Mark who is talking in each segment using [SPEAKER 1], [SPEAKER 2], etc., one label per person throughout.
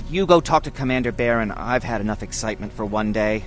[SPEAKER 1] You go talk to Commander Baron. I've had enough excitement for one day.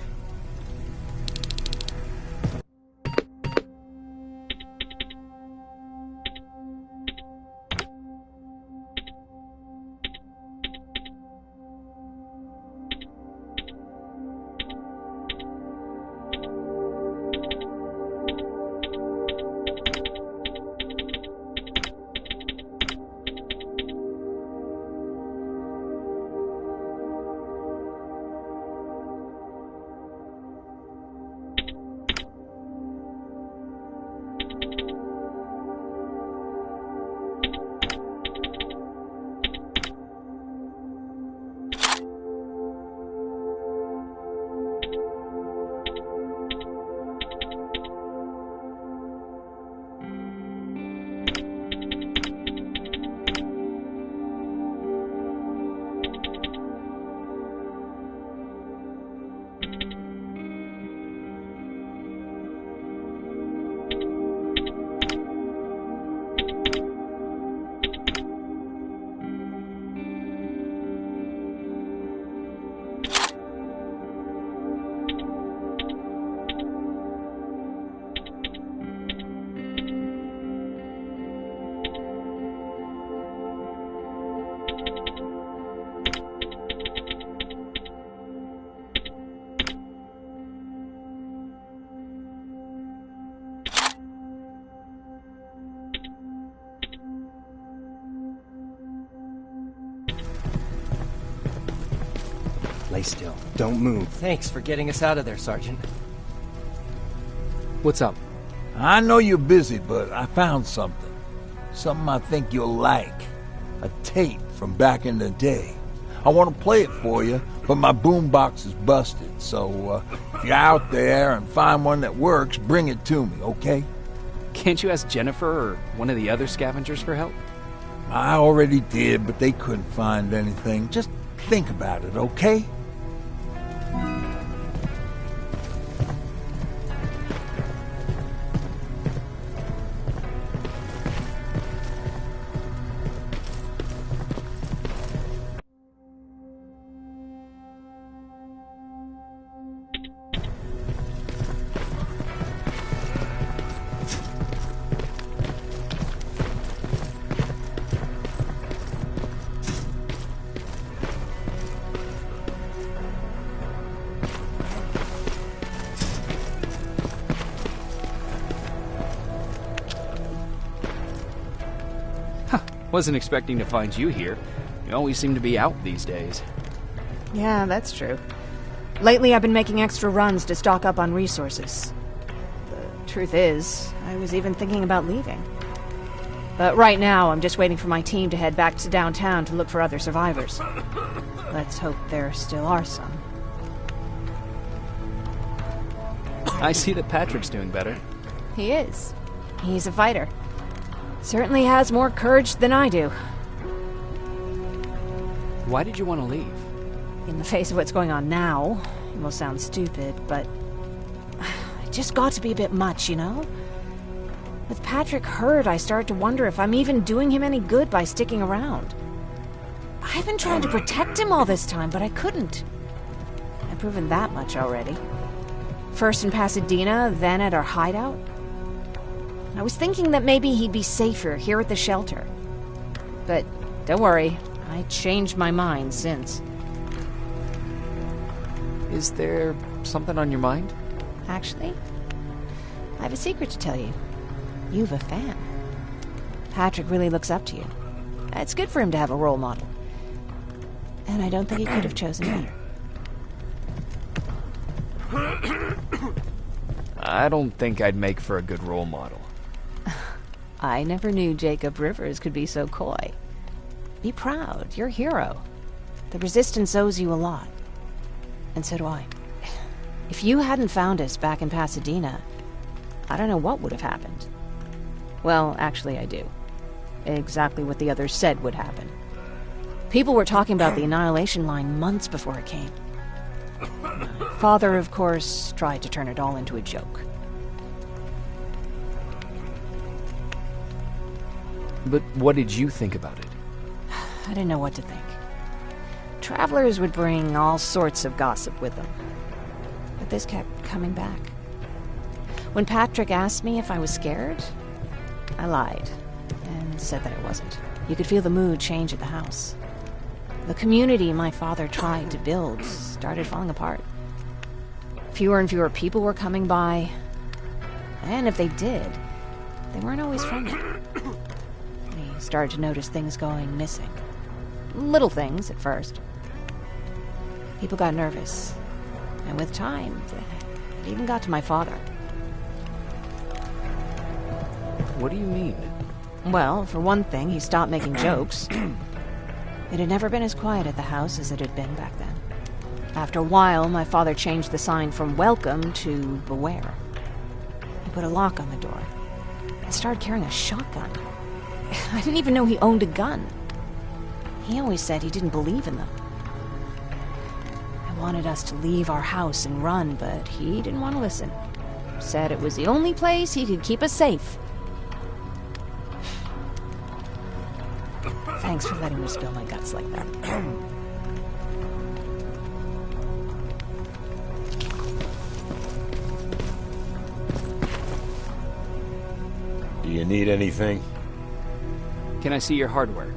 [SPEAKER 2] Lay still. Don't move.
[SPEAKER 3] Thanks for getting us out of there, Sergeant. What's up?
[SPEAKER 4] I know you're busy, but I found something. Something I think you'll like. A tape from back in the day. I want to play it for you, but my boombox is busted, so if you're out there and find one that works, bring it to me, okay?
[SPEAKER 3] Can't you ask Jennifer or one of the other scavengers for help?
[SPEAKER 4] I already did, but they couldn't find anything. Just think about it, okay?
[SPEAKER 3] Wasn't expecting to find you here. You always seem to be out these days.
[SPEAKER 5] Yeah, that's true. Lately I've been making extra runs to stock up on resources. The truth is, I was even thinking about leaving. But right now I'm just waiting for my team to head back to downtown to look for other survivors. Let's hope there still are some.
[SPEAKER 3] I see that Patrick's doing better.
[SPEAKER 5] He is. He's a fighter. Certainly has more courage than I do.
[SPEAKER 3] Why did you want to leave?
[SPEAKER 5] In the face of what's going on now, it will sound stupid, but it just got to be a bit much, you know? With Patrick hurt, I started to wonder if I'm even doing him any good by sticking around. I've been trying to protect him all this time, but I couldn't. I've proven that much already. First in Pasadena, then at our hideout. I was thinking that maybe he'd be safer here at the shelter. But don't worry, I changed my mind since.
[SPEAKER 3] Is there something on your mind?
[SPEAKER 5] Actually, I have a secret to tell you. You've a fan. Patrick really looks up to you. It's good for him to have a role model. And I don't think he could have chosen better.
[SPEAKER 3] I don't think I'd make for a good role model.
[SPEAKER 5] I never knew Jacob Rivers could be so coy. Be proud, you're a hero. The Resistance owes you a lot. And so do I. If you hadn't found us back in Pasadena, I don't know what would have happened. Well, actually I do. Exactly what the others said would happen. People were talking about the Annihilation Line months before it came. Father, of course, tried to turn it all into a joke. But
[SPEAKER 3] what did you think about it?
[SPEAKER 5] I didn't know what to think. Travelers would bring all sorts of gossip with them. But this kept coming back. When Patrick asked me if I was scared, I lied and said that I wasn't. You could feel the mood change at the house. The community my father tried to build started falling apart. Fewer and fewer people were coming by, and if they did, they weren't always friendly. We started to notice things going missing. Little things at first. People got nervous, and with time, it even got to my father.
[SPEAKER 3] What do you mean?
[SPEAKER 5] Well, for one thing, he stopped making jokes. It had never been as quiet at the house as it had been back then. After a while, my father changed the sign from welcome to beware. He put a lock on the door and started carrying a shotgun. I didn't even know he owned a gun. He always said he didn't believe in them. I wanted us to leave our house and run, but he didn't want to listen. Said it was the only place he could keep us safe. Thanks for letting me spill my guts like that.
[SPEAKER 6] Do you need anything?
[SPEAKER 3] Can I see your hardware?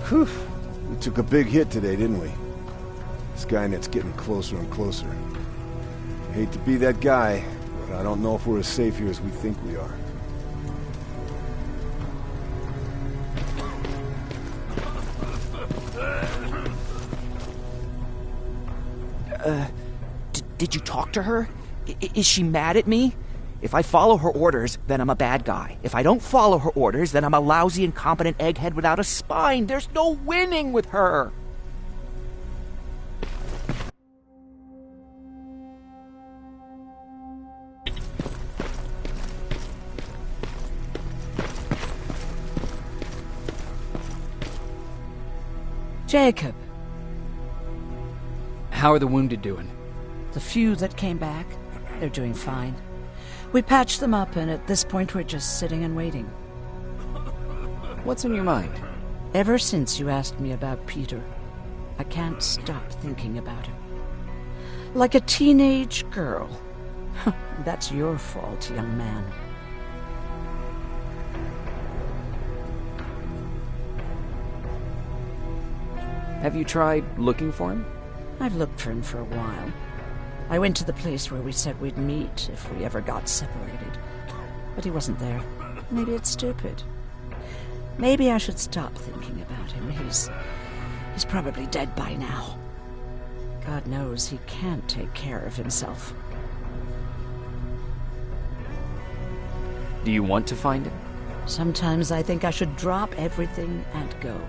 [SPEAKER 7] Whew. We took a big hit today, didn't we? Skynet's getting closer and closer. I hate to be that guy, but I don't know if we're as safe here as we think we are.
[SPEAKER 8] Did you talk to her? Is she mad at me? If I follow her orders, then I'm a bad guy. If I don't follow her orders, then I'm a lousy, incompetent egghead without a spine. There's no winning with her.
[SPEAKER 9] Jacob.
[SPEAKER 3] How are the wounded doing?
[SPEAKER 9] The few that came back, they're doing fine. We patched them up, and at this point we're just sitting and waiting.
[SPEAKER 3] What's on your mind?
[SPEAKER 9] Ever since you asked me about Peter, I can't stop thinking about him. Like a teenage girl. That's your fault, young man.
[SPEAKER 3] Have you tried looking for him?
[SPEAKER 9] I've looked for him for a while. I went to the place where we said we'd meet if we ever got separated. But he wasn't there. Maybe it's stupid. Maybe I should stop thinking about him. He's probably dead by now. God knows he can't take care of himself.
[SPEAKER 3] Do you want to find him?
[SPEAKER 9] Sometimes I think I should drop everything and go.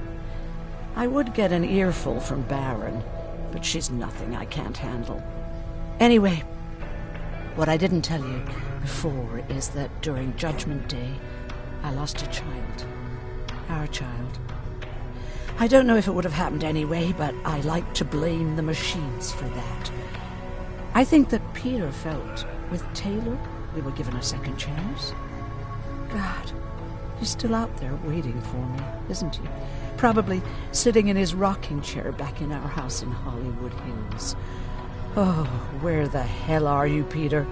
[SPEAKER 9] I would get an earful from Baron, but she's nothing I can't handle. Anyway, what I didn't tell you before is that during Judgment Day, I lost a child. Our child. I don't know if it would have happened anyway, but I like to blame the machines for that. I think that Peter felt with Taylor we were given a second chance. God, he's still out there waiting for me, isn't he? Probably sitting in his rocking chair back in our house in Hollywood Hills. Oh, where the hell are you, Peter?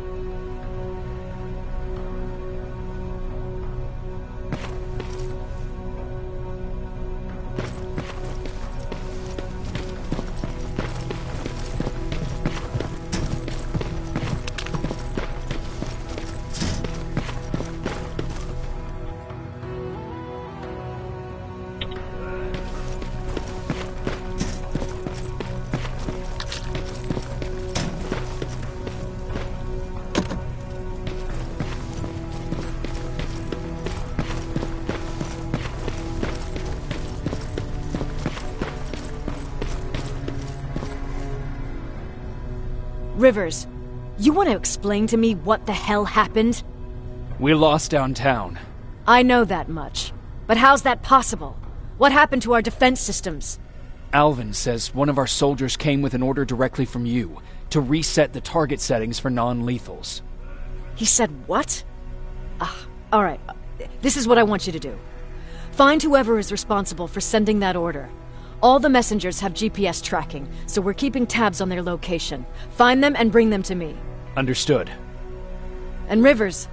[SPEAKER 5] Rivers, you want to explain to me what the hell happened?
[SPEAKER 3] We lost downtown.
[SPEAKER 5] I know that much. But how's that possible? What happened to our defense systems?
[SPEAKER 3] Alvin says one of our soldiers came with an order directly from you to reset the target settings for non-lethals.
[SPEAKER 5] He said what? Alright. This is what I want you to do. Find whoever is responsible for sending that order. All the messengers have GPS tracking, so we're keeping tabs on their location. Find them and bring them to me.
[SPEAKER 3] Understood.
[SPEAKER 5] And Rivers,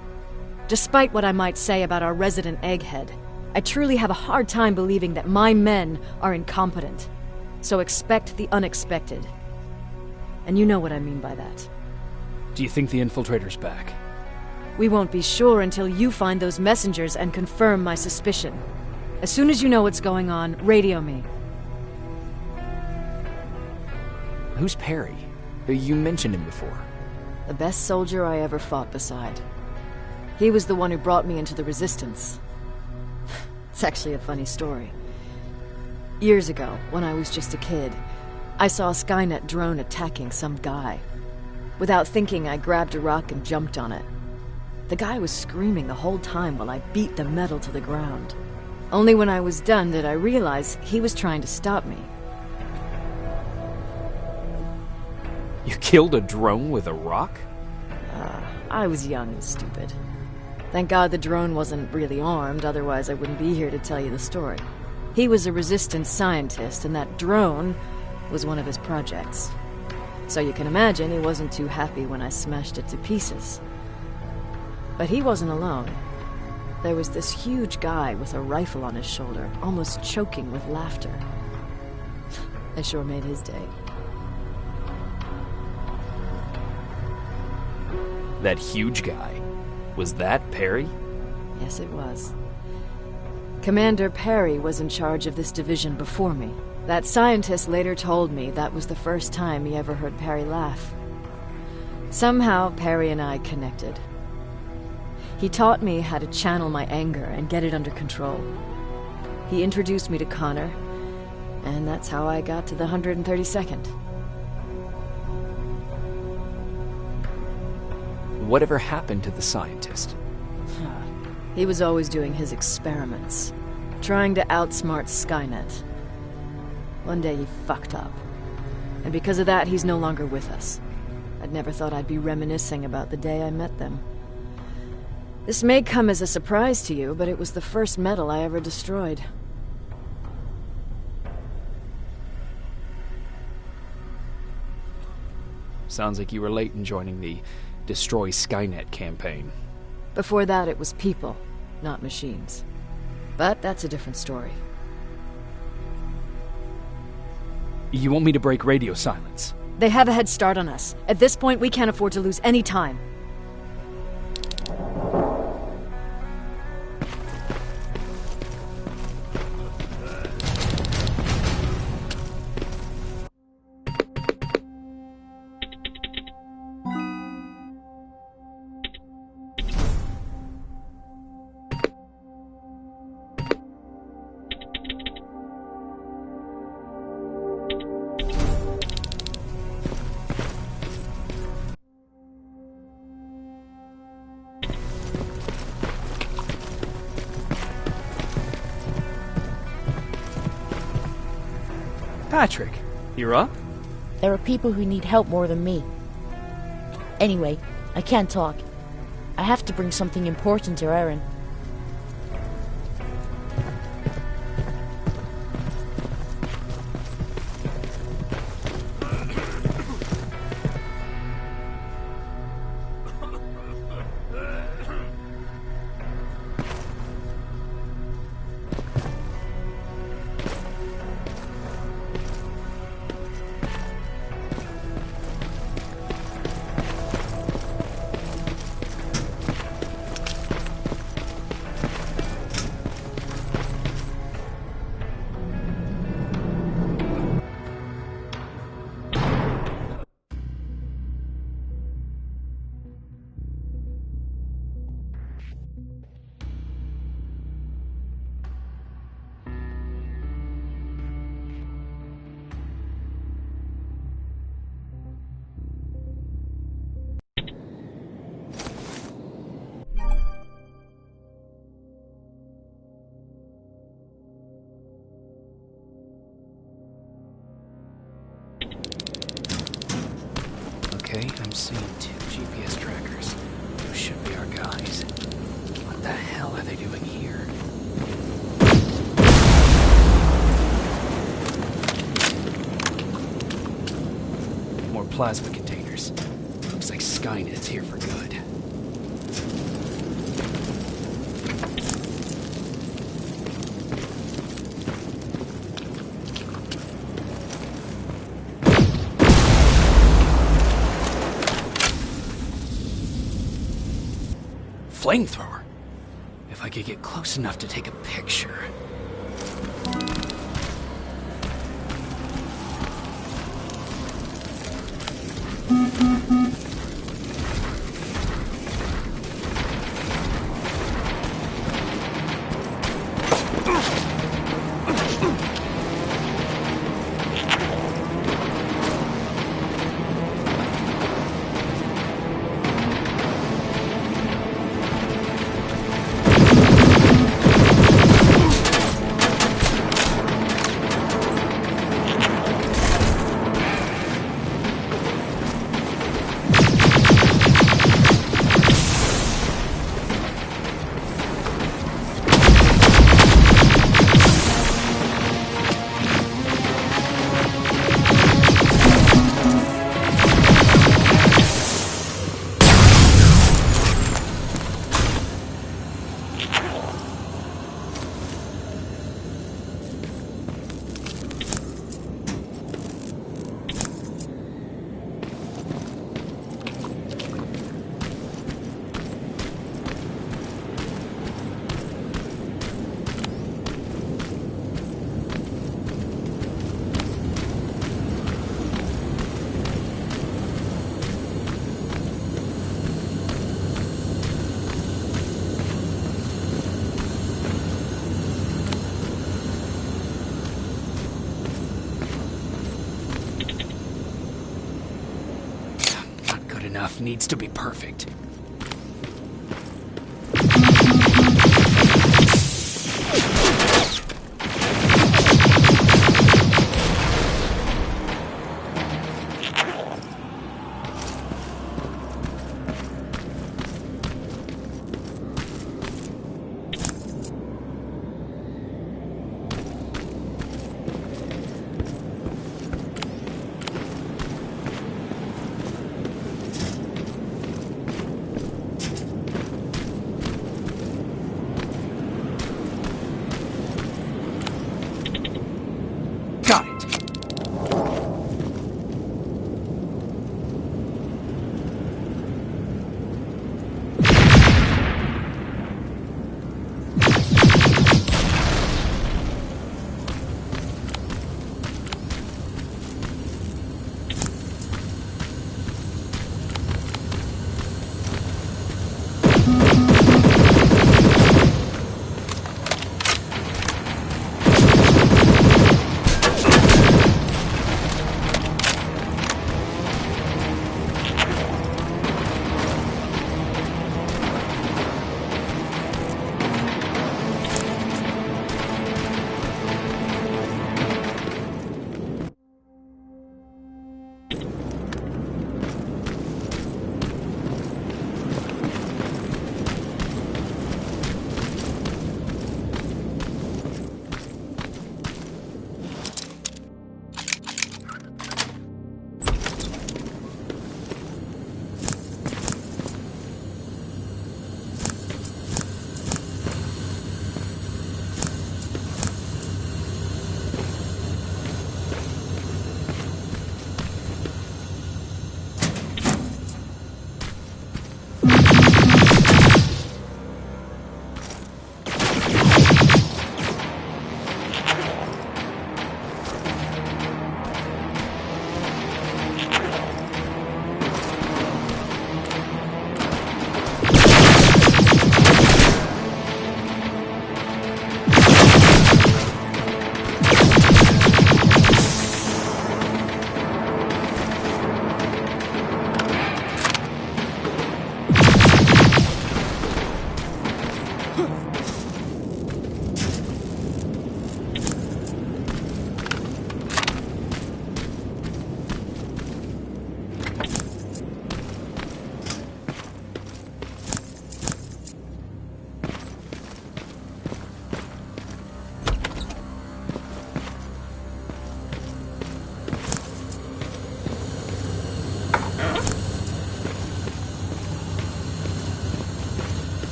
[SPEAKER 5] despite what I might say about our resident egghead, I truly have a hard time believing that my men are incompetent. So expect the unexpected. And you know what I mean by that.
[SPEAKER 3] Do you think the infiltrator's back?
[SPEAKER 5] We won't be sure until you find those messengers and confirm my suspicion. As soon as you know what's going on, radio me.
[SPEAKER 3] Who's Perry? You mentioned him before.
[SPEAKER 5] The best soldier I ever fought beside. He was the one who brought me into the Resistance. It's actually a funny story. Years ago, when I was just a kid, I saw a Skynet drone attacking some guy. Without thinking, I grabbed a rock and jumped on it. The guy was screaming the whole time while I beat the metal to the ground. Only when I was done did I realize he was trying to stop me.
[SPEAKER 3] You killed a drone with a rock?
[SPEAKER 5] I was young and stupid. Thank God the drone wasn't really armed, otherwise I wouldn't be here to tell you the story. He was a Resistance scientist, and that drone was one of his projects. So you can imagine he wasn't too happy when I smashed it to pieces. But he wasn't alone. There was this huge guy with a rifle on his shoulder, almost choking with laughter. I sure made his day.
[SPEAKER 3] That huge guy. Was that Perry?
[SPEAKER 5] Yes, it was. Commander Perry was in charge of this division before me. That scientist later told me that was the first time he ever heard Perry laugh. Somehow, Perry and I connected. He taught me how to channel my anger and get it under control. He introduced me to Connor, and that's how I got to the 132nd.
[SPEAKER 3] Whatever happened to the scientist?
[SPEAKER 5] He was always doing his experiments, trying to outsmart Skynet.
[SPEAKER 10] One day he fucked up. And because of that, he's no longer with us. I'd never thought I'd be reminiscing about the day I met them. This may come as a surprise to you, but it was the first medal I ever destroyed.
[SPEAKER 3] Sounds like you were late in joining the Destroy Skynet campaign.
[SPEAKER 10] Before that, it was people, not machines. But that's a different story.
[SPEAKER 3] You want me to break radio silence?
[SPEAKER 10] They have a head start on us. At this point, we can't afford to lose any time.
[SPEAKER 3] Patrick, you're up?
[SPEAKER 11] There are people who need help more than me. Anyway, I can't talk. I have to bring something important to Erin.
[SPEAKER 3] Okay, I'm seeing 2 GPS trackers. Those should be our guys. What the hell are they doing here? More plasma containers. Looks like Skynet's here for good. Flamethrower. If I could get close enough to take a picture. Enough needs to be perfect.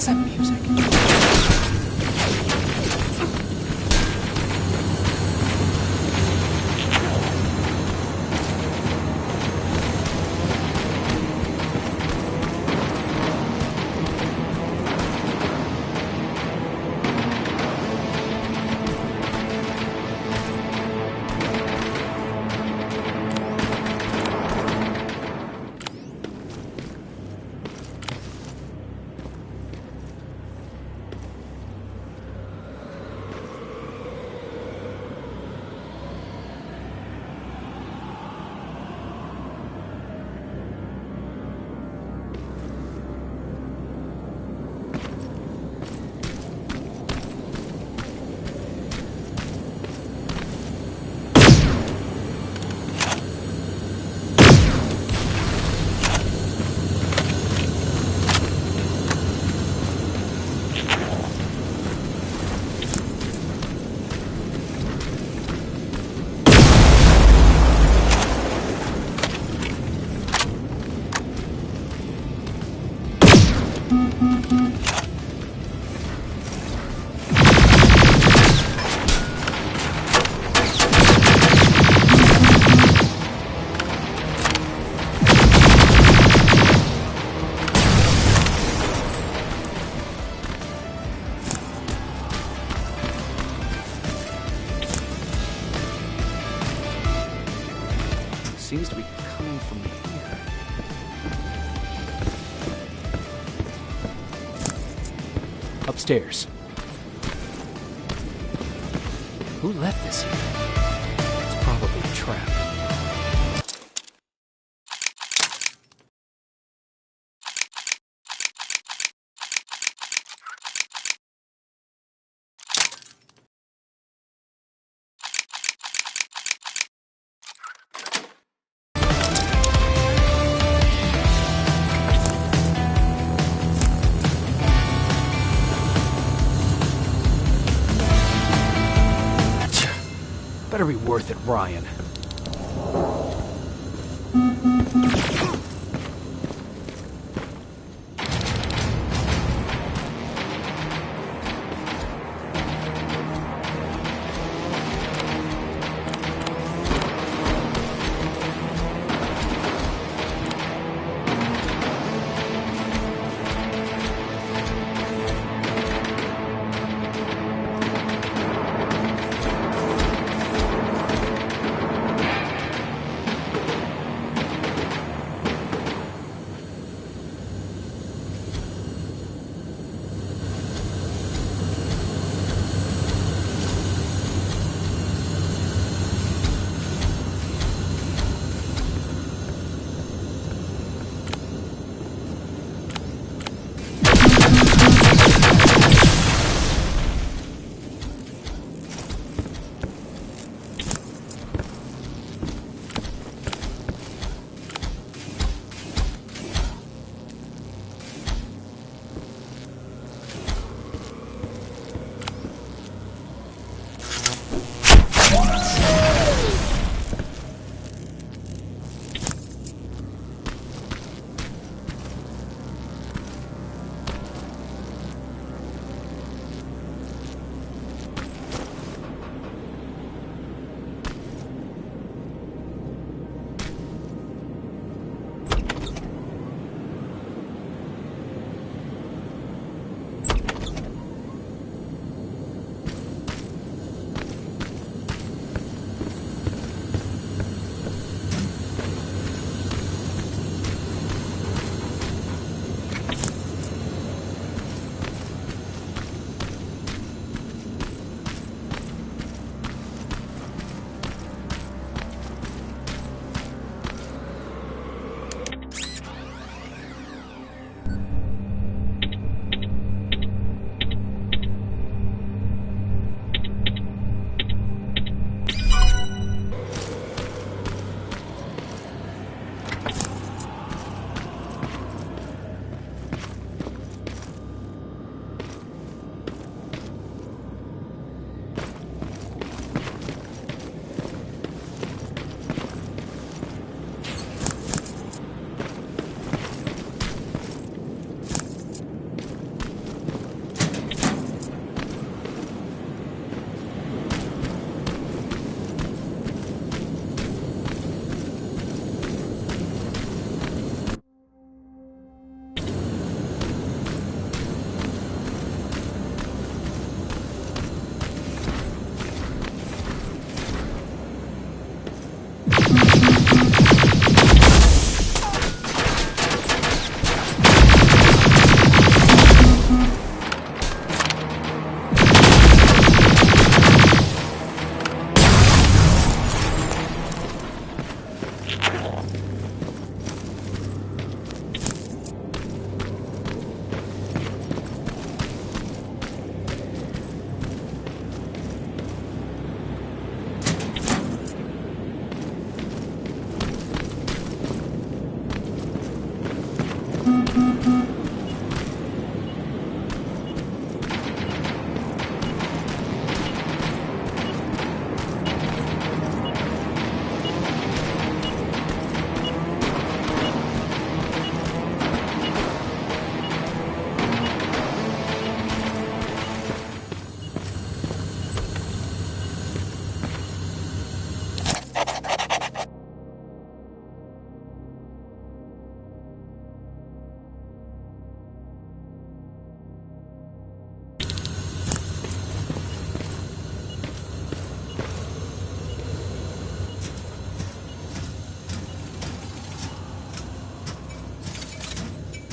[SPEAKER 3] What's that music? Seems to be coming from here. Upstairs. Who left this here? It's probably a trap. Better be worth it, Ryan.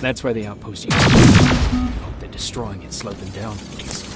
[SPEAKER 3] That's where the outpost used to be. Hope that destroying it slowed them down at least.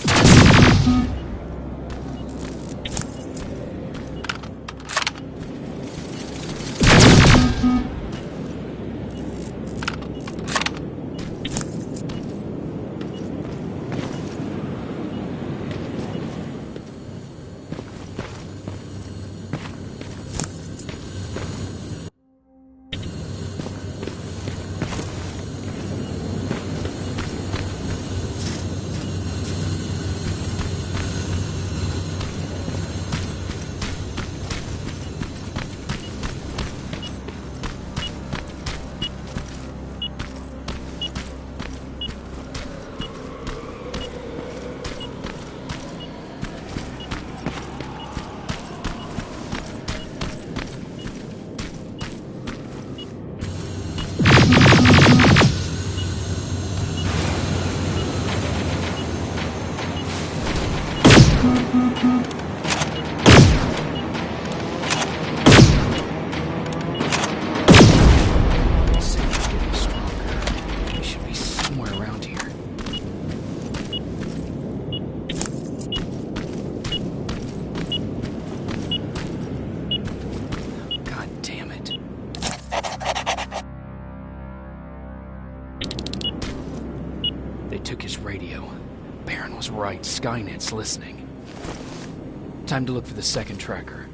[SPEAKER 3] Right, Skynet's listening. Time to look for the second tracker.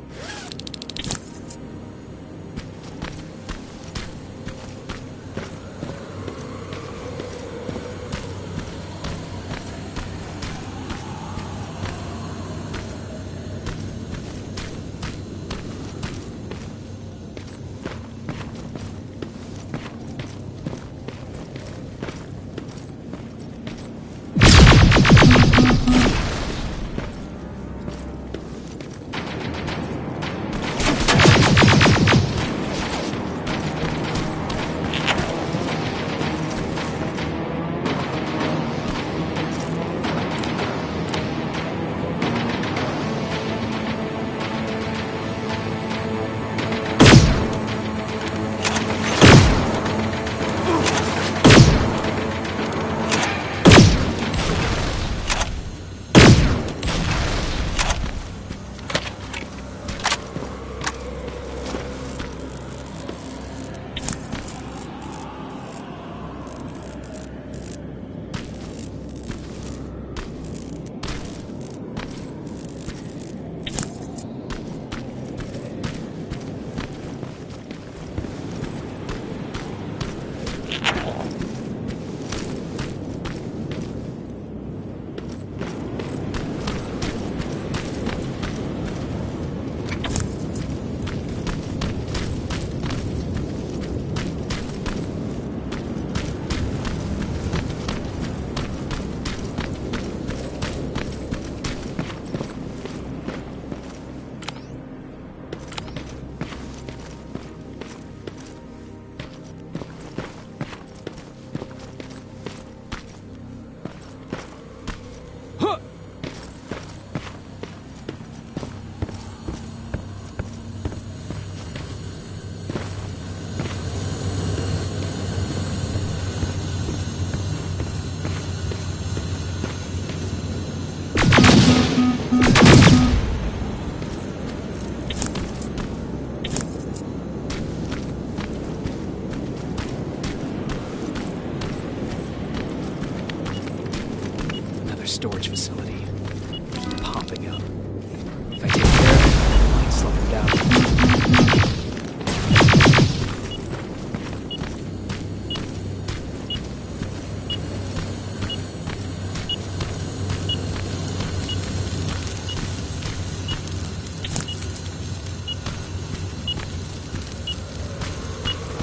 [SPEAKER 3] Storage facility. Popping up. If I take care of it, I might slow them down.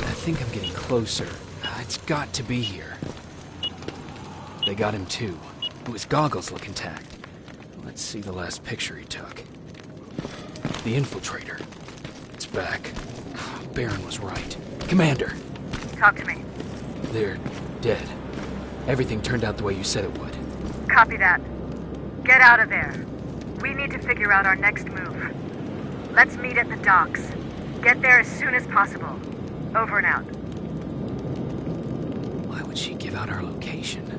[SPEAKER 3] I think I'm getting closer. It's got to be here. They got him too. But his goggles look intact. Let's see the last picture he took. The infiltrator. It's back. Baron was right. Commander!
[SPEAKER 12] Talk to me.
[SPEAKER 3] They're dead. Everything turned out the way you said it would.
[SPEAKER 12] Copy that. Get out of there. We need to figure out our next move. Let's meet at the docks. Get there as soon as possible. Over and out.
[SPEAKER 3] Why would she give out our location?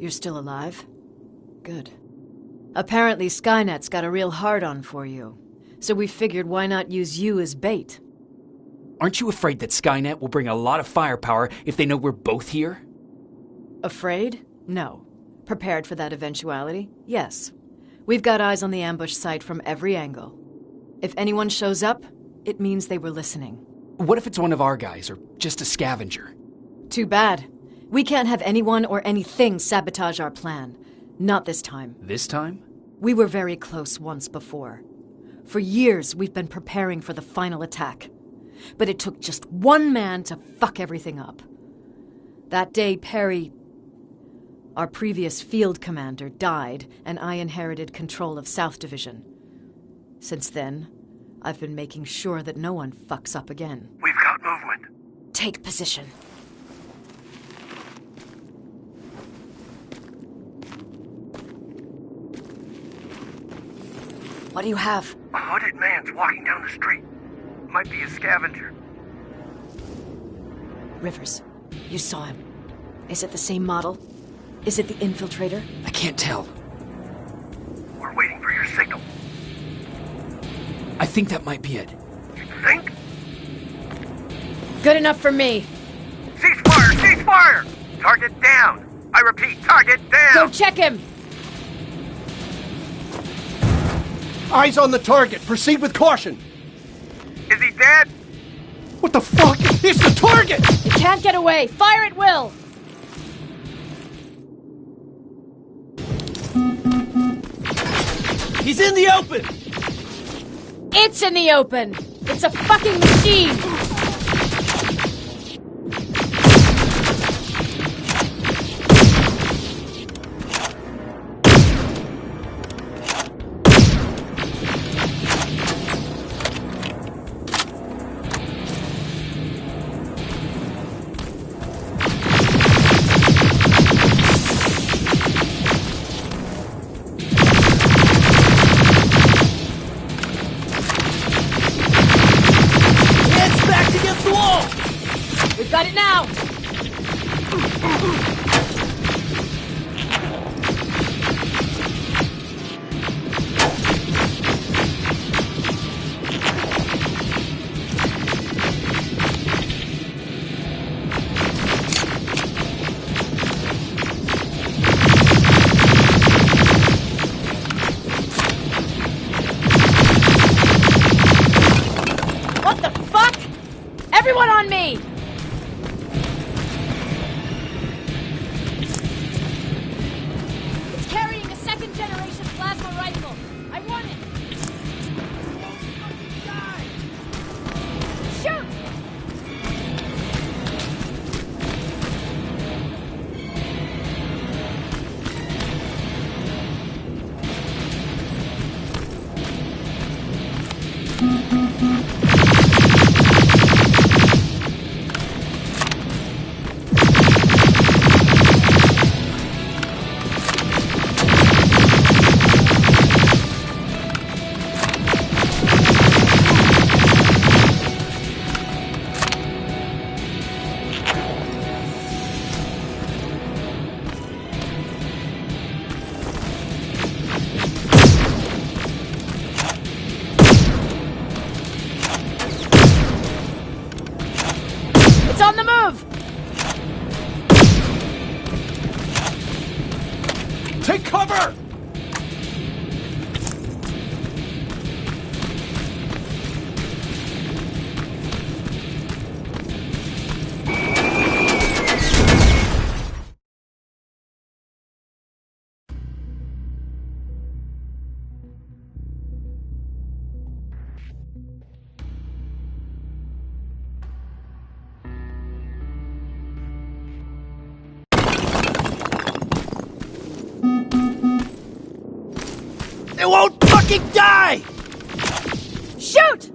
[SPEAKER 10] You're still alive? Good. Apparently Skynet's got a real hard-on for you. So we figured why not use you as bait?
[SPEAKER 3] Aren't you afraid that Skynet will bring a lot of firepower if they know we're both here?
[SPEAKER 10] Afraid? No. Prepared for that eventuality? Yes. We've got eyes on the ambush site from every angle. If anyone shows up, it means they were listening.
[SPEAKER 3] What if it's one of our guys, or just a scavenger?
[SPEAKER 10] Too bad. We can't have anyone or anything sabotage our plan. Not this time.
[SPEAKER 3] This time?
[SPEAKER 10] We were very close once before. For years, we've been preparing for the final attack. But it took just one man to fuck everything up. That day, Perry, our previous field commander, died, and I inherited control of South Division. Since then, I've been making sure that no one fucks up again.
[SPEAKER 13] We've got movement.
[SPEAKER 10] Take position. What do you have?
[SPEAKER 13] A hooded man's walking down the street. Might be a scavenger.
[SPEAKER 10] Rivers, you saw him. Is it the same model? Is it the infiltrator?
[SPEAKER 3] I can't tell.
[SPEAKER 13] We're waiting for your signal.
[SPEAKER 3] I think that might be it.
[SPEAKER 13] You think?
[SPEAKER 10] Good enough for me.
[SPEAKER 13] Cease fire! Cease fire! Target down! I repeat, target down!
[SPEAKER 10] Go check him!
[SPEAKER 2] Eyes on the target. Proceed with caution.
[SPEAKER 13] Is he dead?
[SPEAKER 2] What the fuck? It's the target!
[SPEAKER 10] It can't get away! Fire at will!
[SPEAKER 2] He's in the open!
[SPEAKER 10] It's in the open! It's a fucking machine! Got it now! What the fuck? Everyone on me! On the move!
[SPEAKER 2] Take cover! It won't fucking die!
[SPEAKER 10] Shoot!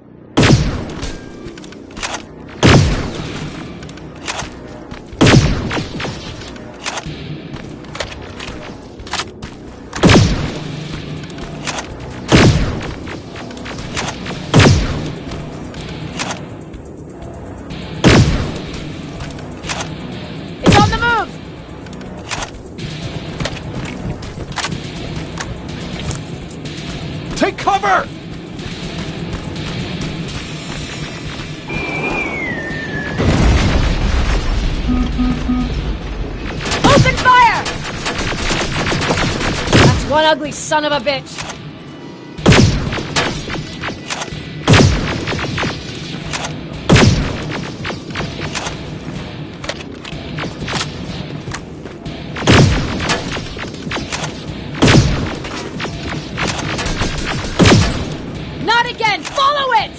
[SPEAKER 10] It's on the move!
[SPEAKER 4] Take cover!
[SPEAKER 10] Open fire! That's one ugly son of a bitch! Not again! Follow it!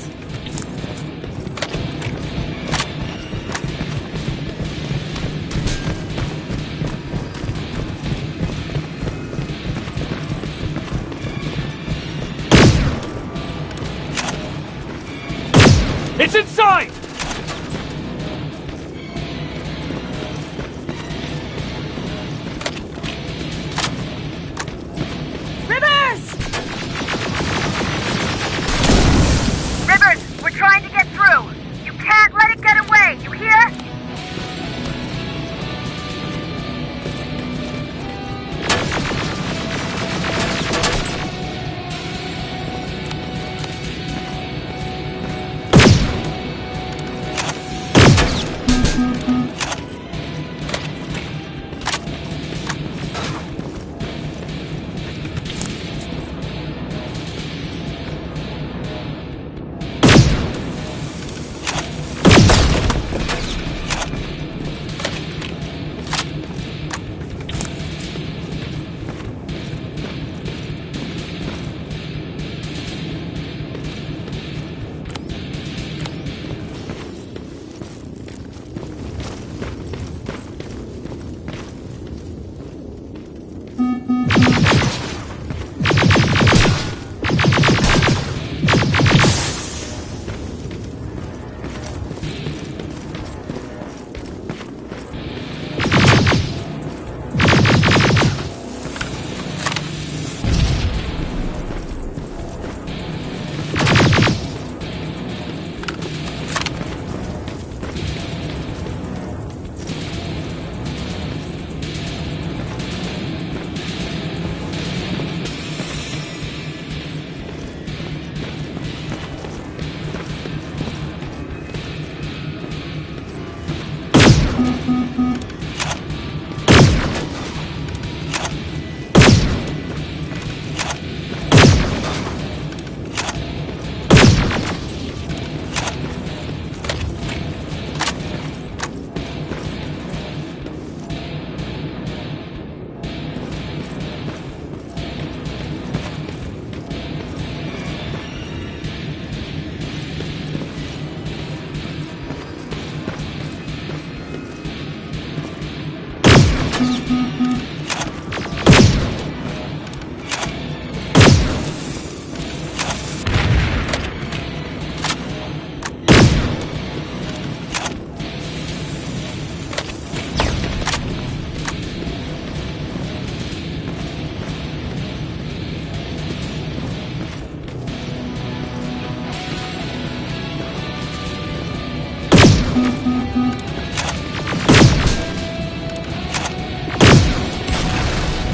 [SPEAKER 3] It's inside!
[SPEAKER 10] Rivers!
[SPEAKER 12] Rivers, we're trying to get through. You can't let it get away, you hear?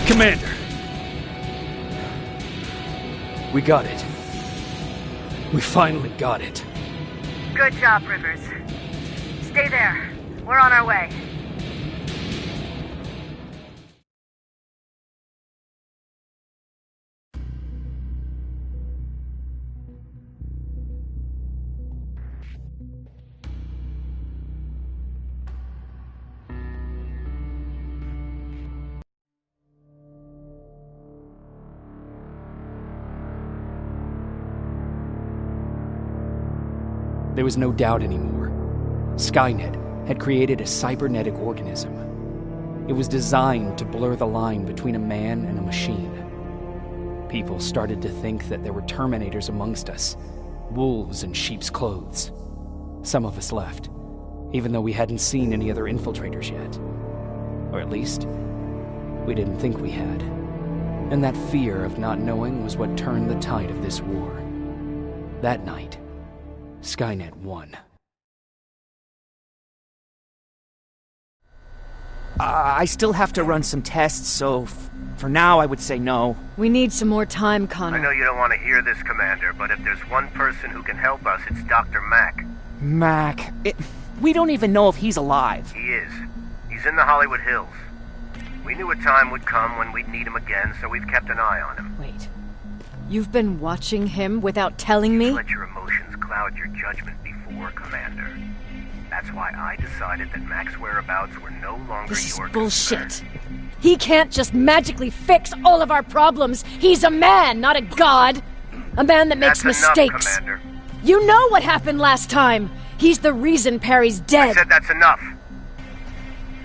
[SPEAKER 3] Commander! We got it. We finally got it.
[SPEAKER 12] Good job, Rivers. Stay there. We're on our way.
[SPEAKER 3] There was no doubt anymore. Skynet had created a cybernetic organism. It was designed to blur the line between a man and a machine. People started to think that there were Terminators amongst us, wolves in sheep's clothes. Some of us left, even though we hadn't seen any other infiltrators yet. Or at least, we didn't think we had. And that fear of not knowing was what turned the tide of this war. That night, Skynet won.
[SPEAKER 8] I still have to run some tests, so for now I would say no.
[SPEAKER 10] We need some more time, Connor.
[SPEAKER 13] I know you don't want to hear this, Commander, but if there's one person who can help us, it's Dr. Mack.
[SPEAKER 8] Mac. We don't even know if he's alive.
[SPEAKER 13] He is. He's in the Hollywood Hills. We knew a time would come when we'd need him again, so we've kept an eye on him.
[SPEAKER 10] Wait. You've been watching him without telling me?
[SPEAKER 13] Let your emotions cloud your judgment before, Commander. That's why I decided that Mac's whereabouts were no longer
[SPEAKER 10] This
[SPEAKER 13] your
[SPEAKER 10] is bullshit.
[SPEAKER 13] concern.
[SPEAKER 10] He can't just magically fix all of our problems. He's a man, not a god. A man that makes
[SPEAKER 13] That's
[SPEAKER 10] mistakes.
[SPEAKER 13] enough, Commander.
[SPEAKER 10] You know what happened last time. He's the reason Perry's
[SPEAKER 13] I
[SPEAKER 10] dead.
[SPEAKER 13] said that's enough.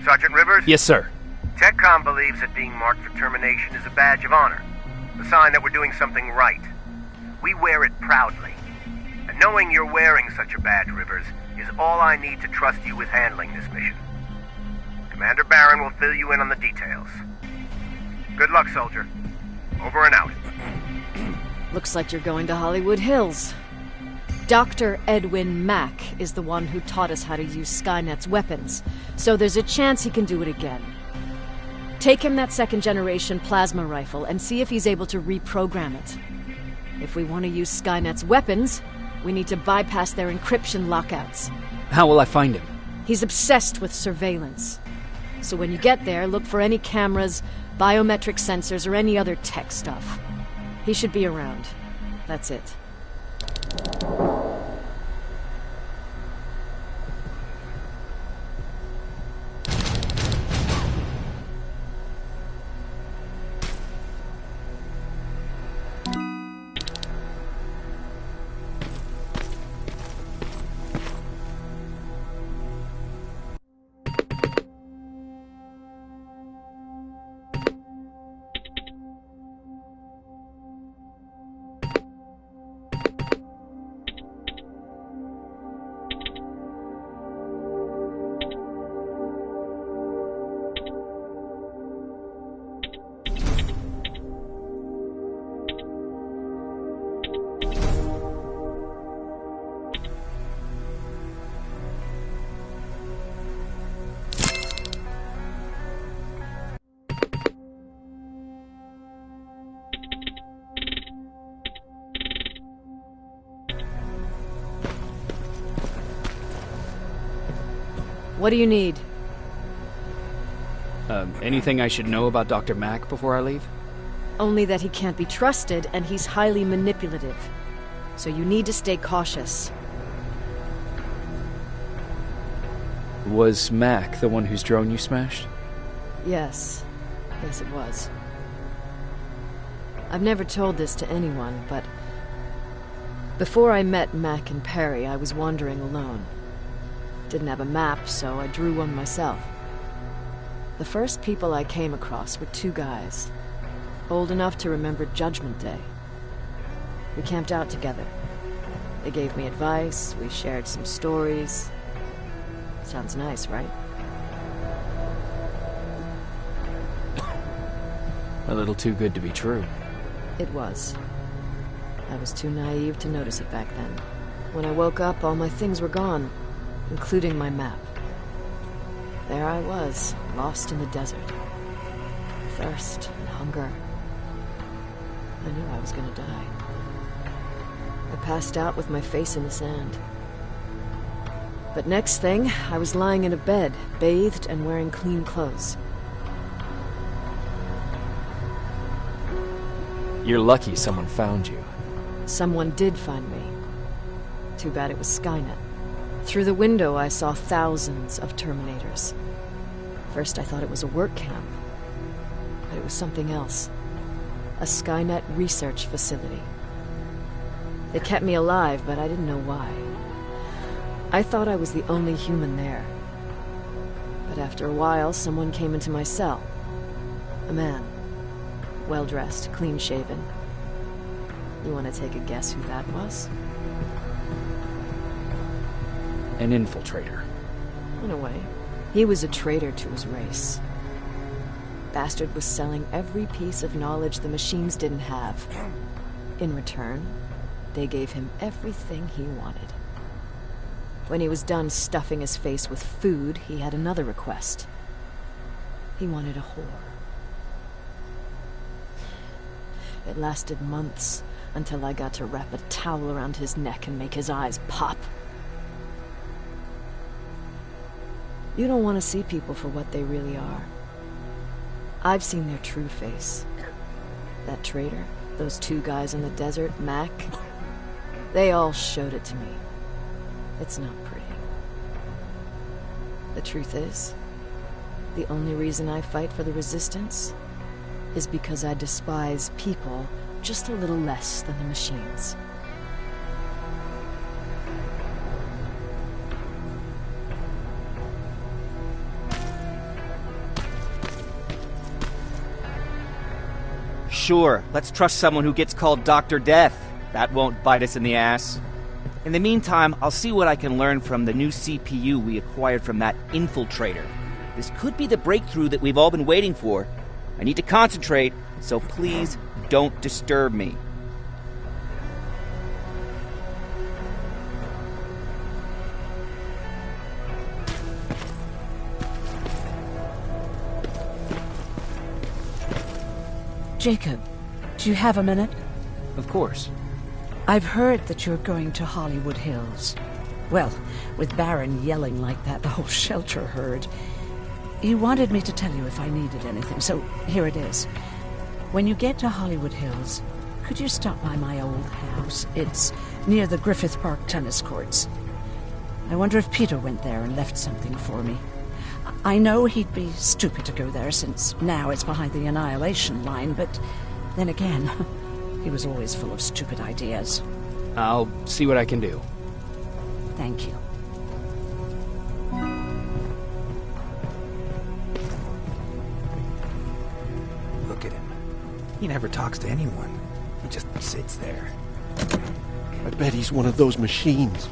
[SPEAKER 13] Sergeant Rivers?
[SPEAKER 3] Yes, sir.
[SPEAKER 13] TechCom believes that being marked for termination is a badge of honor. A sign that we're doing something right. We wear it proudly. And knowing you're wearing such a badge, Rivers, is all I need to trust you with handling this mission. Commander Barron will fill you in on the details. Good luck, soldier. Over and out.
[SPEAKER 10] Looks like you're going to Hollywood Hills. Dr. Edwin Mack is the one who taught us how to use Skynet's weapons, so there's a chance he can do it again. Take him that second-generation plasma rifle and see if he's able to reprogram it. If we want to use Skynet's weapons, we need to bypass their encryption lockouts.
[SPEAKER 3] How will I find him?
[SPEAKER 10] He's obsessed with surveillance. So when you get there, look for any cameras, biometric sensors, or any other tech stuff. He should be around. That's it. What do you need?
[SPEAKER 3] Anything I should know about Dr. Mack before I leave?
[SPEAKER 10] Only that he can't be trusted, and he's highly manipulative. So you need to stay cautious.
[SPEAKER 3] Was Mack the one whose drone you smashed?
[SPEAKER 10] Yes. Yes, it was. I've never told this to anyone, but before I met Mac and Perry, I was wandering alone. Didn't have a map, so I drew one myself. The first people I came across were two guys, old enough to remember Judgment Day. We camped out together. They gave me advice, we shared some stories. Sounds nice, right?
[SPEAKER 3] A little too good to be true.
[SPEAKER 10] It was. I was too naive to notice it back then. When I woke up, all my things were gone, including my map. There I was, lost in the desert. Thirst and hunger. I knew I was gonna die. I passed out with my face in the sand. But next thing, I was lying in a bed, bathed and wearing clean clothes.
[SPEAKER 3] You're lucky someone found you.
[SPEAKER 10] Someone did find me. Too bad it was Skynet. Through the window, I saw thousands of Terminators. First, I thought it was a work camp. But it was something else. A Skynet research facility. They kept me alive, but I didn't know why. I thought I was the only human there. But after a while, someone came into my cell. A man. Well-dressed, clean-shaven. You want to take a guess who that was?
[SPEAKER 3] An infiltrator.
[SPEAKER 10] In a way. He was a traitor to his race. Bastard was selling every piece of knowledge the machines didn't have. In return, they gave him everything he wanted. When he was done stuffing his face with food, he had another request. He wanted a whore. It lasted months, until I got to wrap a towel around his neck and make his eyes pop. You don't want to see people for what they really are. I've seen their true face. That traitor, those two guys in the desert, Mac, they all showed it to me. It's not pretty. The truth is, the only reason I fight for the Resistance is because I despise people just a little less than the machines.
[SPEAKER 8] Sure, let's trust someone who gets called Dr. Death. That won't bite us in the ass. In the meantime, I'll see what I can learn from the new CPU we acquired from that infiltrator. This could be the breakthrough that we've all been waiting for. I need to concentrate, so please don't disturb me.
[SPEAKER 9] Jacob, do you have a minute?
[SPEAKER 3] Of course.
[SPEAKER 9] I've heard that you're going to Hollywood Hills. Well, with Baron yelling like that, the whole shelter heard. He wanted me to tell you if I needed anything, so here it is. When you get to Hollywood Hills, could you stop by my old house? It's near the Griffith Park tennis courts. I wonder if Peter went there and left something for me. I know he'd be stupid to go there, since now it's behind the Annihilation Line, but then again, he was always full of stupid ideas.
[SPEAKER 3] I'll see what I can do.
[SPEAKER 9] Thank you.
[SPEAKER 2] Look at him. He never talks to anyone. He just sits there. I bet he's one of those machines.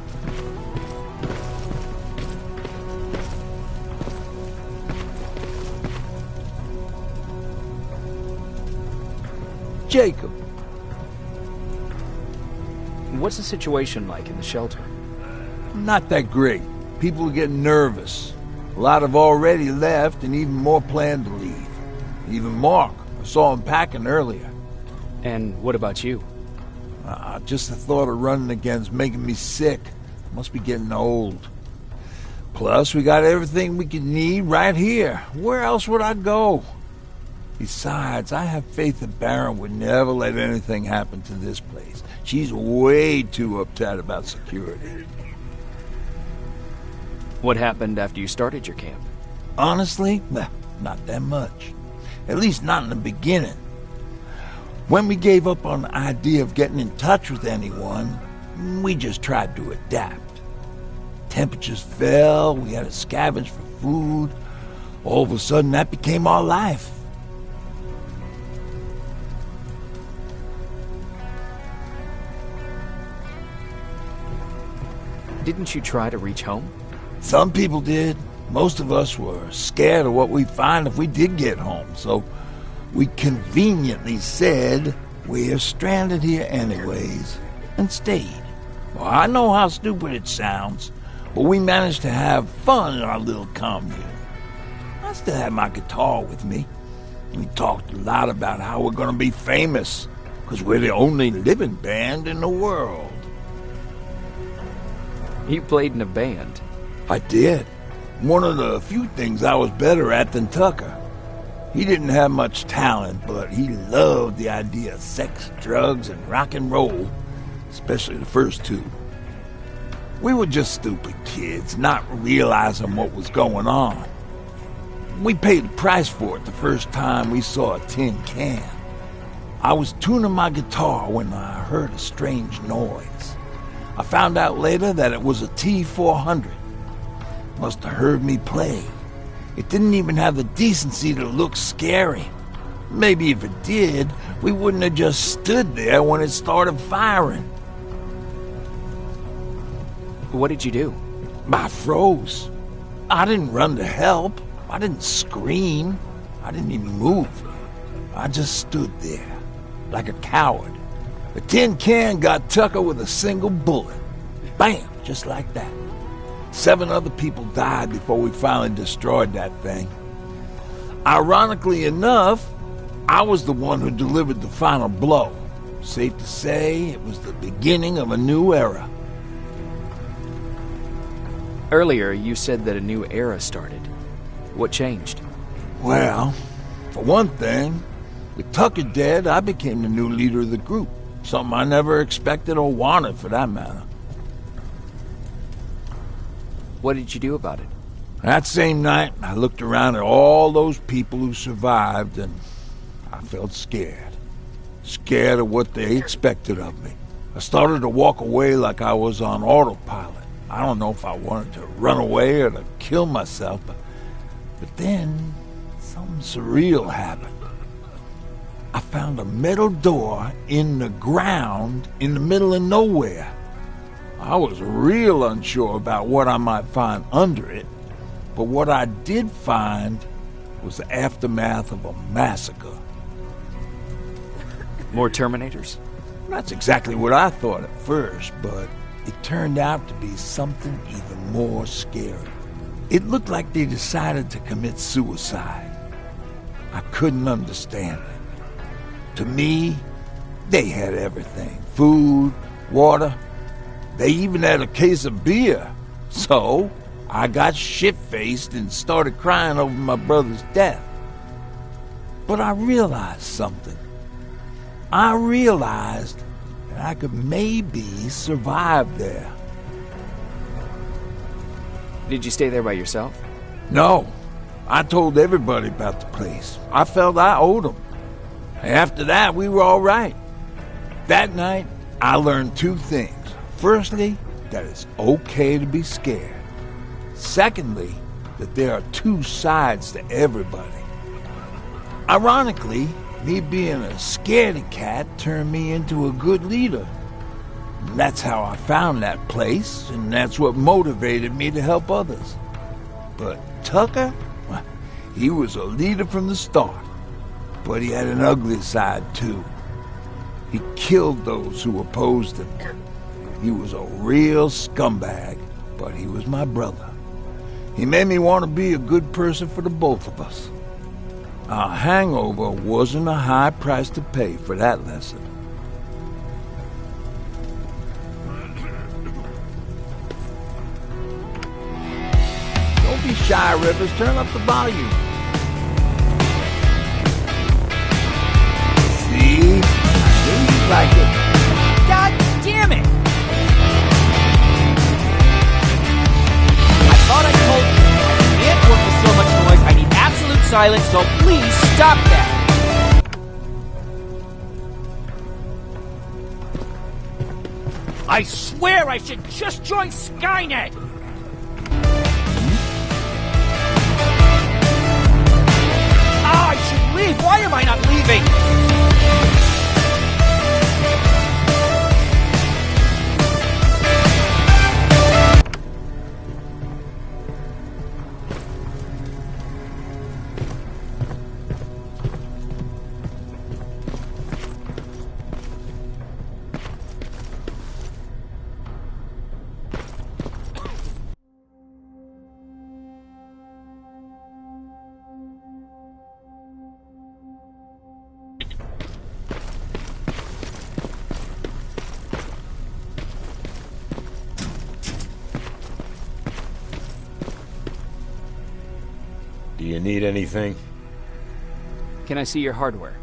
[SPEAKER 4] Jacob.
[SPEAKER 3] What's the situation like in the shelter?
[SPEAKER 4] Not that great. People are getting nervous. A lot have already left, and even more plan to leave. Even Mark. I saw him packing earlier.
[SPEAKER 3] And what about you?
[SPEAKER 4] Just the thought of running again's making me sick. Must be getting old. Plus, we got everything we could need right here. Where else would I go? Besides, I have faith that Baron would never let anything happen to this place. She's way too uptight about security.
[SPEAKER 3] What happened after you started your camp?
[SPEAKER 4] Honestly, not that much. At least not in the beginning. When we gave up on the idea of getting in touch with anyone, we just tried to adapt. Temperatures fell, we had to scavenge for food. All of a sudden, that became our life.
[SPEAKER 3] Didn't you try to reach home?
[SPEAKER 4] Some people did. Most of us were scared of what we'd find if we did get home, so we conveniently said we're stranded here anyways, and stayed. Well, I know how stupid it sounds, but we managed to have fun in our little commune. I still had my guitar with me. We talked a lot about how we're gonna be famous, because we're the only living band in the world.
[SPEAKER 3] You played in a band?
[SPEAKER 4] I did. One of the few things I was better at than Tucker. He didn't have much talent, but he loved the idea of sex, drugs, and rock and roll, especially the first two. We were just stupid kids, not realizing what was going on. We paid the price for it the first time we saw a tin can. I was tuning my guitar when I heard a strange noise. I found out later that it was a T-400. Must have heard me play. It didn't even have the decency to look scary. Maybe if it did, we wouldn't have just stood there when it started firing.
[SPEAKER 3] What did you do?
[SPEAKER 4] I froze. I didn't run to help. I didn't scream. I didn't even move. I just stood there, like a coward. The tin can got Tucker with a single bullet. Bam! Just like that. 7 other people died before we finally destroyed that thing. Ironically enough, I was the one who delivered the final blow. Safe to say, it was the beginning of a new era.
[SPEAKER 3] Earlier, you said that a new era started. What changed?
[SPEAKER 4] Well, for one thing, with Tucker dead, I became the new leader of the group. Something I never expected or wanted, for that matter.
[SPEAKER 3] What did you do about it?
[SPEAKER 4] That same night, I looked around at all those people who survived, and I felt scared. Scared of what they expected of me. I started to walk away like I was on autopilot. I don't know if I wanted to run away or to kill myself, but then something surreal happened. I found a metal door in the ground in the middle of nowhere. I was real unsure about what I might find under it, but what I did find was the aftermath of a massacre.
[SPEAKER 3] More Terminators?
[SPEAKER 4] That's exactly what I thought at first, but it turned out to be something even more scary. It looked like they decided to commit suicide. I couldn't understand it. To me, they had everything. Food, water. They even had a case of beer. So, I got shit-faced and started crying over my brother's death. But I realized something. I realized that I could maybe survive there.
[SPEAKER 3] Did you stay there by yourself?
[SPEAKER 4] No. I told everybody about the place. I felt I owed them. After that, we were all right. That night, I learned two things. Firstly, that it's okay to be scared. Secondly, that there are two sides to everybody. Ironically, me being a scaredy cat turned me into a good leader. And that's how I found that place, and that's what motivated me to help others. But Tucker, well, he was a leader from the start. But he had an ugly side, too. He killed those who opposed him. He was a real scumbag, but he was my brother. He made me want to be a good person for the both of us. A hangover wasn't a high price to pay for that lesson. Don't be shy, Rivers. Turn up the volume. See? I knew you'd like it.
[SPEAKER 8] God damn it! I thought I told you I can't work with so much noise. I need absolute silence, so please stop that! I swear I should just join Skynet! I should leave! Why am I not leaving?
[SPEAKER 6] Do you need anything?
[SPEAKER 3] Can I see your hardware?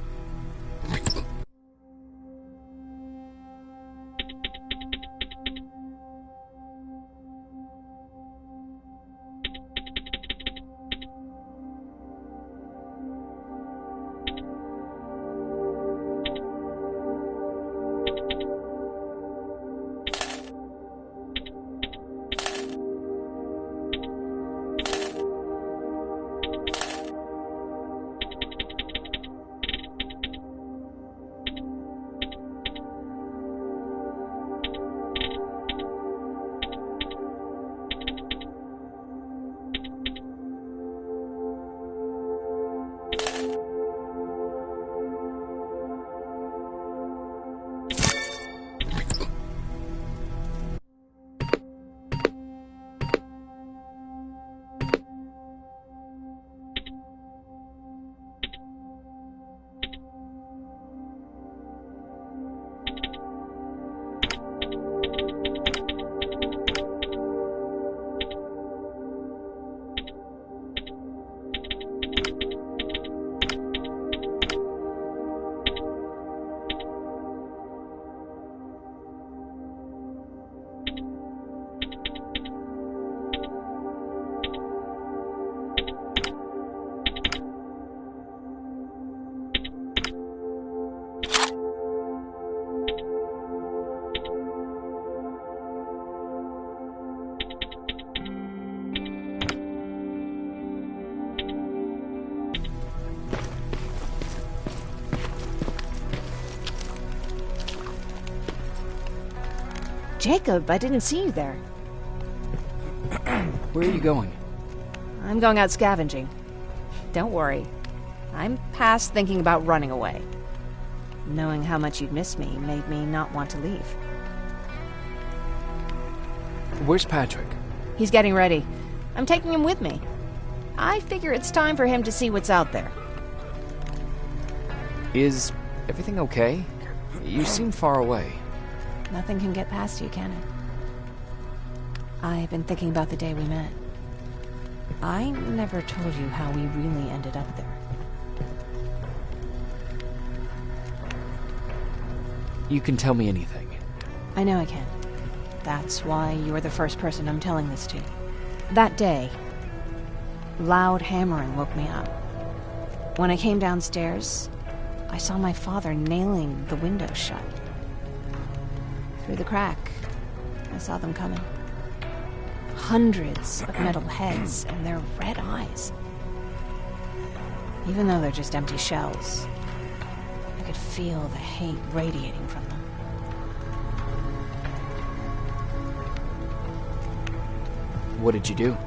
[SPEAKER 5] Jacob, I didn't see you there.
[SPEAKER 3] Where are you going?
[SPEAKER 5] I'm going out scavenging. Don't worry. I'm past thinking about running away. Knowing how much you'd miss me made me not want to leave.
[SPEAKER 3] Where's Patrick?
[SPEAKER 5] He's getting ready. I'm taking him with me. I figure it's time for him to see what's out there.
[SPEAKER 3] Is everything okay? You seem far away.
[SPEAKER 5] Nothing can get past you, can it? I've been thinking about the day we met. I never told you how we really ended up there.
[SPEAKER 3] You can tell me anything.
[SPEAKER 5] I know I can. That's why you're the first person I'm telling this to. That day, loud hammering woke me up. When I came downstairs, I saw my father nailing the window shut. Through the crack, I saw them coming. Hundreds of metal heads and their red eyes. Even though they're just empty shells, I could feel the hate radiating from them.
[SPEAKER 3] What did you do?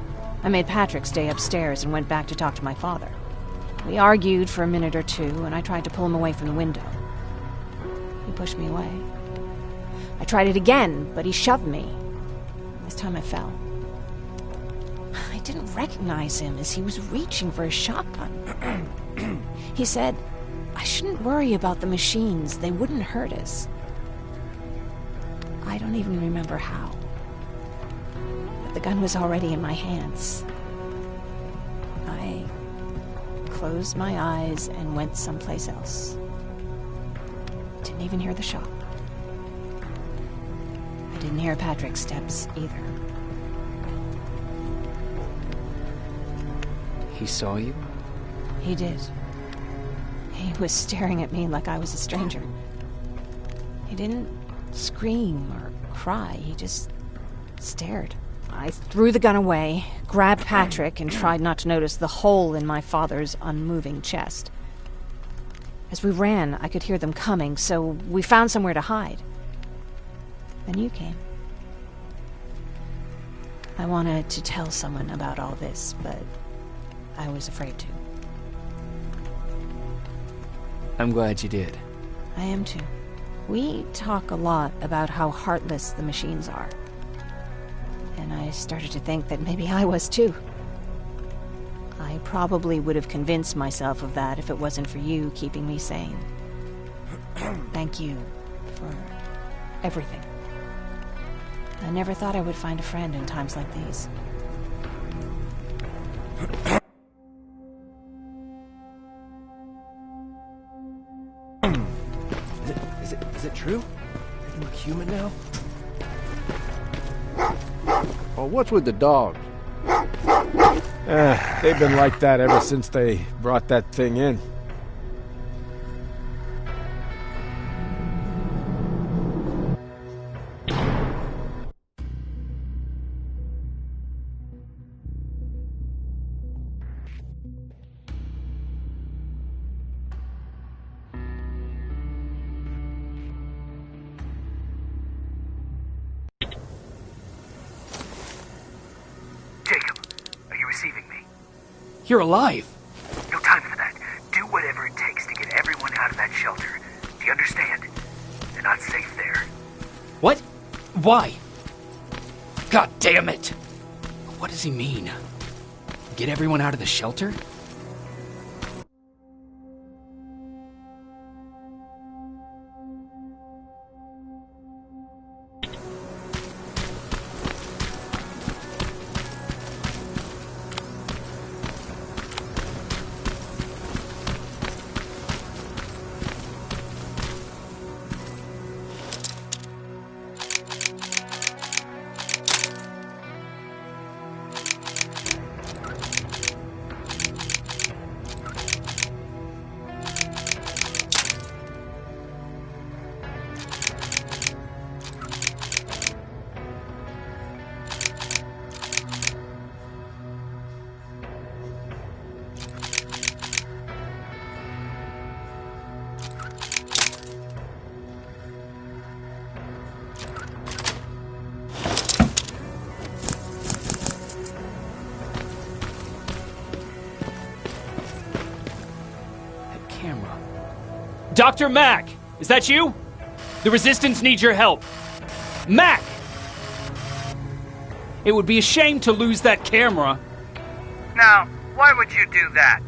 [SPEAKER 5] I made Patrick stay upstairs and went back to talk to my father. We argued for a minute or two, and I tried to pull him away from the window. He pushed me away. I tried it again, but he shoved me. This time I fell. I didn't recognize him as he was reaching for his shotgun. He said, I shouldn't worry about the machines. They wouldn't hurt us. I don't even remember how. But the gun was already in my hands. I closed my eyes and went someplace else. Didn't even hear the shot. I didn't hear Patrick's steps either.
[SPEAKER 3] He saw you?
[SPEAKER 5] He did. He was staring at me like I was a stranger. He didn't scream or cry, he just stared. I threw the gun away, grabbed Patrick, and tried not to notice the hole in my father's unmoving chest. As we ran, I could hear them coming, so we found somewhere to hide. Then you came. I wanted to tell someone about all this, but I was afraid to.
[SPEAKER 3] I'm glad you did.
[SPEAKER 5] I am too. We talk a lot about how heartless the machines are. And I started to think that maybe I was too. I probably would have convinced myself of that if it wasn't for you keeping me sane. Thank you for everything. I never thought I would find a friend in times like these.
[SPEAKER 2] Is it true? They can look human now?
[SPEAKER 14] Well, what's with the dogs? They've been like that ever since they brought that thing in.
[SPEAKER 3] You're alive!
[SPEAKER 13] No time for that. Do whatever it takes to get everyone out of that shelter. Do you understand? They're not safe there.
[SPEAKER 3] What? Why? God damn it! What does he mean? Get everyone out of the shelter? Dr. Mack! Is that you? The Resistance needs your help. Mack! It would be a shame to lose that camera.
[SPEAKER 13] Now, why would you do that?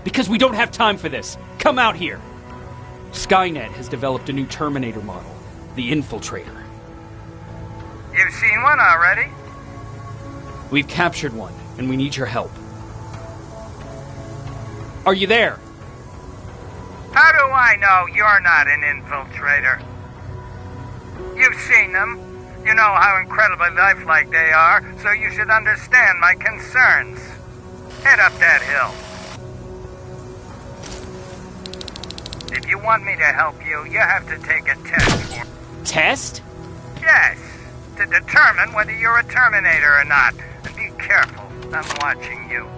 [SPEAKER 3] Because we don't have time for this. Come out here. Skynet has developed a new Terminator model, the Infiltrator.
[SPEAKER 13] You've seen one already?
[SPEAKER 3] We've captured one, and we need your help. Are you there?
[SPEAKER 13] How do I know you're not an infiltrator? You've seen them. You know how incredibly lifelike they are, so you should understand my concerns. Head up that hill. If you want me to help you, you have to take a test.
[SPEAKER 3] Test?
[SPEAKER 13] Yes, to determine whether you're a Terminator or not. And be careful, I'm watching you.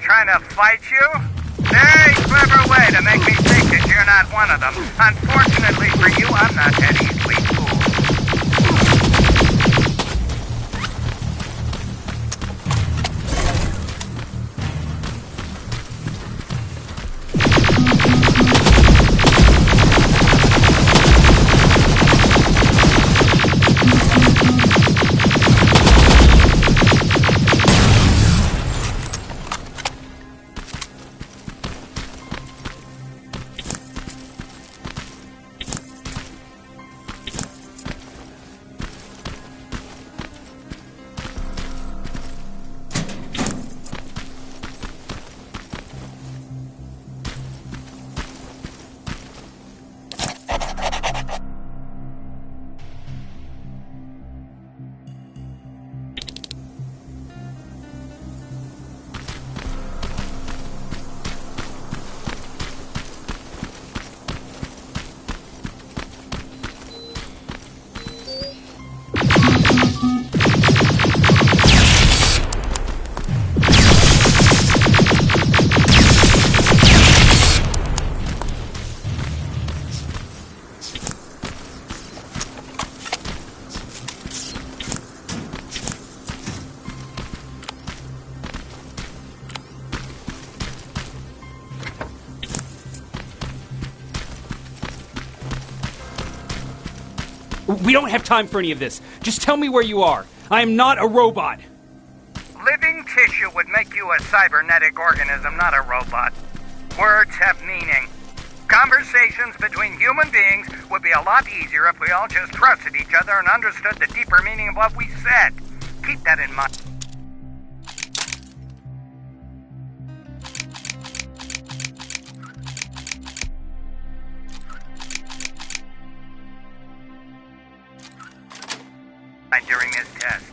[SPEAKER 13] Trying to fight you? Very clever way to make me think that you're not one of them. Unfortunately for you, I'm not that easily fooled.
[SPEAKER 3] We don't have time for any of this. Just tell me where you are. I am not a robot.
[SPEAKER 13] Living tissue would make you a cybernetic organism, not a robot. Words have meaning. Conversations between human beings would be a lot easier if we all just trusted each other and understood the deeper meaning of what we said. Keep that in mind. During this test.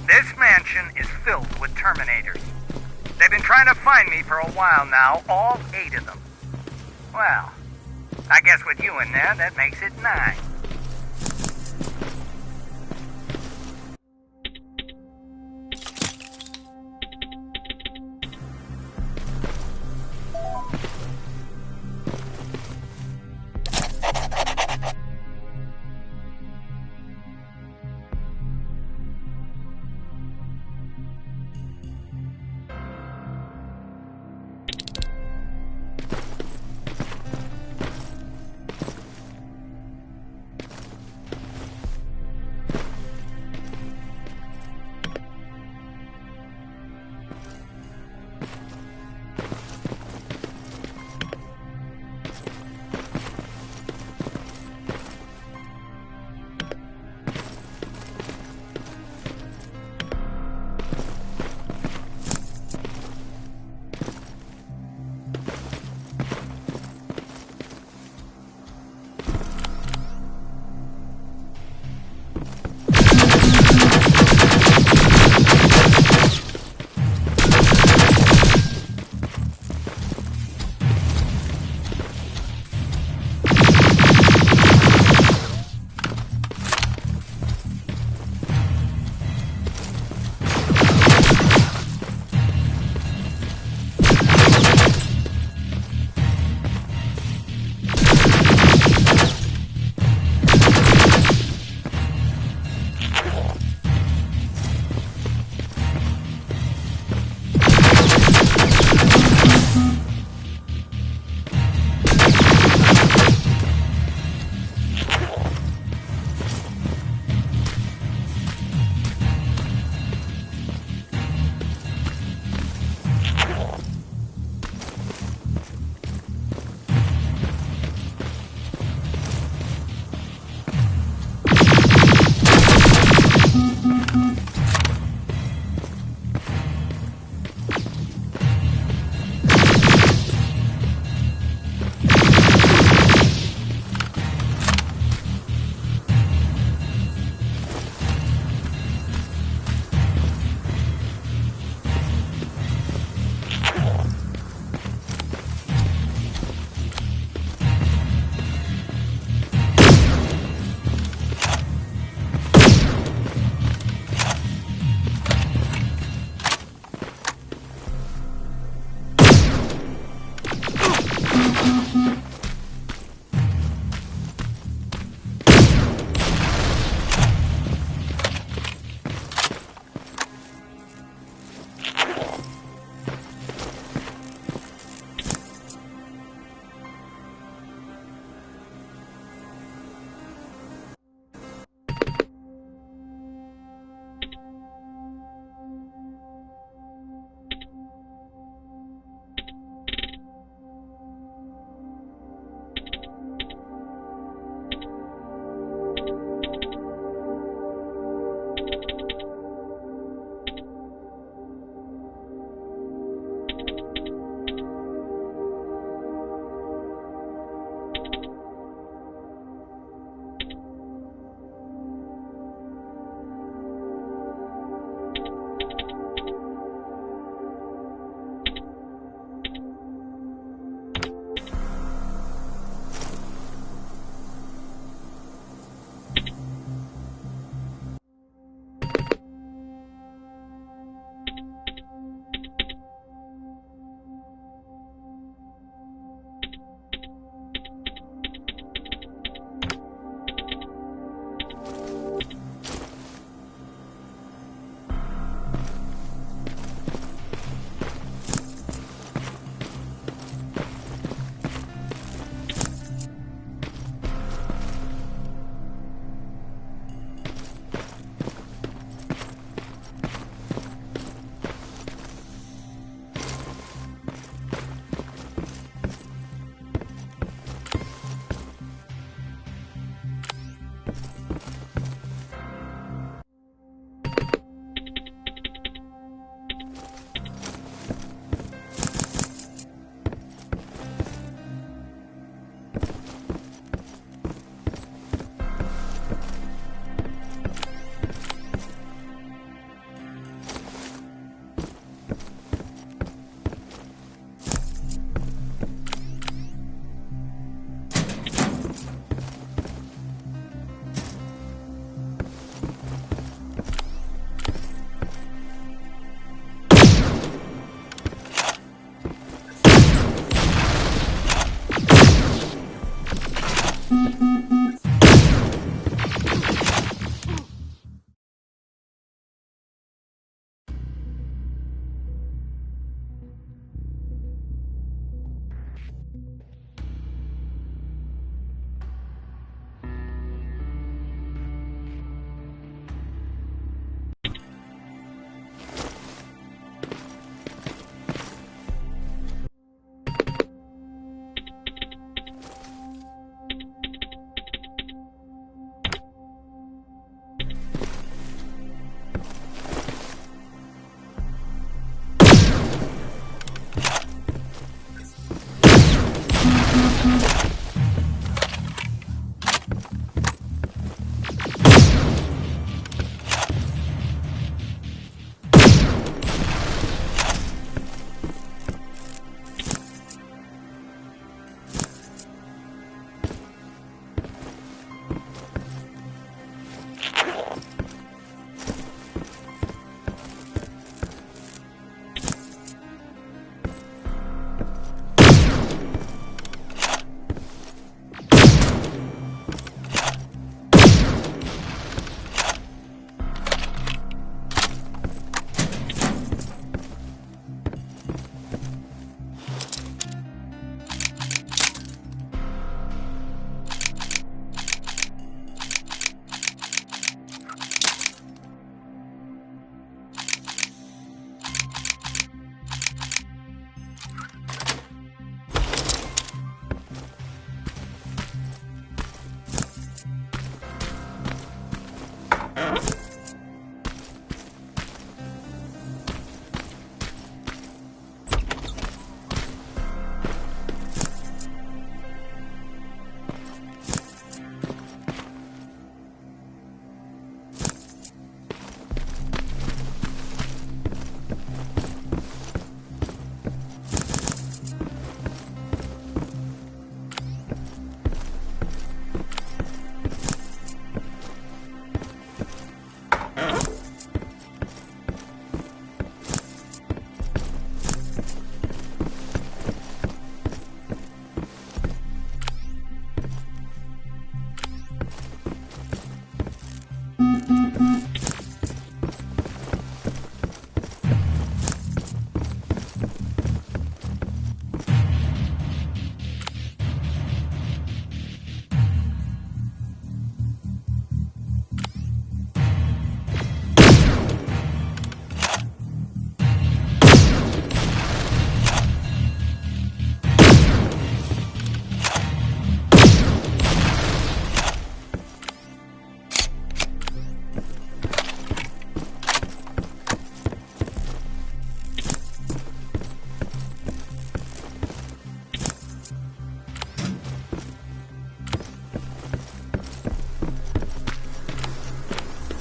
[SPEAKER 13] This mansion is filled with Terminators. They've been trying to find me for a while now, all 8 of them. Well, I guess with you in there, that makes it 9.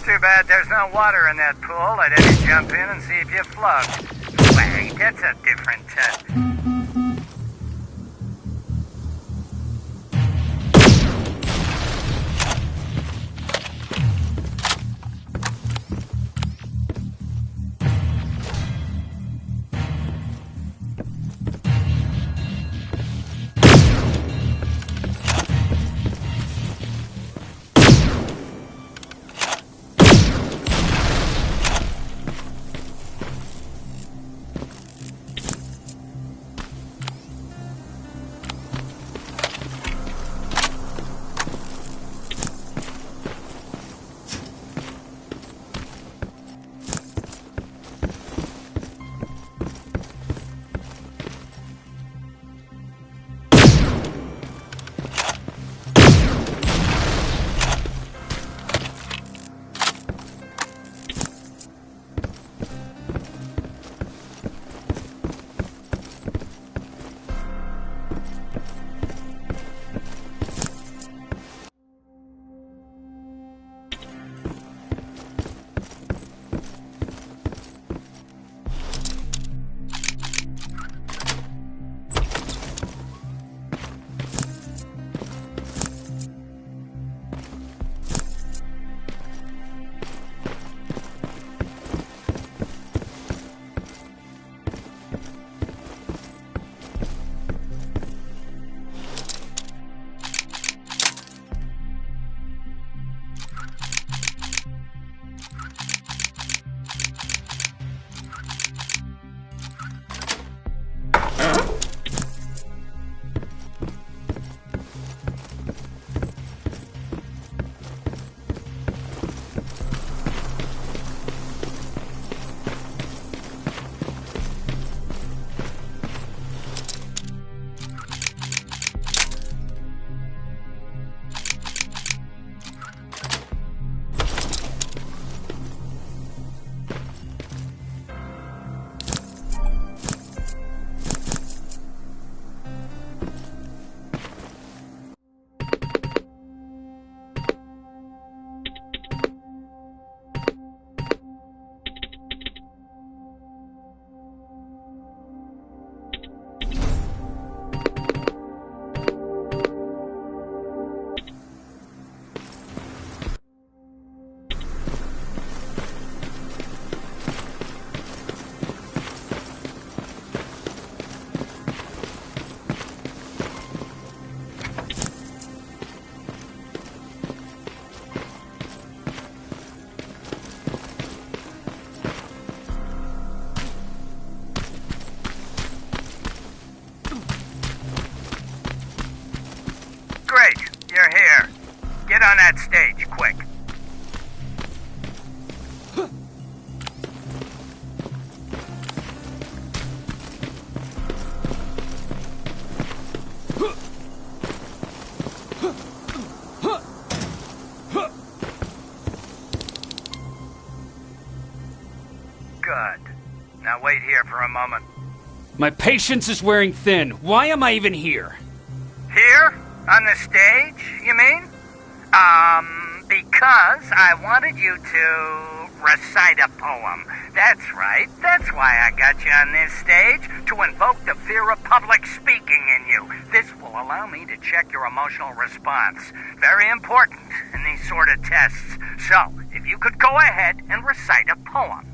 [SPEAKER 13] Too bad there's no water in that pool. I'd have you jump in and see if you float. Wait, that's a different
[SPEAKER 15] Good. Now wait here for a moment.
[SPEAKER 3] My patience is wearing thin. Why am I even here?
[SPEAKER 15] Here? On the stage, you mean? Because I wanted you to recite a poem. That's right. That's why I got you on this stage, to invoke the fear of public speaking in you. This will allow me to check your emotional response. Very important in these sort of tests. So, if you could go ahead and recite a poem.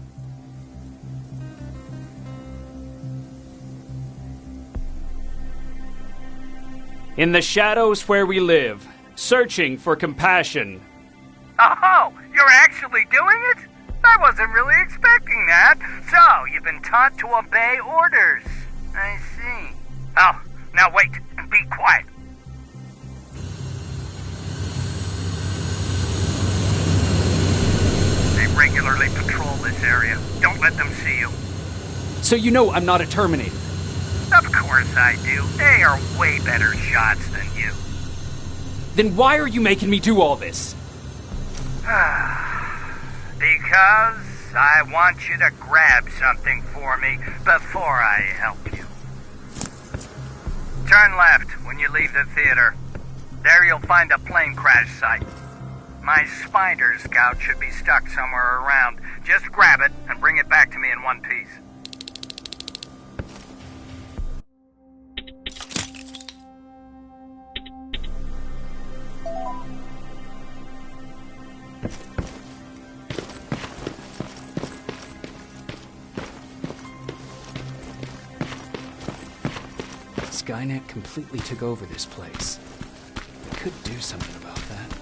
[SPEAKER 3] In the shadows where we live, searching for compassion.
[SPEAKER 15] Oh, you're actually doing it? I wasn't really expecting that. So, you've been taught to obey orders. I see. Oh, now wait and be quiet. They regularly patrol this area. Don't let them see you.
[SPEAKER 3] So you know I'm not a Terminator.
[SPEAKER 15] Of course I do. They are way better shots than you.
[SPEAKER 3] Then why are you making me do all this?
[SPEAKER 15] Because I want you to grab something for me before I help you. Turn left when you leave the theater. There you'll find a plane crash site. My spider scout should be stuck somewhere around. Just grab it and bring it back to me in one piece.
[SPEAKER 3] Skynet completely took over this place. I could do something about that.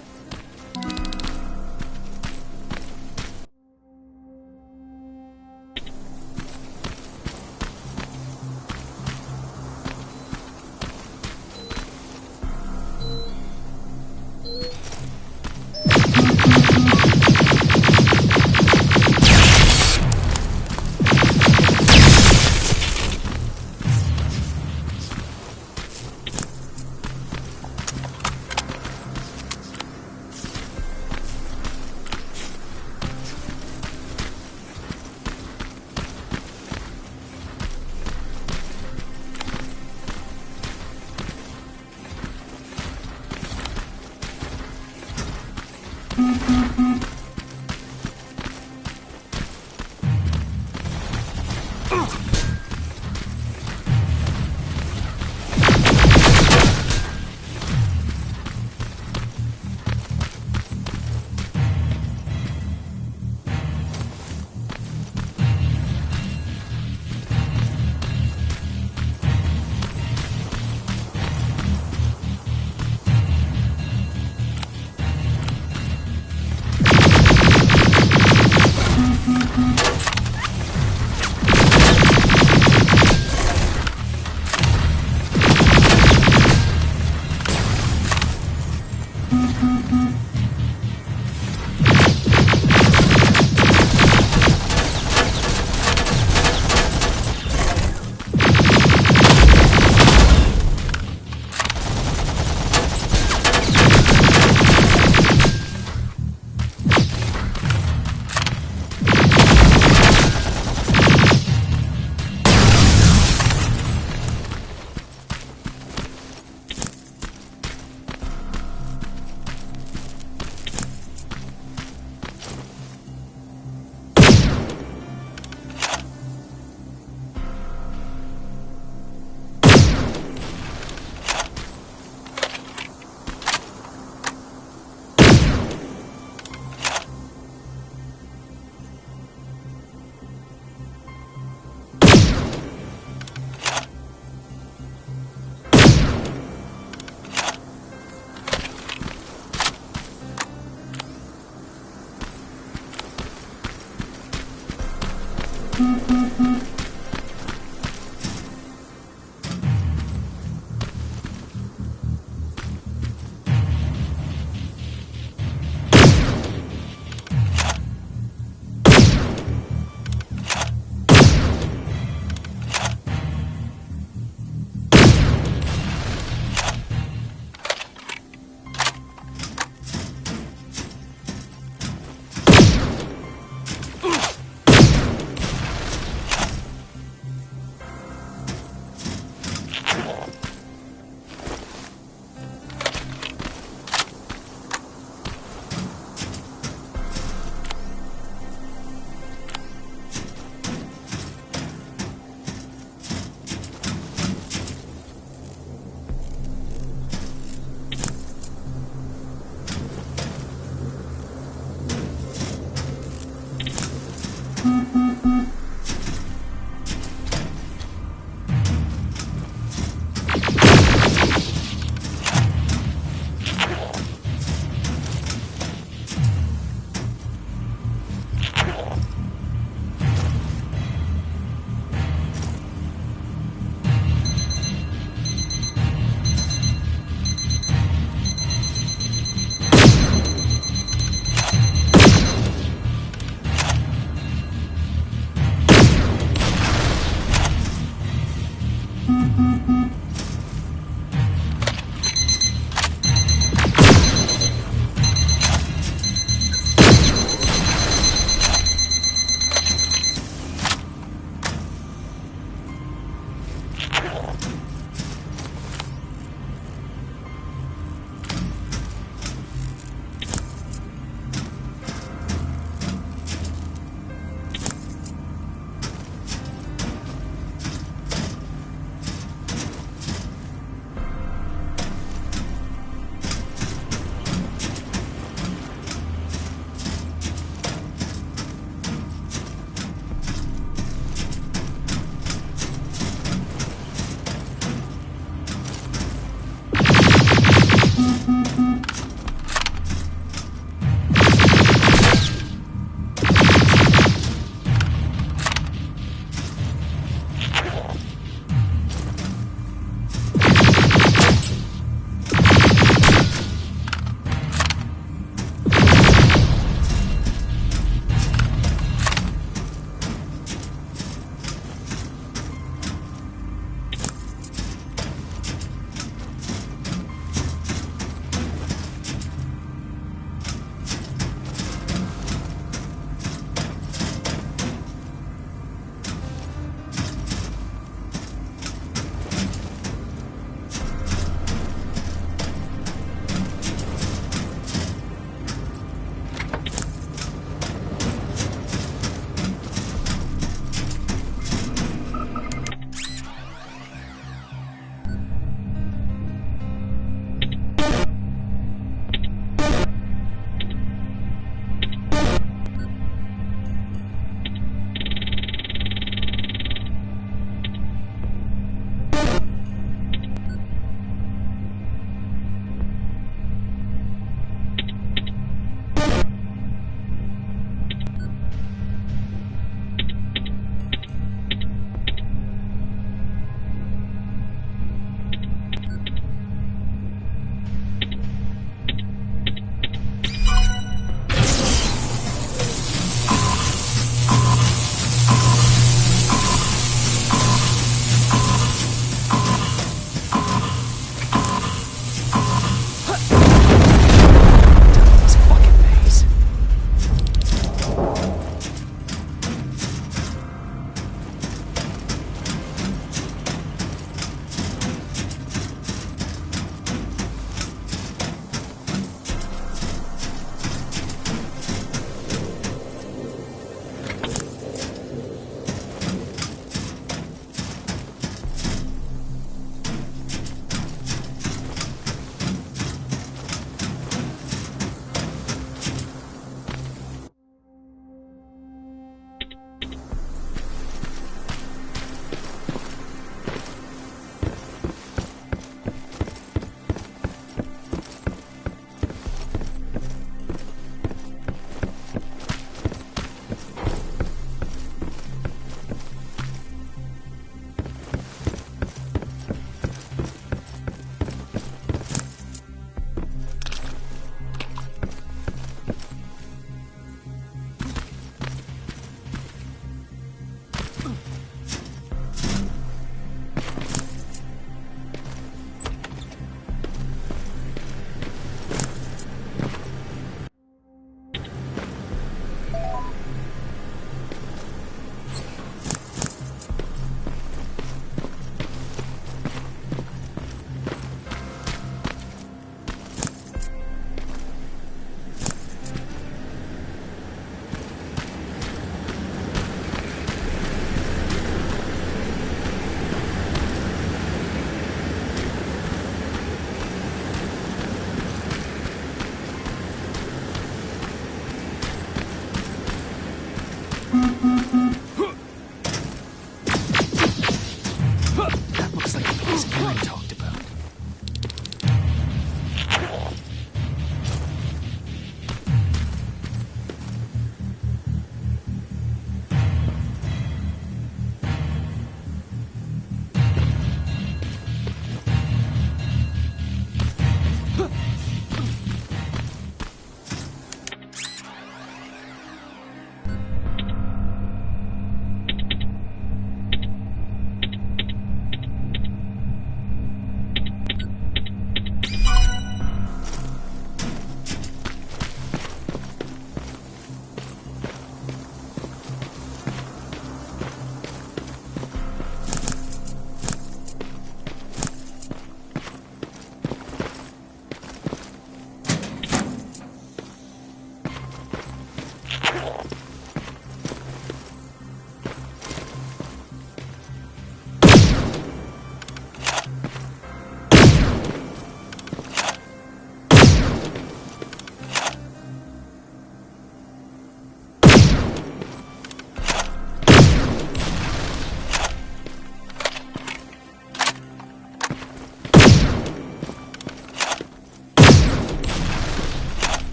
[SPEAKER 5] Mm-hmm.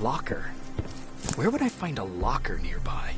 [SPEAKER 3] Locker? Where would I find a locker nearby?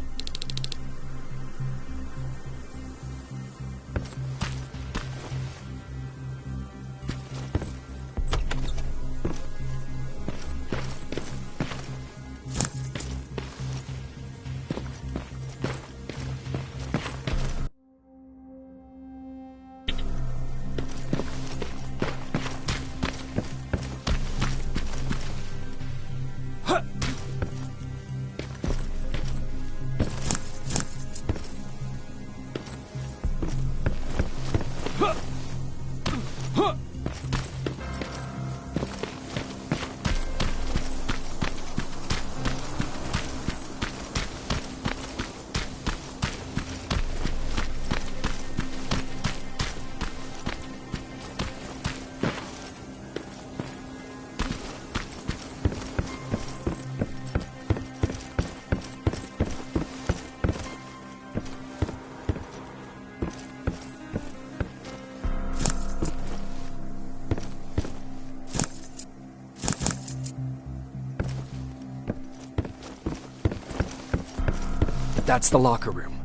[SPEAKER 3] That's the locker room.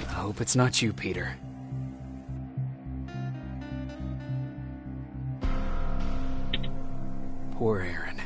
[SPEAKER 3] I hope it's not you, Peter. Poor Aaron.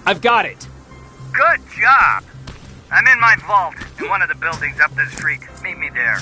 [SPEAKER 3] I've got it!
[SPEAKER 15] Good job! I'm in my vault, in one of the buildings up the street. Meet me there.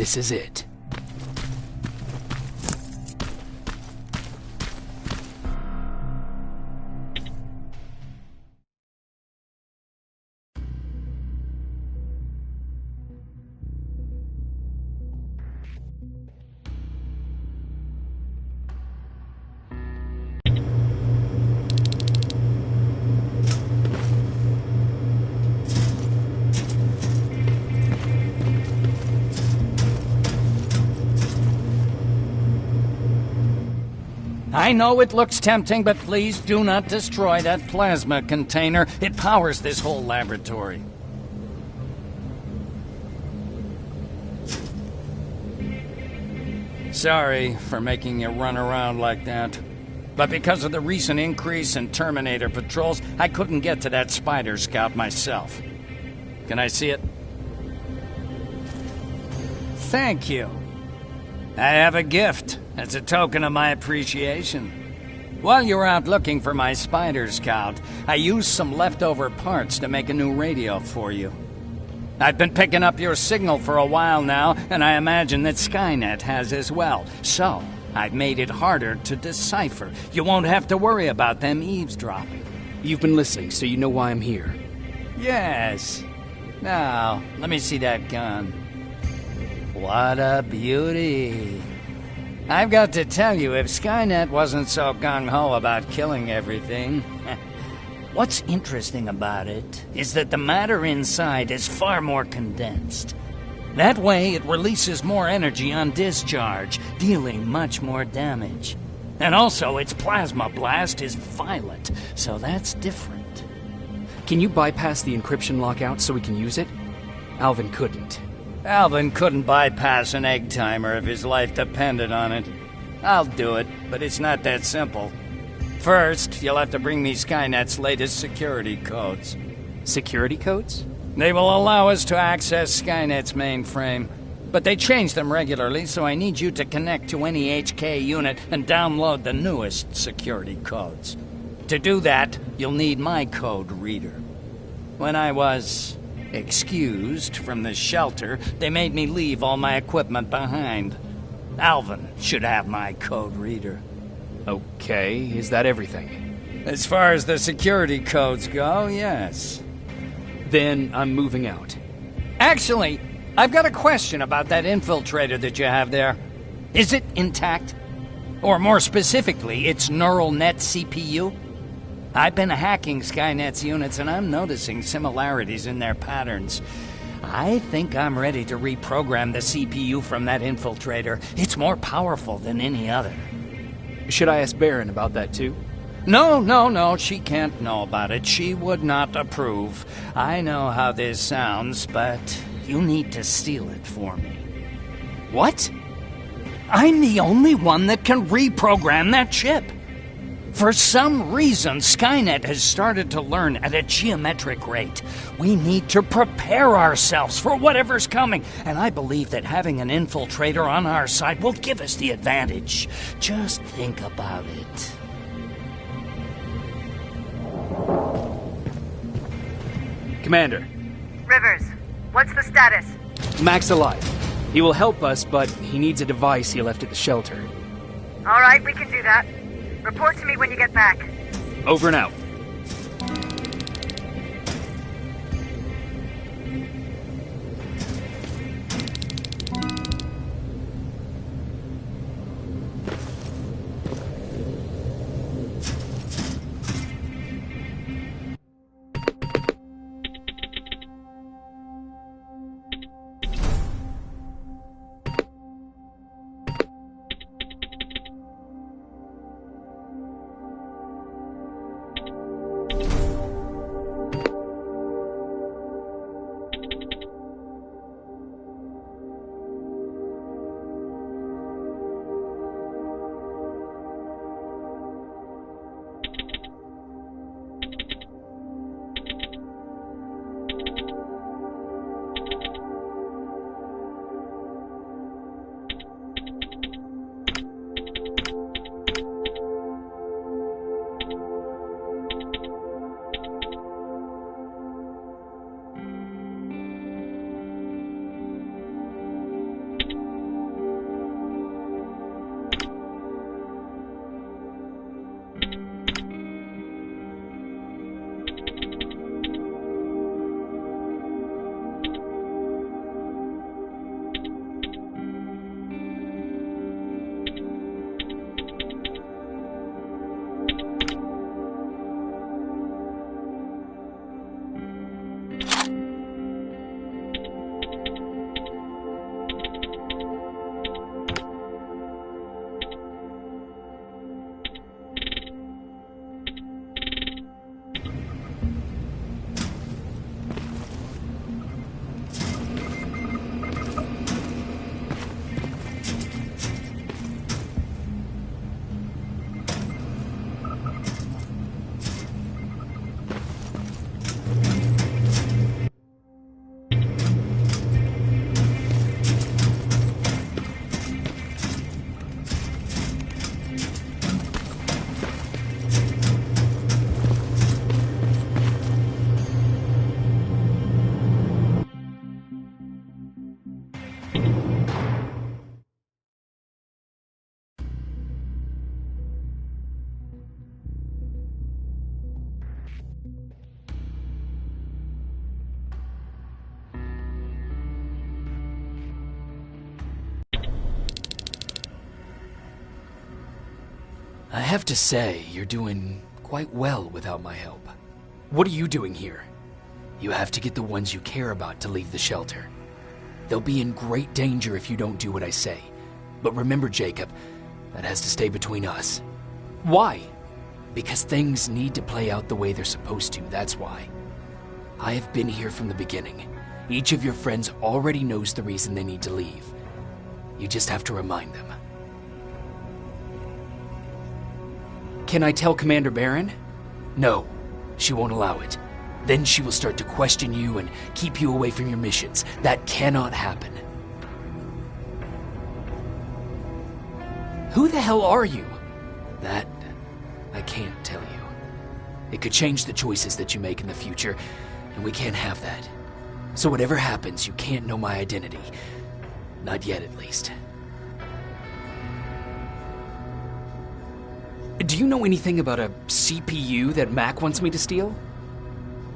[SPEAKER 3] This is it.
[SPEAKER 16] I know it looks tempting, but please do not destroy that plasma container. It powers this whole laboratory. Sorry for making you run around like that. But because of the recent increase in Terminator patrols, I couldn't get to that Spider Scout myself. Can I see it? Thank you. I have a gift as a token of my appreciation. While you were out looking for my Spider Scout, I used some leftover parts to make a new radio for you. I've been picking up your signal for a while now, and I imagine that Skynet has as well. So, I've made it harder to decipher. You won't have to worry about them eavesdropping.
[SPEAKER 3] You've been listening, so you know why I'm here.
[SPEAKER 16] Yes. Now, let me see that gun. What a beauty. I've got to tell you, if Skynet wasn't so gung-ho about killing everything... What's interesting about it is that the matter inside is far more condensed. That way, it releases more energy on discharge, dealing much more damage. And also, its plasma blast is violent, so that's different.
[SPEAKER 3] Can you bypass the encryption lockout so we can use it? Alvin couldn't.
[SPEAKER 16] Alvin couldn't bypass an egg timer if his life depended on it. I'll do it, but it's not that simple. First, you'll have to bring me Skynet's latest security codes.
[SPEAKER 3] Security codes?
[SPEAKER 16] They will allow us to access Skynet's mainframe. But they change them regularly, so I need you to connect to any HK unit and download the newest security codes. To do that, you'll need my code reader. When I was excused from the shelter, they made me leave all my equipment behind. Alvin should have my code reader.
[SPEAKER 3] Okay, is that everything?
[SPEAKER 16] As far as the security codes go, yes.
[SPEAKER 3] Then I'm moving out.
[SPEAKER 16] Actually, I've got a question about that infiltrator that you have there. Is it intact? Or more specifically, its neural net CPU? I've been hacking Skynet's units and I'm noticing similarities in their patterns. I think I'm ready to reprogram the CPU from that infiltrator. It's more powerful than any other.
[SPEAKER 3] Should I ask Baron about that too?
[SPEAKER 16] No, she can't know about it. She would not approve. I know how this sounds, but you need to steal it for me. What? I'm the only one that can reprogram that chip. For some reason, Skynet has started to learn at a geometric rate. We need to prepare ourselves for whatever's coming, and I believe that having an infiltrator on our side will give us the advantage. Just think about it.
[SPEAKER 3] Commander.
[SPEAKER 12] Rivers, what's the status?
[SPEAKER 3] Mac's alive. He will help us, but he needs a device he left at the shelter.
[SPEAKER 12] All right, we can do that. Report to me when you get back.
[SPEAKER 3] Over and out. I have to say, you're doing quite well without my help. What are you doing here? You have to get the ones you care about to leave the shelter. They'll be in great danger if you don't do what I say. But remember, Jacob, that has to stay between us. Why? Because things need to play out the way they're supposed to, that's why. I have been here from the beginning. Each of your friends already knows the reason they need to leave. You just have to remind them. Can I tell Commander Barron? No, she won't allow it. Then she will start to question you and keep you away from your missions. That cannot happen. Who the hell are you? That I can't tell you. It could change the choices that you make in the future, and we can't have that. So whatever happens, you can't know my identity. Not yet, at least. Do you know anything about a CPU that Mac wants me to steal?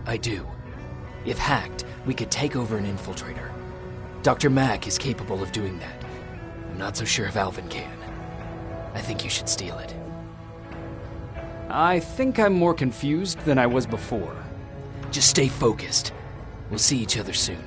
[SPEAKER 3] I do. If hacked, we could take over an infiltrator. Dr. Mac is capable of doing that. I'm not so sure if Alvin can. I think you should steal it. I think I'm more confused than I was before. Just stay focused. We'll see each other soon.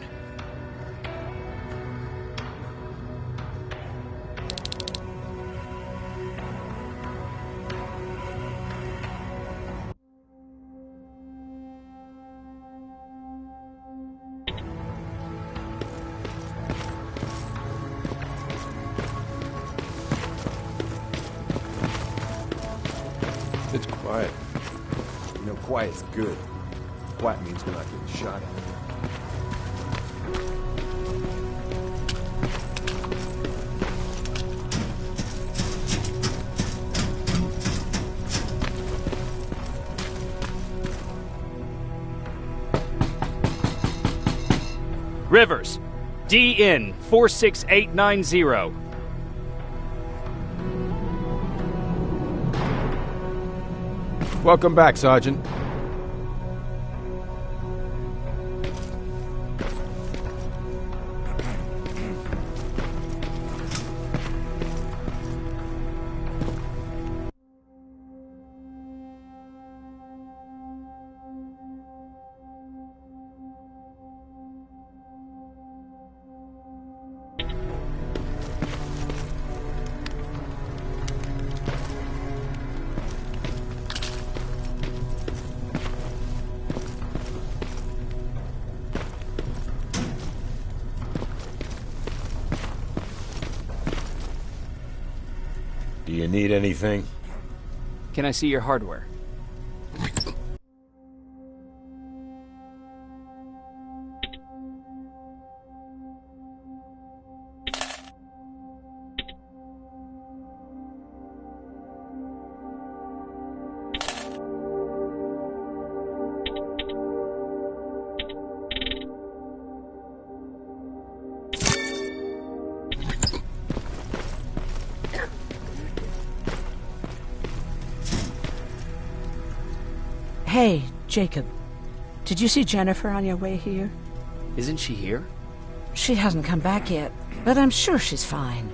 [SPEAKER 2] It's quiet.
[SPEAKER 7] You know, quiet's good. Quiet means we're not getting shot at.
[SPEAKER 17] Rivers, DN 46890.
[SPEAKER 14] Welcome back, Sergeant.
[SPEAKER 6] Do you need anything?
[SPEAKER 17] Can I see your hardware?
[SPEAKER 9] Hey, Jacob. Did you see Jennifer on your way here?
[SPEAKER 3] Isn't she here?
[SPEAKER 9] She hasn't come back yet, but I'm sure she's fine.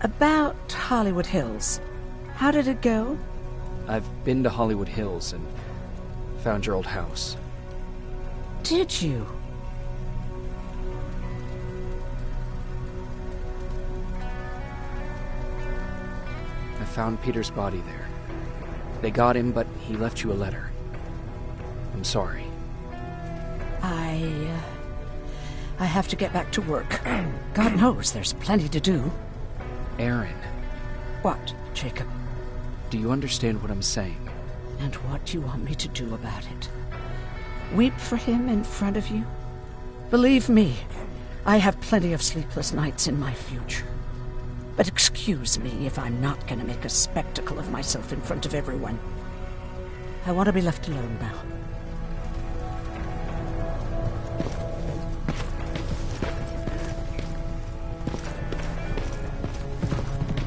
[SPEAKER 9] About Hollywood Hills. How did it go?
[SPEAKER 3] I've been to Hollywood Hills and found your old house.
[SPEAKER 9] Did you?
[SPEAKER 3] I found Peter's body there. They got him, but he left you a letter. I'm sorry.
[SPEAKER 9] I have to get back to work. God knows there's plenty to do.
[SPEAKER 3] Aaron.
[SPEAKER 9] What, Jacob?
[SPEAKER 3] Do you understand what I'm saying?
[SPEAKER 9] And what do you want me to do about it? Weep for him in front of you? Believe me, I have plenty of sleepless nights in my future. But excuse me if I'm not going to make a spectacle of myself in front of everyone. I want to be left alone now.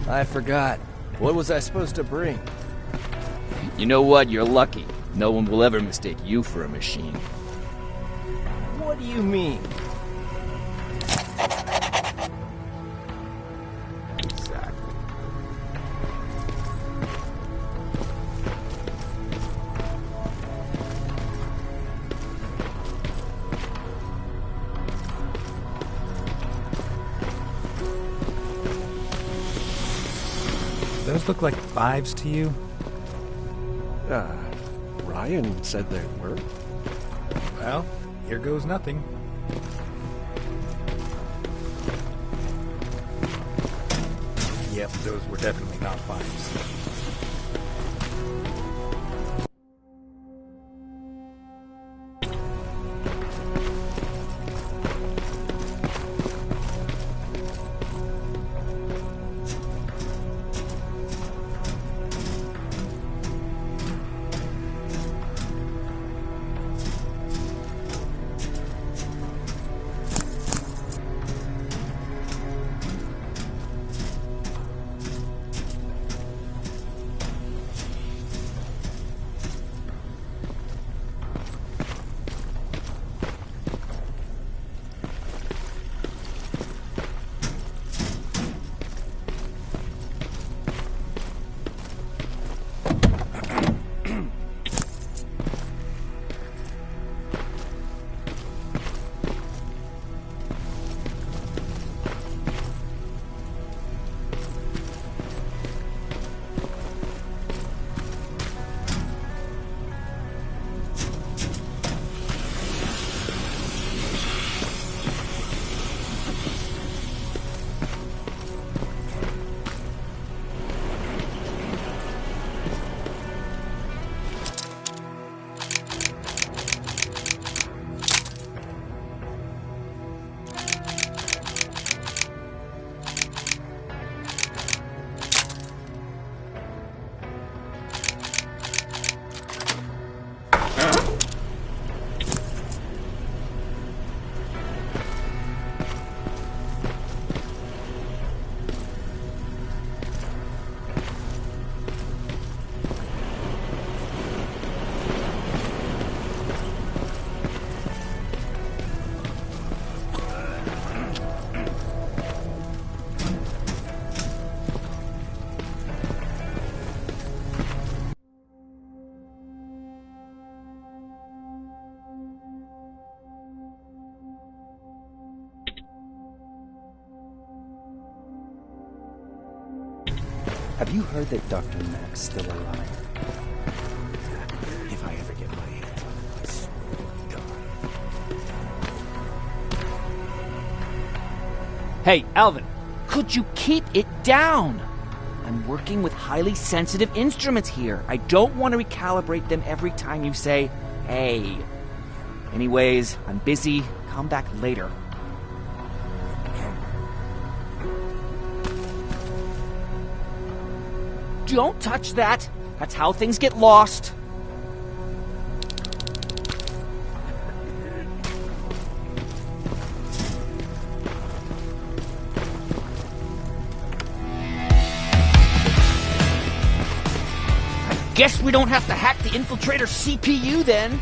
[SPEAKER 8] I forgot. What was I supposed to bring?
[SPEAKER 18] You know what? You're lucky. No one will ever mistake you for a machine.
[SPEAKER 8] What do you mean?
[SPEAKER 19] those look like 5s to you?
[SPEAKER 2] Ryan said they were.
[SPEAKER 19] Well, here goes nothing. Yep, those were definitely not 5s.
[SPEAKER 8] Have you heard that Dr. Mack's still alive?
[SPEAKER 2] If I ever get my hands on it, I swear to God.
[SPEAKER 17] Hey, Alvin!
[SPEAKER 8] Could you keep it down? I'm working with highly sensitive instruments here. I don't want to recalibrate them every time you say, hey. Anyways, I'm busy. Come back later. Don't touch that. That's how things get lost. I guess we don't have to hack the infiltrator's CPU then.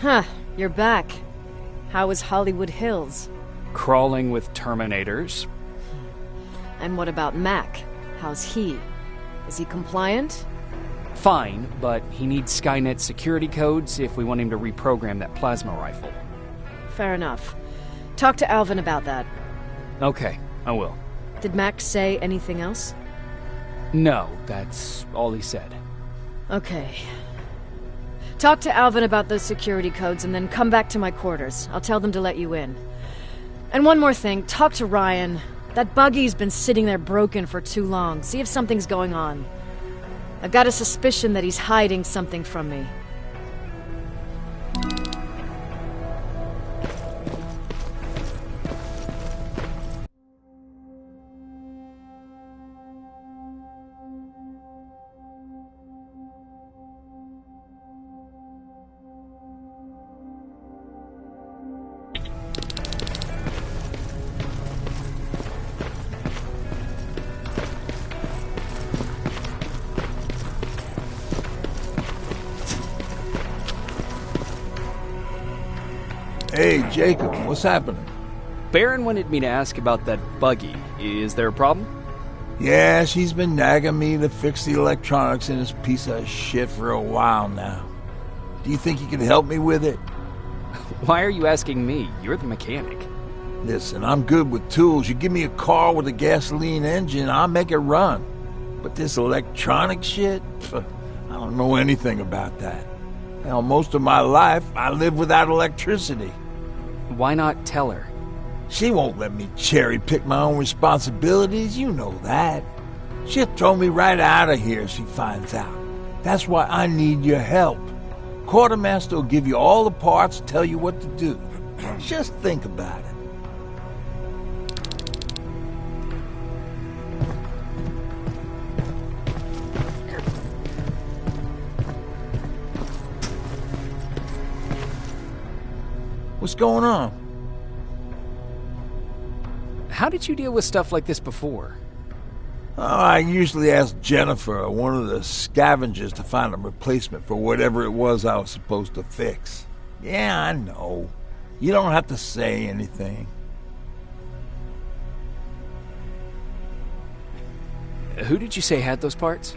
[SPEAKER 10] Huh, you're back. How is Hollywood Hills?
[SPEAKER 17] Crawling with Terminators.
[SPEAKER 10] And what about Mac? How's he? Is he compliant?
[SPEAKER 17] Fine, but he needs Skynet security codes if we want him to reprogram that plasma rifle.
[SPEAKER 10] Fair enough. Talk to Alvin about that.
[SPEAKER 17] Okay, I will.
[SPEAKER 10] Did Mac say anything else?
[SPEAKER 17] No, that's all he said.
[SPEAKER 10] Okay. Talk to Alvin about those security codes and then come back to my quarters. I'll tell them to let you in. And one more thing, talk to Ryan. That buggy's been sitting there broken for too long. See if something's going on. I've got a suspicion that he's hiding something from me.
[SPEAKER 4] Hey, Jacob, what's happening?
[SPEAKER 17] Baron wanted me to ask about that buggy. Is there a problem?
[SPEAKER 4] Yeah, she's been nagging me to fix the electronics in this piece of shit for a while now. Do you think you can help me with it?
[SPEAKER 17] Why are you asking me? You're the mechanic.
[SPEAKER 4] Listen, I'm good with tools. You give me a car with a gasoline engine, I'll make it run. But this electronic shit? I don't know anything about that. Hell, most of my life, I live without electricity.
[SPEAKER 17] Why not tell her?
[SPEAKER 4] She won't let me cherry-pick my own responsibilities, you know that. She'll throw me right out of here if she finds out. That's why I need your help. Quartermaster will give you all the parts, tell you what to do. Just think about it. What's going on?
[SPEAKER 17] How did you deal with stuff like this before?
[SPEAKER 4] Oh, I usually ask Jennifer or one of the scavengers to find a replacement for whatever it was I was supposed to fix. Yeah, I know. You don't have to say anything.
[SPEAKER 17] Who did you say had those parts?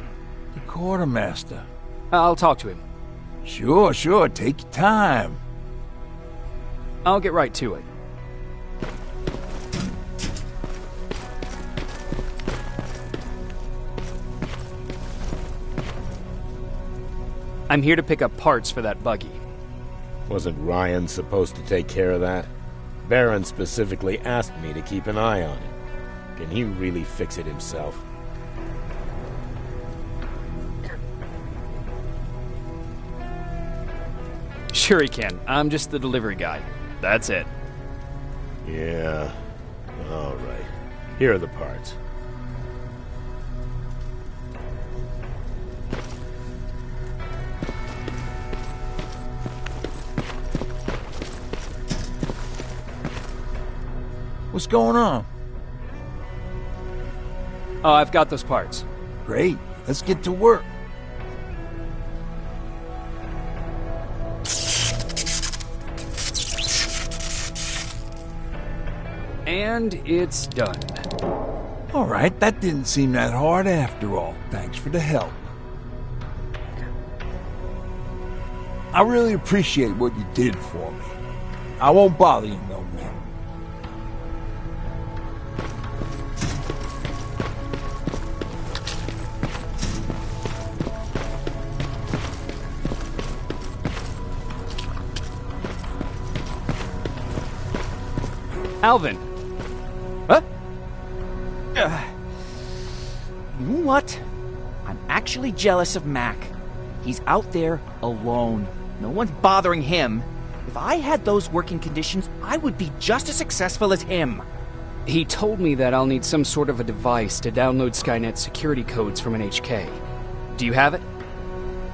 [SPEAKER 4] The quartermaster.
[SPEAKER 17] I'll talk to him.
[SPEAKER 4] Sure, take your time.
[SPEAKER 17] I'll get right to it. I'm here to pick up parts for that buggy.
[SPEAKER 6] Wasn't Ryan supposed to take care of that? Baron specifically asked me to keep an eye on it. Can he really fix it himself?
[SPEAKER 17] Sure he can. I'm just the delivery guy. That's it.
[SPEAKER 6] Yeah. All right. Here are the parts.
[SPEAKER 4] What's going on?
[SPEAKER 17] Oh, I've got those parts.
[SPEAKER 4] Great. Let's get to work.
[SPEAKER 17] And it's done.
[SPEAKER 4] All right, that didn't seem that hard after all. Thanks for the help. I really appreciate what you did for me. I won't bother you no more.
[SPEAKER 17] Alvin!
[SPEAKER 8] Huh? You know what? I'm actually jealous of Mac. He's out there alone. No one's bothering him. If I had those working conditions, I would be just as successful as him.
[SPEAKER 17] He told me that I'll need some sort of a device to download Skynet security codes from an HK. Do you have it?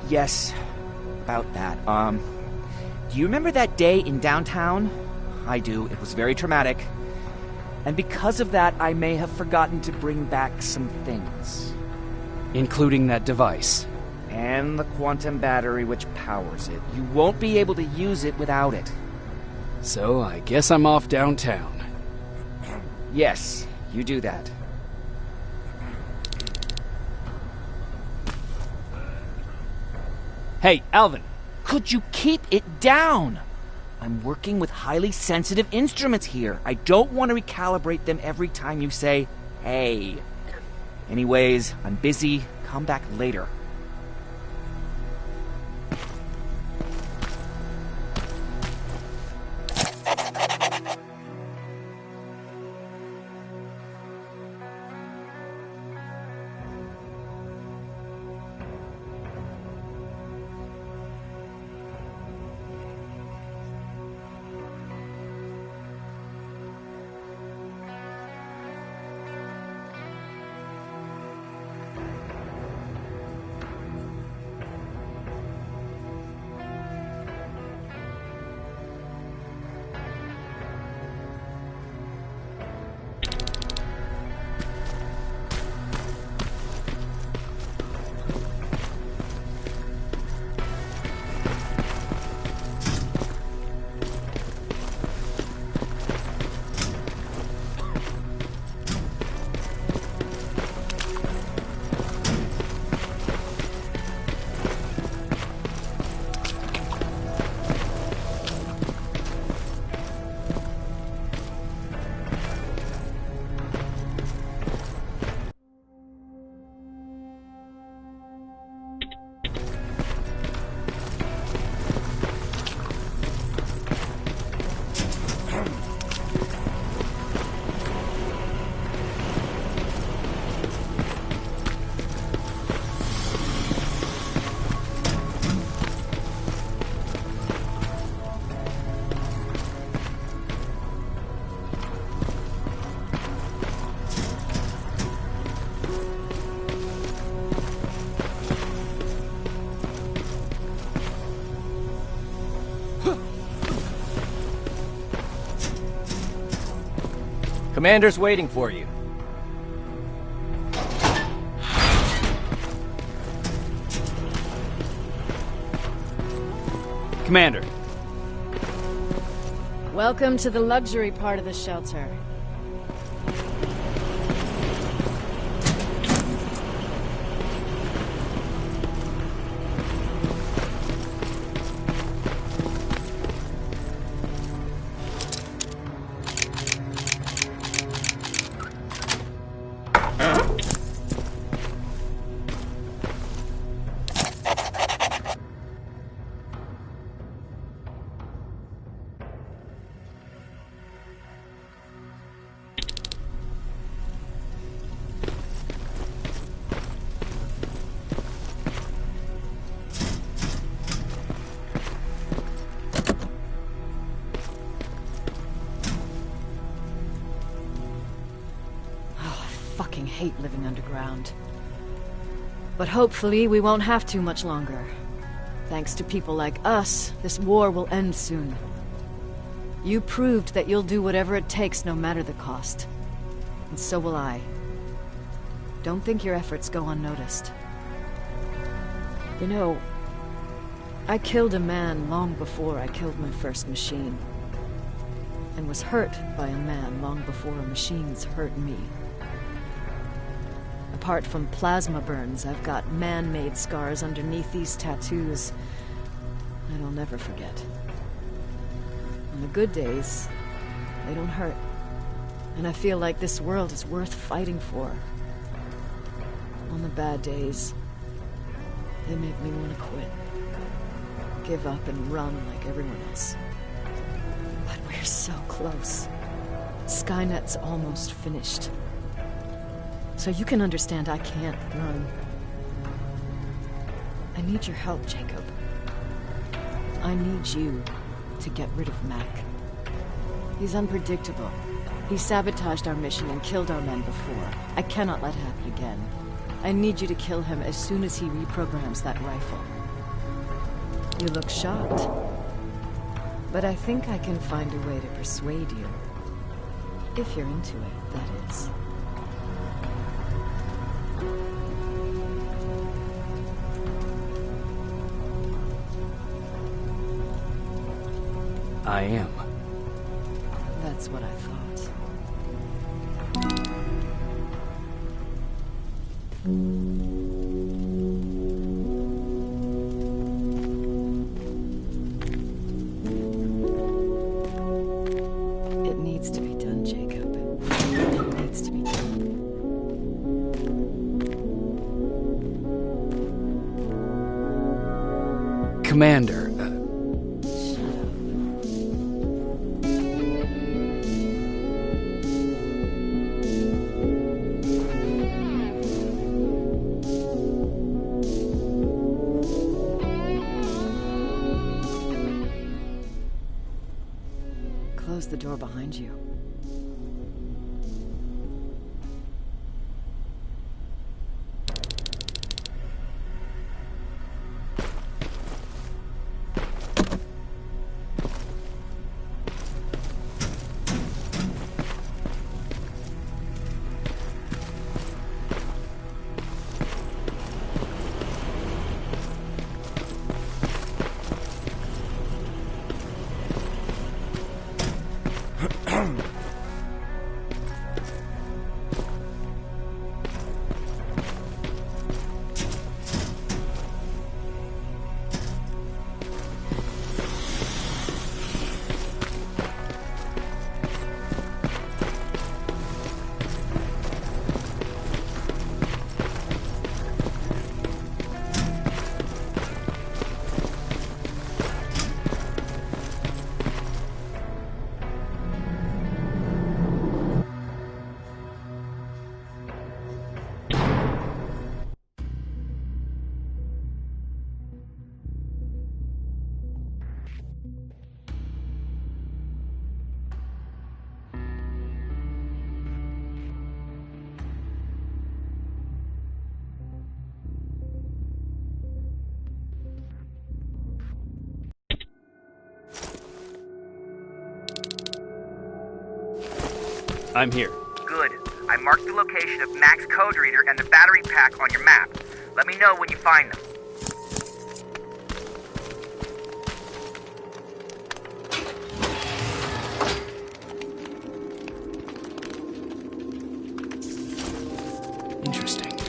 [SPEAKER 8] Yes, about that. Do you remember that day in downtown? I do. It was very traumatic. And because of that, I may have forgotten to bring back some things.
[SPEAKER 17] Including that device.
[SPEAKER 8] And the quantum battery which powers it. You won't be able to use it without it.
[SPEAKER 17] So I guess I'm off downtown.
[SPEAKER 8] Yes, you do that.
[SPEAKER 17] Hey, Alvin!
[SPEAKER 8] Could you keep it down? I'm working with highly sensitive instruments here. I don't want to recalibrate them every time you say, hey. Anyways, I'm busy. Come back later.
[SPEAKER 20] Commander's waiting for you.
[SPEAKER 17] Commander.
[SPEAKER 10] Welcome to the luxury part of the shelter. I hate living underground. But hopefully we won't have to much longer. Thanks to people like us, this war will end soon. You proved that you'll do whatever it takes no matter the cost. And so will I. Don't think your efforts go unnoticed. You know, I killed a man long before I killed my first machine. And was hurt by a man long before machines hurt me. Apart from plasma burns, I've got man-made scars underneath these tattoos that I'll never forget. On the good days, they don't hurt. And I feel like this world is worth fighting for. On the bad days, they make me want to quit. Give up and run like everyone else. But we're so close. Skynet's almost finished. So you can understand I can't run. I need your help, Jacob. I need you to get rid of Mac. He's unpredictable. He sabotaged our mission and killed our men before. I cannot let it happen again. I need you to kill him as soon as he reprograms that rifle. You look shocked. But I think I can find a way to persuade you. If you're into it, that is.
[SPEAKER 17] I am.
[SPEAKER 10] That's what I thought. It needs to be done, Jacob. It needs to be done.
[SPEAKER 17] Commander,
[SPEAKER 10] Close the door behind you.
[SPEAKER 17] I'm here.
[SPEAKER 15] Good. I marked the location of Mac's code reader and the battery pack on your map. Let me know when you find them.
[SPEAKER 17] Interesting.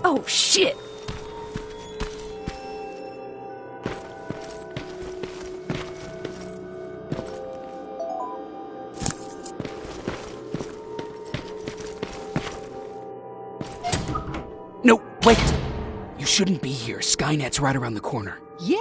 [SPEAKER 9] Oh, shit!
[SPEAKER 17] No, wait! You shouldn't be here. Skynet's right around the corner.
[SPEAKER 9] Yeah?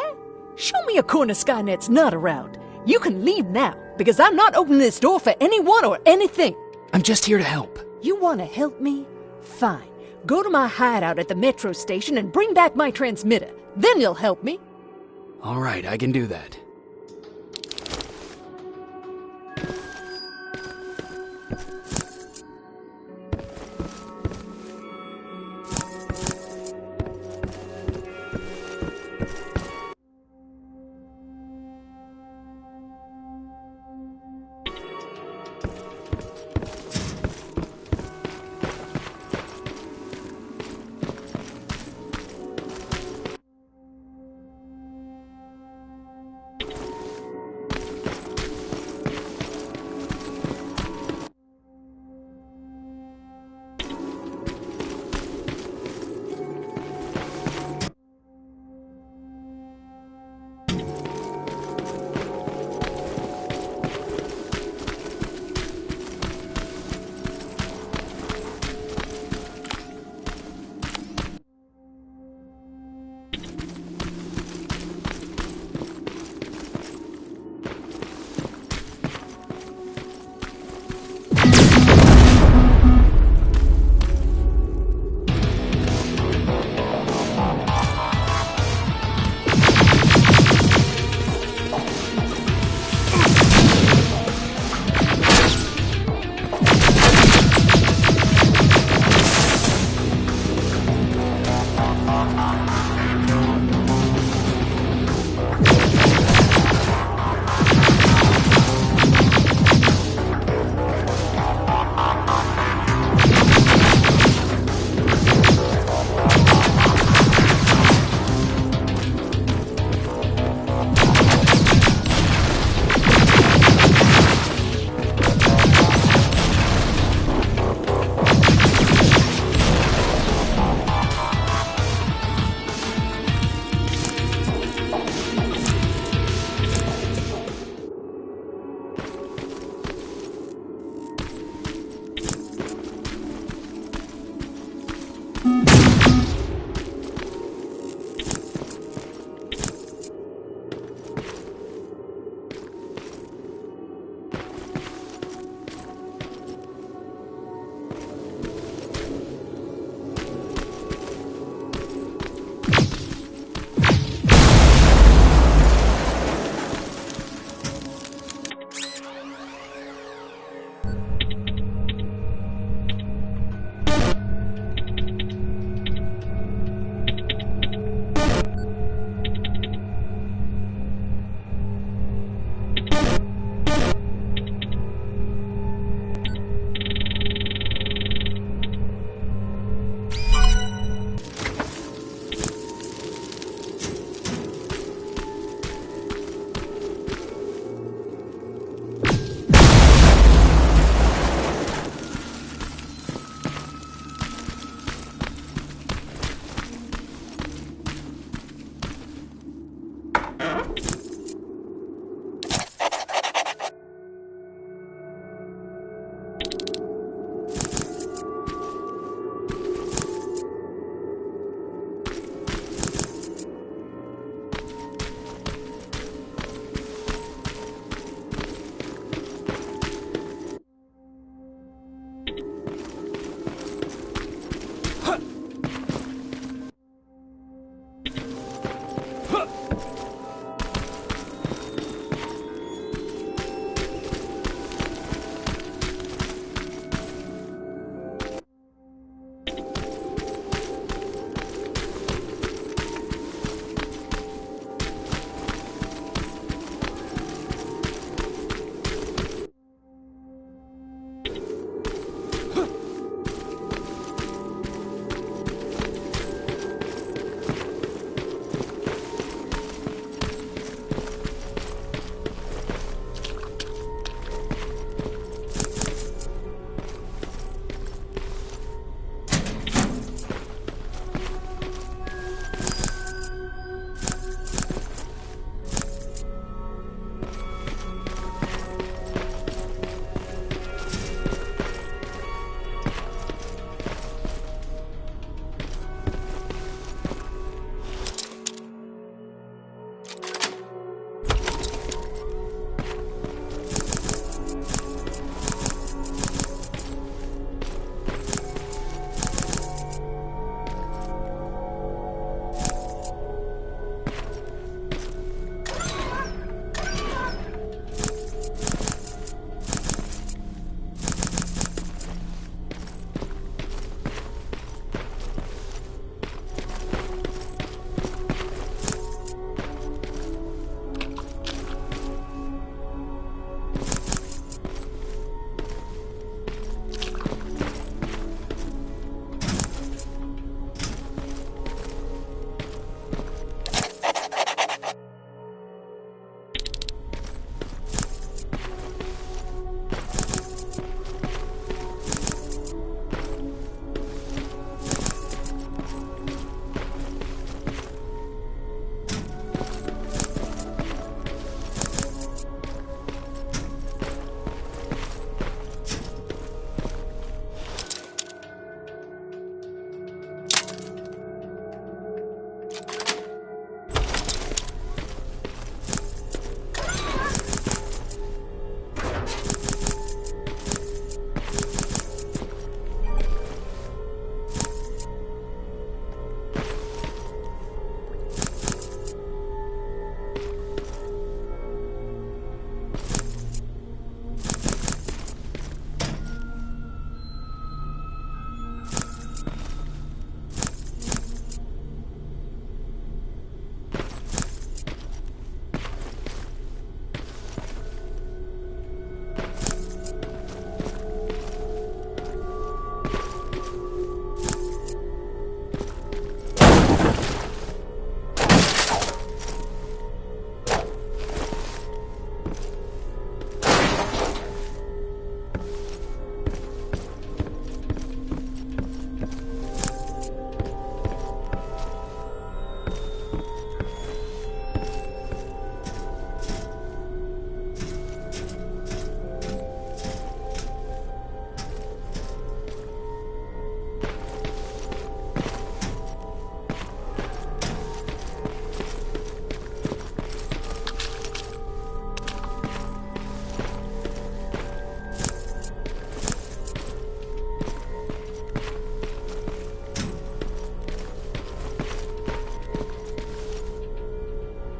[SPEAKER 9] Show me a corner Skynet's not around. You can leave now, because I'm not opening this door for anyone or anything.
[SPEAKER 17] I'm just here to help.
[SPEAKER 9] You want to help me? Fine. Go to my hideout at the metro station and bring back my transmitter. Then you'll help me.
[SPEAKER 17] All right, I can do that.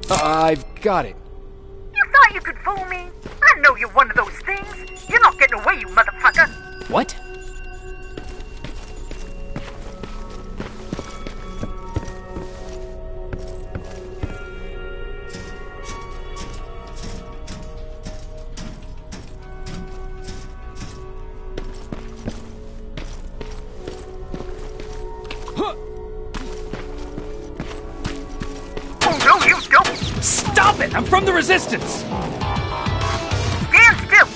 [SPEAKER 17] I've got it.
[SPEAKER 12] You thought you could fool me? I know you're one of those things. You're not getting away, you motherfucker.
[SPEAKER 17] What?
[SPEAKER 12] Oh, no, you don't.
[SPEAKER 17] Stop it! I'm from the Resistance!
[SPEAKER 12] Stand still.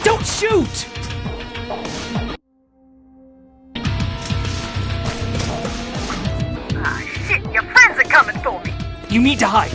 [SPEAKER 17] Don't shoot!
[SPEAKER 12] Ah, shit, your friends are coming for me.
[SPEAKER 17] You need to hide.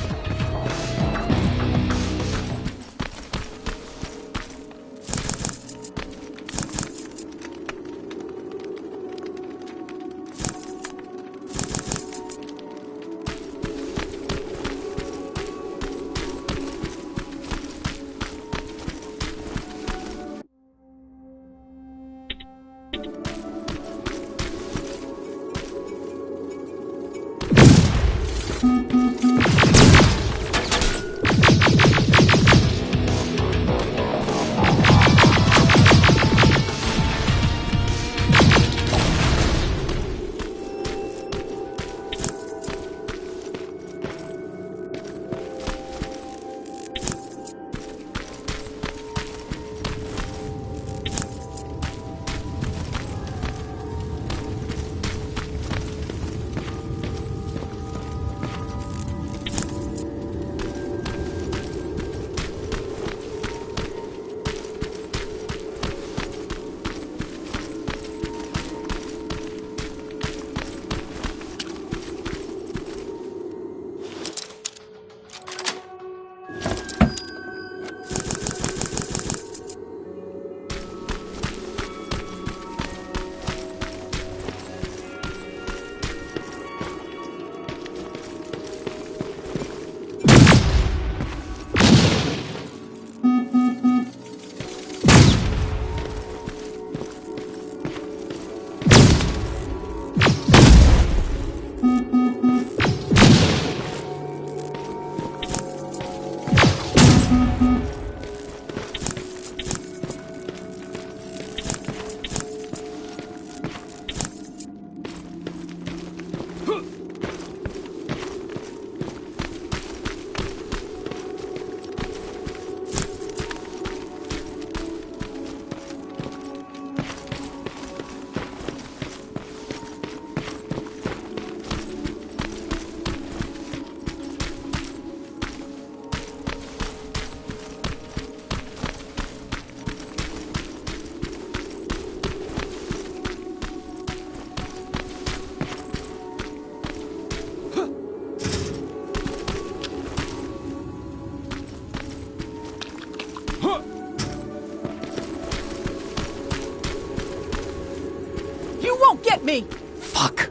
[SPEAKER 9] Get me!
[SPEAKER 17] Fuck.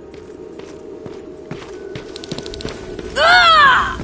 [SPEAKER 9] Ah!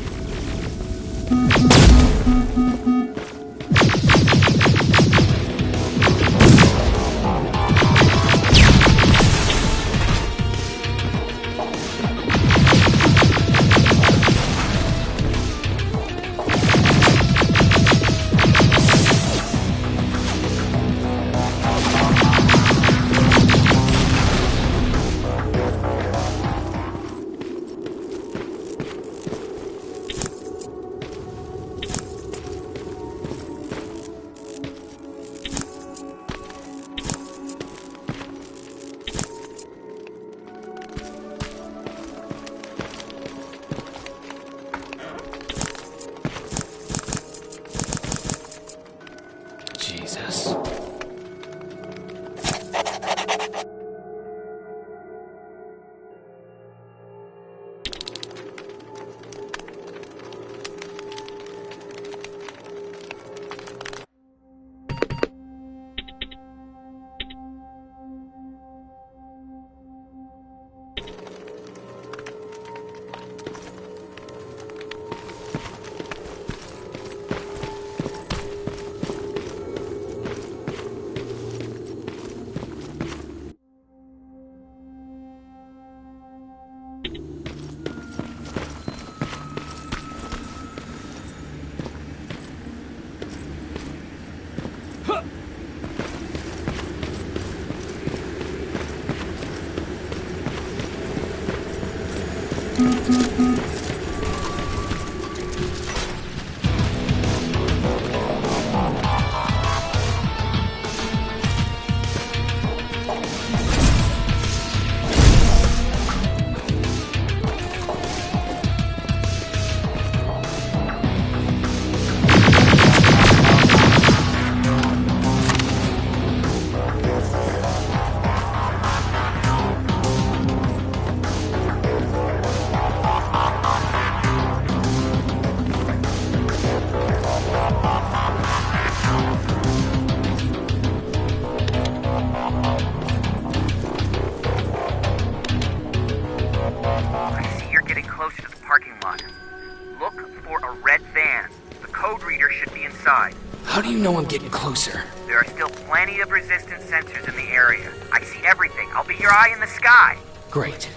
[SPEAKER 13] van. The code reader should be inside.
[SPEAKER 3] How do you know I'm getting closer?
[SPEAKER 13] There are still plenty of resistance sensors in the area. I see everything. I'll be your eye in the sky.
[SPEAKER 3] Great.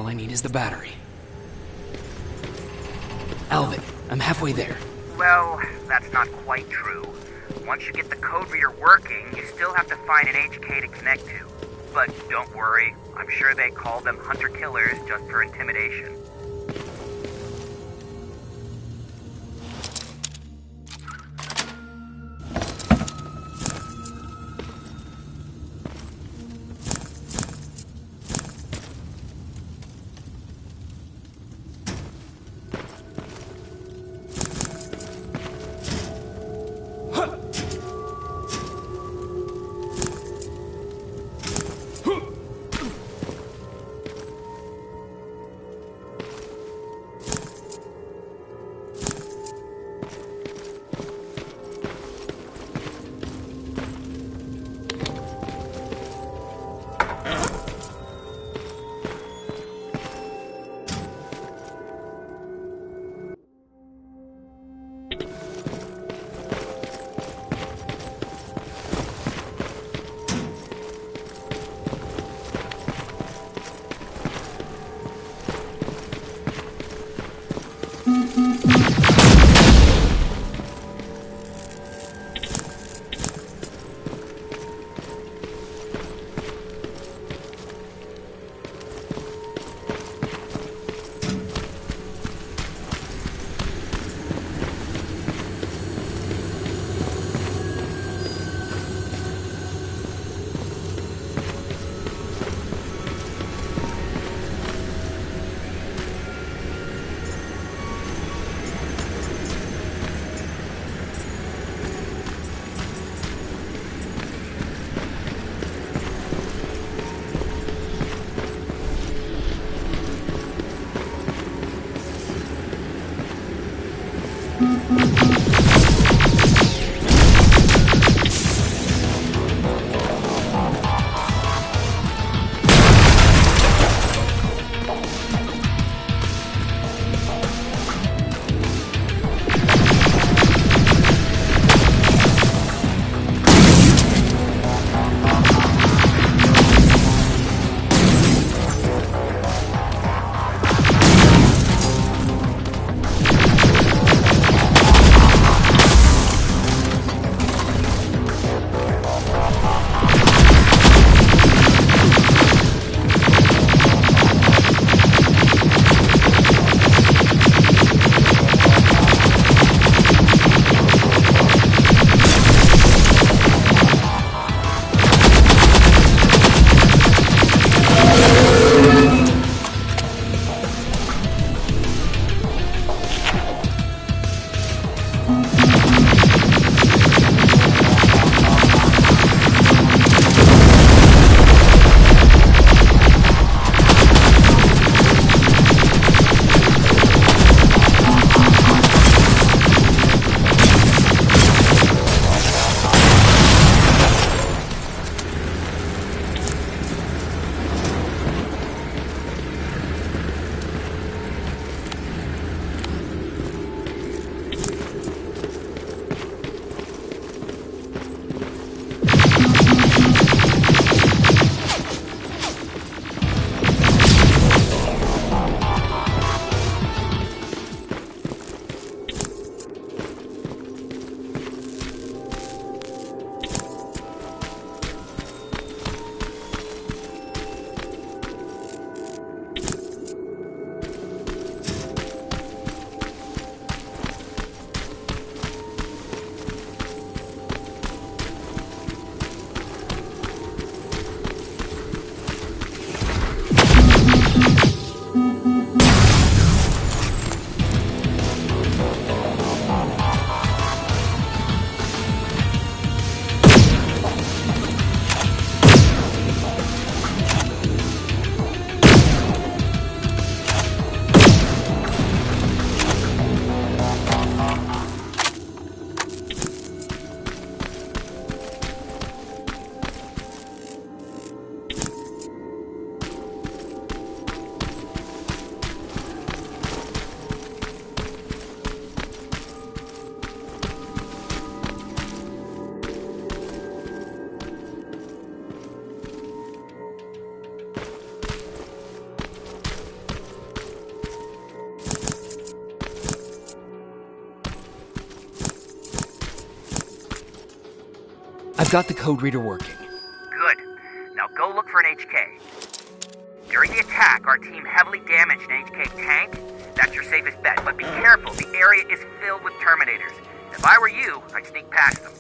[SPEAKER 3] All I need is the battery. Alvin, I'm halfway there.
[SPEAKER 13] Well, that's not quite true. Once you get the code reader working, you still have to find an HK to connect to. But don't worry, I'm sure they call them hunter-killers just for intimidation.
[SPEAKER 17] I've got the code reader working.
[SPEAKER 15] Good. Now go look for an HK. During the attack, our team heavily damaged an HK tank. That's your safest bet, but be careful. The area is filled with Terminators. If I were you, I'd sneak past them.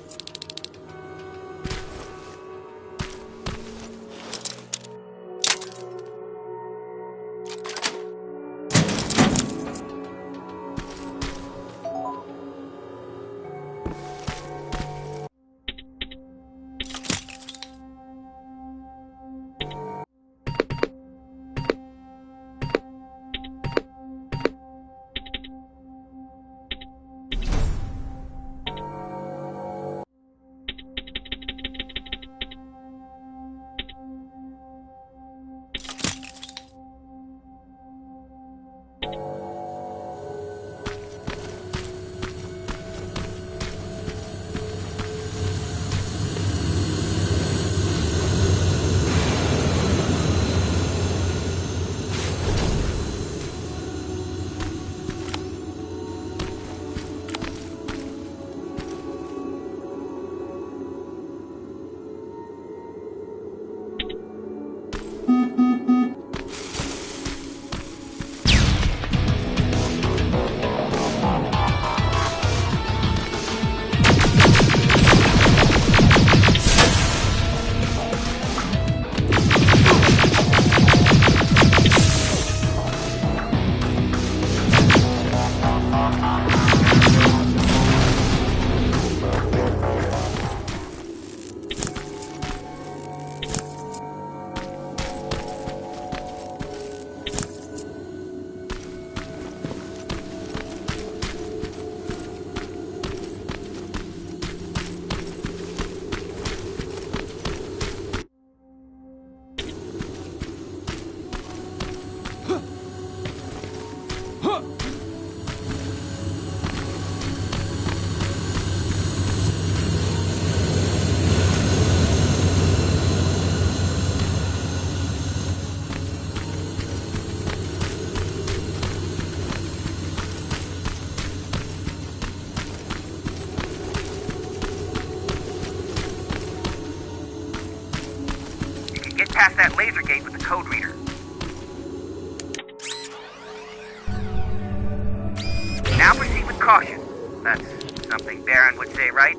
[SPEAKER 15] Past that laser gate with the code reader. Now proceed with caution. That's something Baron would say, right?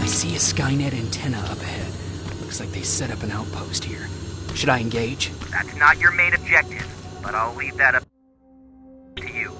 [SPEAKER 17] See a Skynet antenna up ahead. Looks like they set up an outpost here. Should I engage?
[SPEAKER 15] That's not your main objective, but I'll leave that up to you.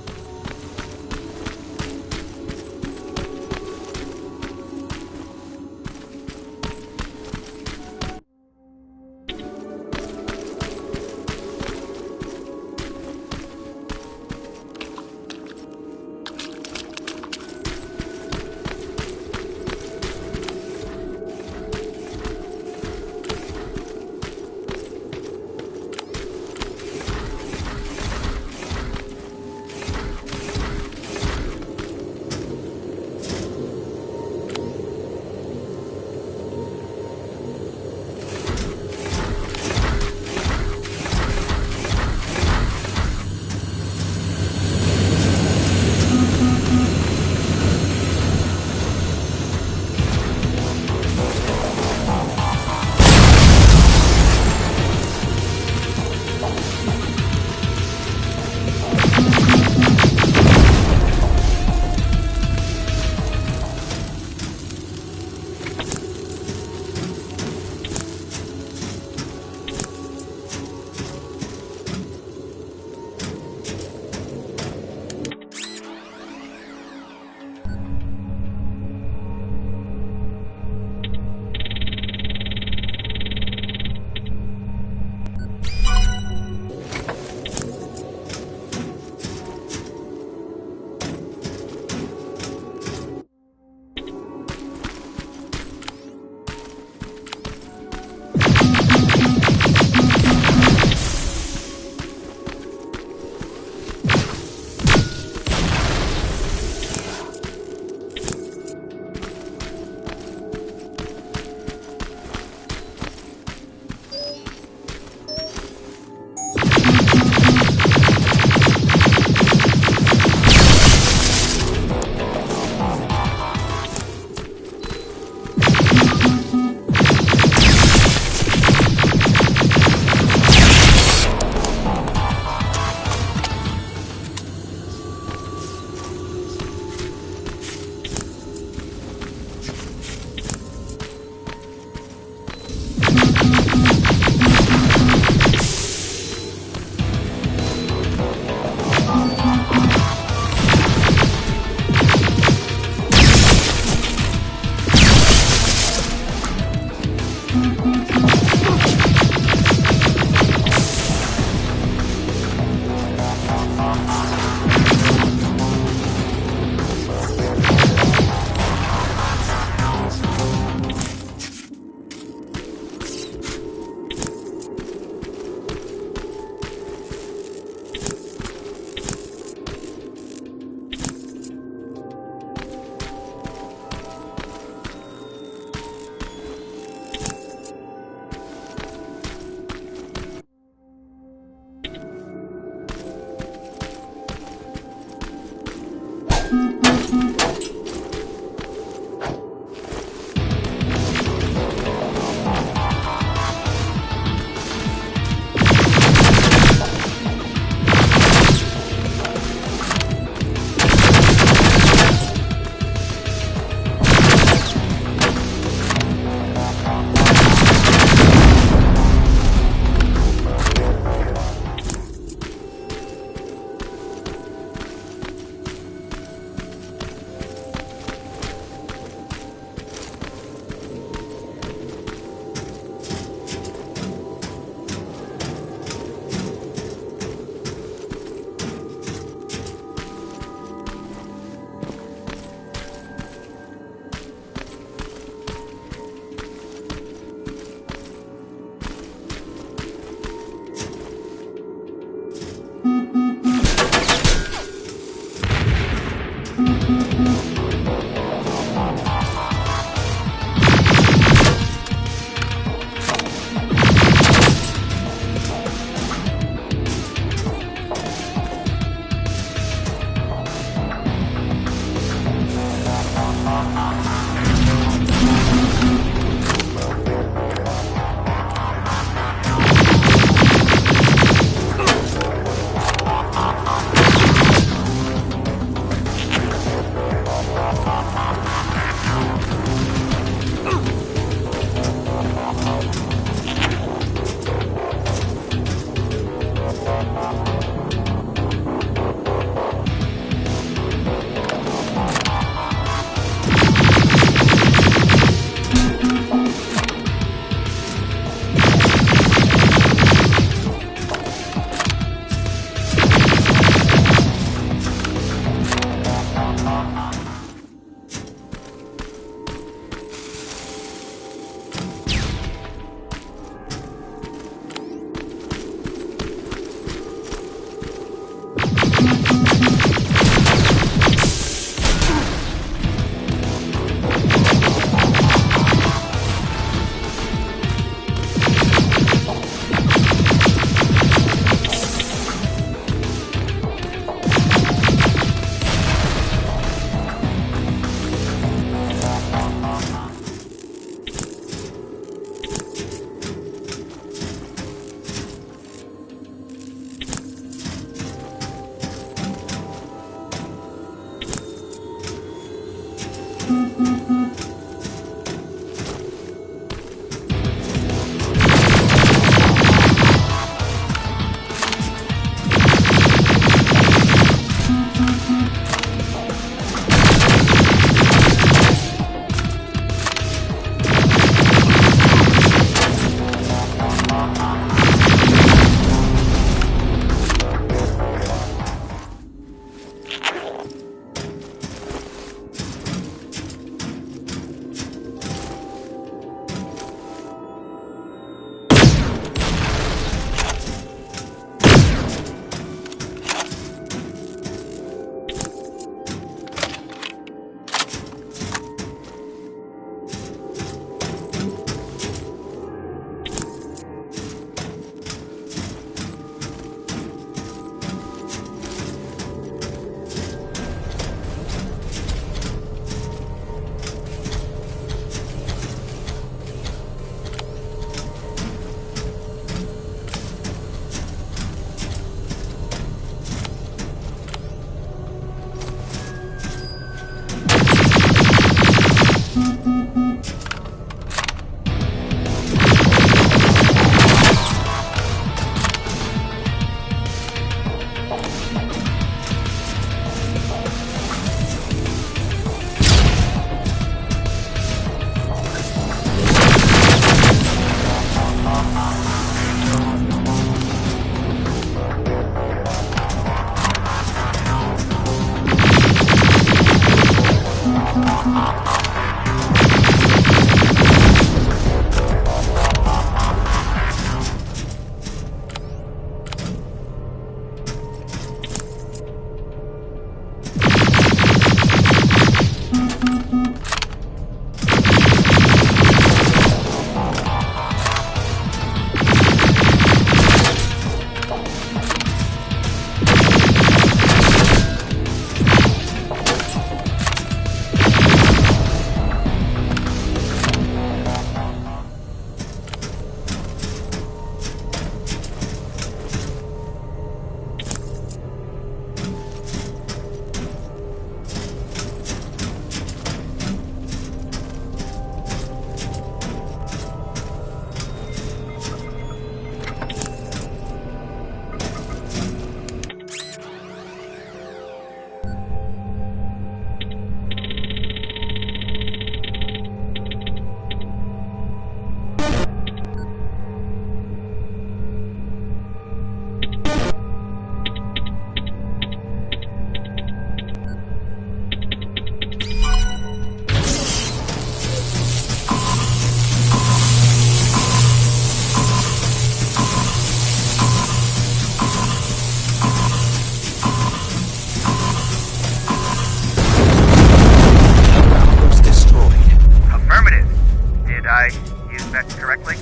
[SPEAKER 13] that correctly?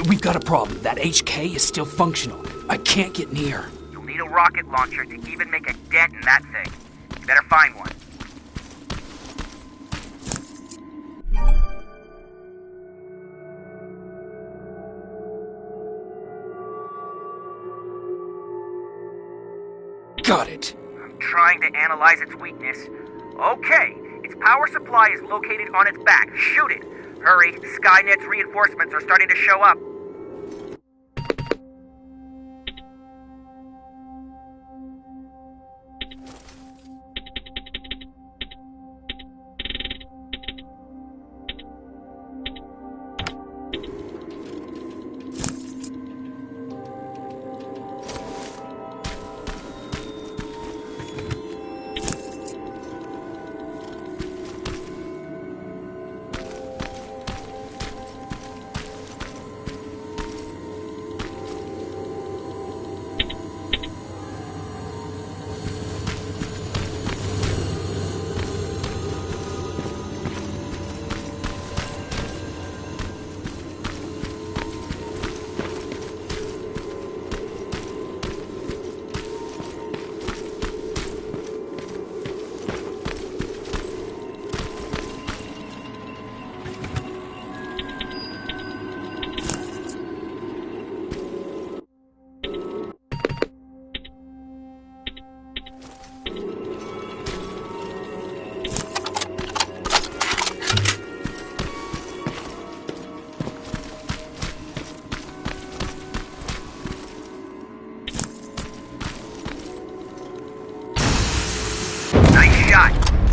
[SPEAKER 17] We've got a problem. That HK is still functional. I can't get near.
[SPEAKER 15] You'll need a rocket launcher to even make a dent in that thing. You better find one.
[SPEAKER 17] Got it.
[SPEAKER 15] I'm trying to analyze its weakness. Okay, its power supply is located on its back. Shoot it. Hurry, Skynet's reinforcements are starting to show up.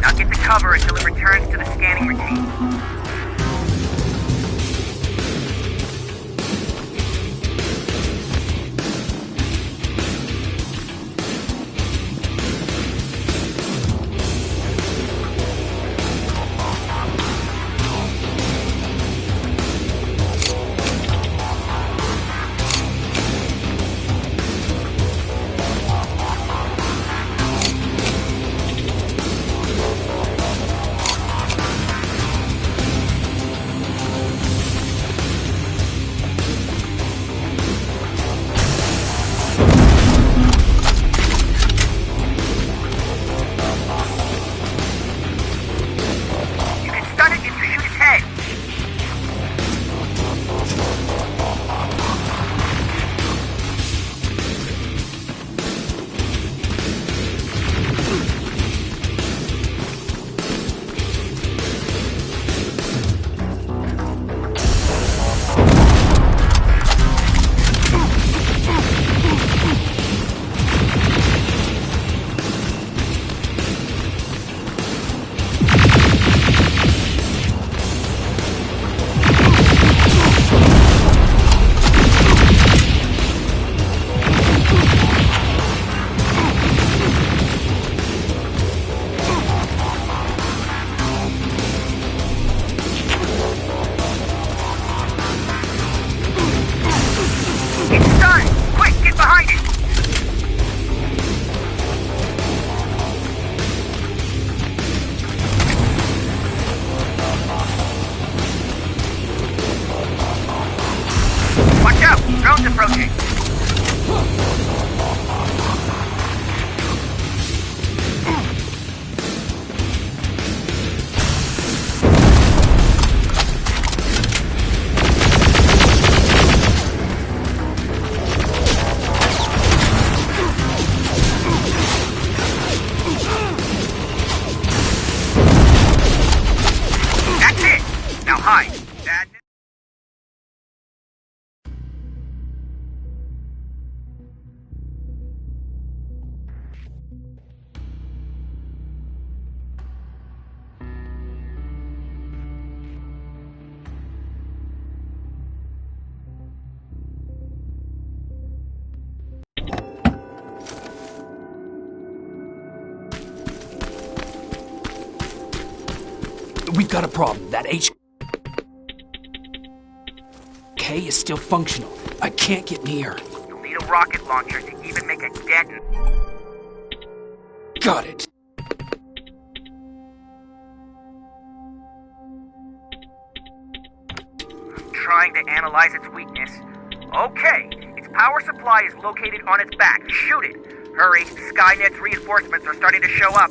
[SPEAKER 15] Now get to cover until it returns to the scanning routine.
[SPEAKER 17] We've got a problem. That HK is still functional. I can't get near.
[SPEAKER 15] You'll need a rocket launcher to even make a dent in...
[SPEAKER 17] Got it.
[SPEAKER 15] I'm trying to analyze its weakness. Okay, its power supply is located on its back. Shoot it. Hurry, Skynet's reinforcements are starting to show up.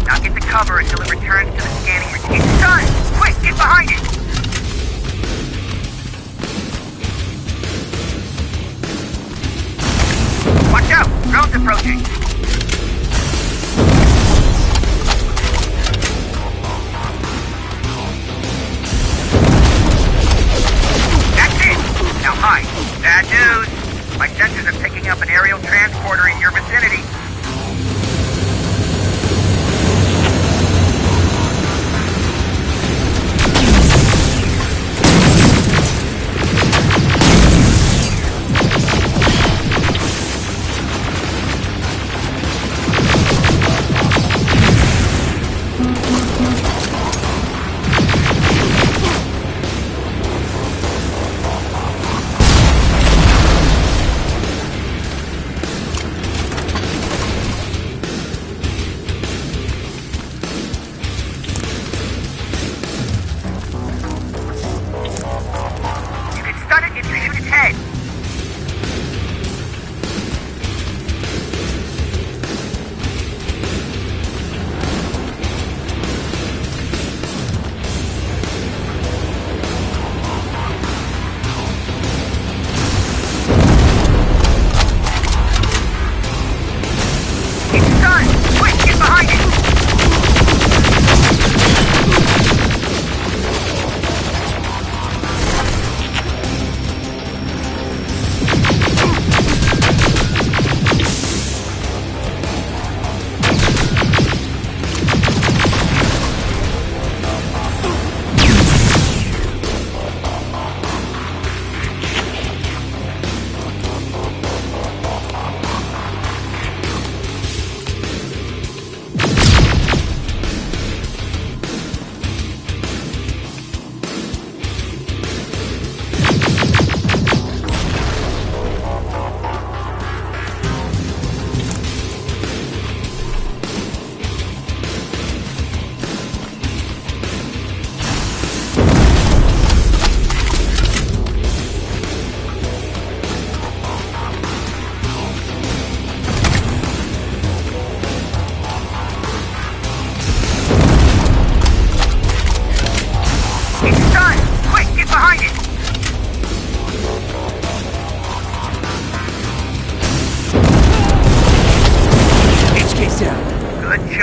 [SPEAKER 15] Now get to cover until it returns to the scanning routine. It's done! Quick, get behind it! Watch out! Drone's approaching! That's it! Now hide. Bad news! My sensors are picking up an aerial transporter in your vicinity.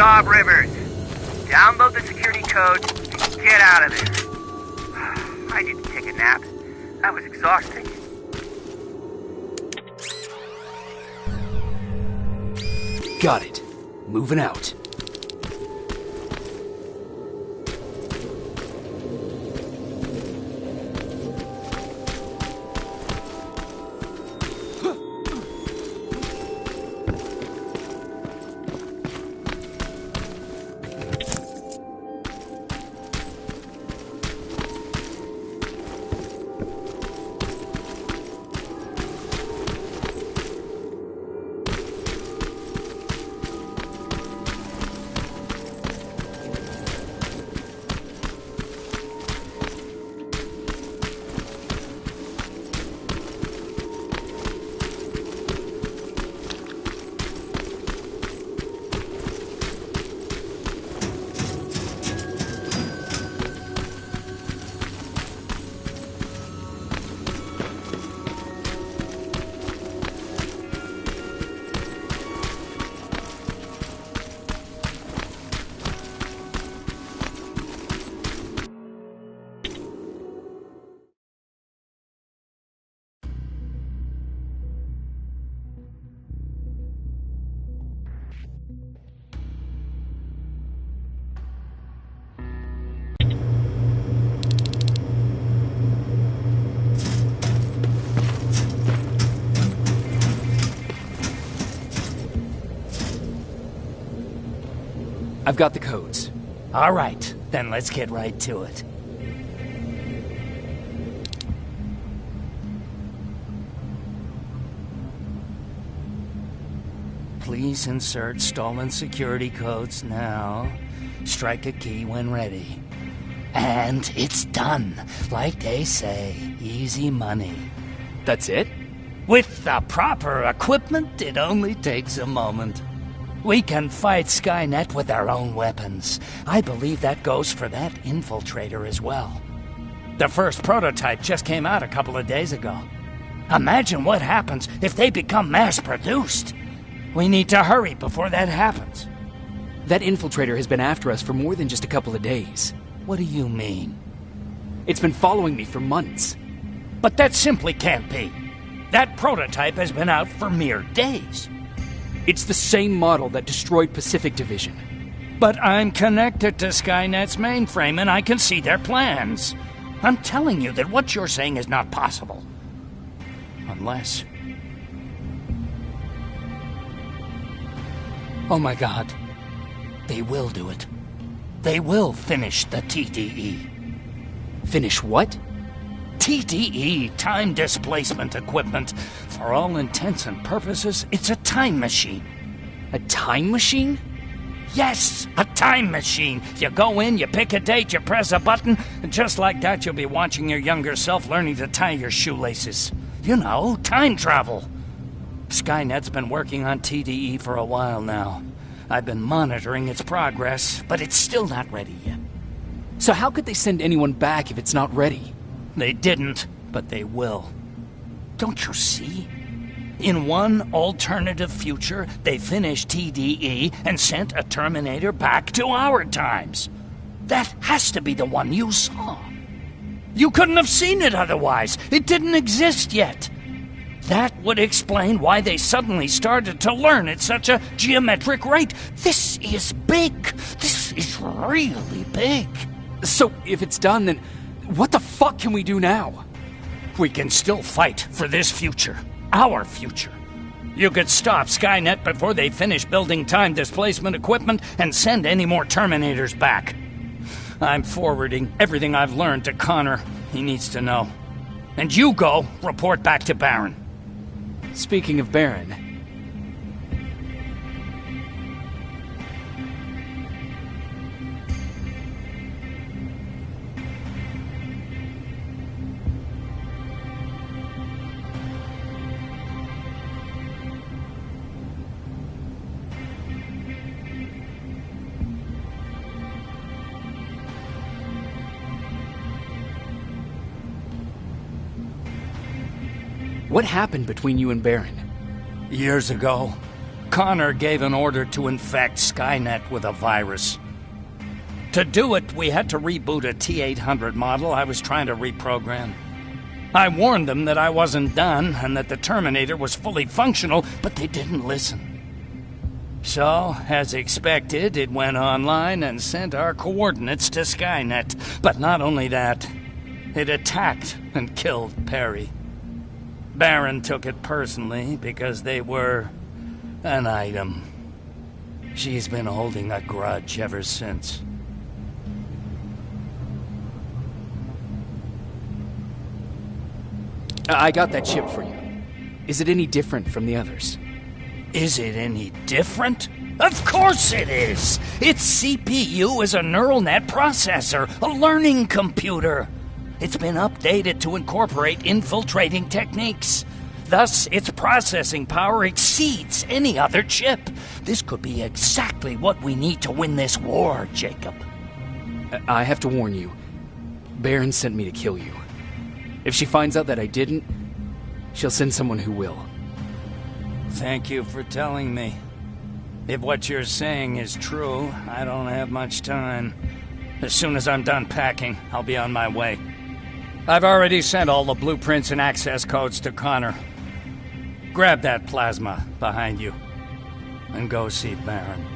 [SPEAKER 15] job, Rivers. Download the security code and get out of there. I didn't take a nap. That was exhausting.
[SPEAKER 17] Got it. Moving out. I've got the codes.
[SPEAKER 16] All right, then let's get right to it. Please insert stolen security codes now. Strike a key when ready. And it's done. Like they say, easy money.
[SPEAKER 17] That's it?
[SPEAKER 16] With the proper equipment, it only takes a moment. We can fight Skynet with our own weapons. I believe that goes for that infiltrator as well. The first prototype just came out a couple of days ago. Imagine what happens if they become mass-produced. We need to hurry before that happens.
[SPEAKER 17] That infiltrator has been after us for more than just a couple of days.
[SPEAKER 16] What do you mean?
[SPEAKER 17] It's been following me for months.
[SPEAKER 16] But that simply can't be. That prototype has been out for mere days.
[SPEAKER 17] It's the same model that destroyed Pacific Division.
[SPEAKER 16] But I'm connected to Skynet's mainframe and I can see their plans. I'm telling you that what you're saying is not possible. Unless... Oh my God. They will do it. They will finish the TDE.
[SPEAKER 17] Finish what?
[SPEAKER 16] TDE, time displacement equipment. For all intents and purposes, it's a time machine.
[SPEAKER 17] A time machine?
[SPEAKER 16] Yes, a time machine. You go in, you pick a date, you press a button, and just like that you'll be watching your younger self learning to tie your shoelaces. You know, time travel. Skynet's been working on TDE for a while now. I've been monitoring its progress, but it's still not ready yet.
[SPEAKER 17] So how could they send anyone back if it's not ready?
[SPEAKER 16] They didn't, but they will. Don't you see? In one alternative future, they finished TDE and sent a Terminator back to our times. That has to be the one you saw. You couldn't have seen it otherwise. It didn't exist yet. That would explain why they suddenly started to learn at such a geometric rate. This is big. This is really big.
[SPEAKER 17] So, if it's done, then what the fuck can we do now?
[SPEAKER 16] We can still fight for this future. Our future. You could stop Skynet before they finish building time displacement equipment and send any more Terminators back. I'm forwarding everything I've learned to Connor. He needs to know. And you go report back to Baron.
[SPEAKER 17] Speaking of Baron... What happened between you and Baron?
[SPEAKER 16] Years ago, Connor gave an order to infect Skynet with a virus. To do it, we had to reboot a T-800 model I was trying to reprogram. I warned them that I wasn't done and that the Terminator was fully functional, but they didn't listen. So, as expected, it went online and sent our coordinates to Skynet. But not only that, it attacked and killed Perry. Baron took it personally because they were an item. She's been holding a grudge ever since.
[SPEAKER 17] I got that chip for you. Is it any different from the others?
[SPEAKER 16] Is it any different? Of course it is! Its CPU is a neural net processor, a learning computer. It's been updated to incorporate infiltrating techniques. Thus, its processing power exceeds any other chip. This could be exactly what we need to win this war, Jacob.
[SPEAKER 17] I have to warn you. Baron sent me to kill you. If she finds out that I didn't, she'll send someone who will.
[SPEAKER 16] Thank you for telling me. If what you're saying is true, I don't have much time. As soon as I'm done packing, I'll be on my way. I've already sent all the blueprints and access codes to Connor. Grab that plasma behind you and go see Baron.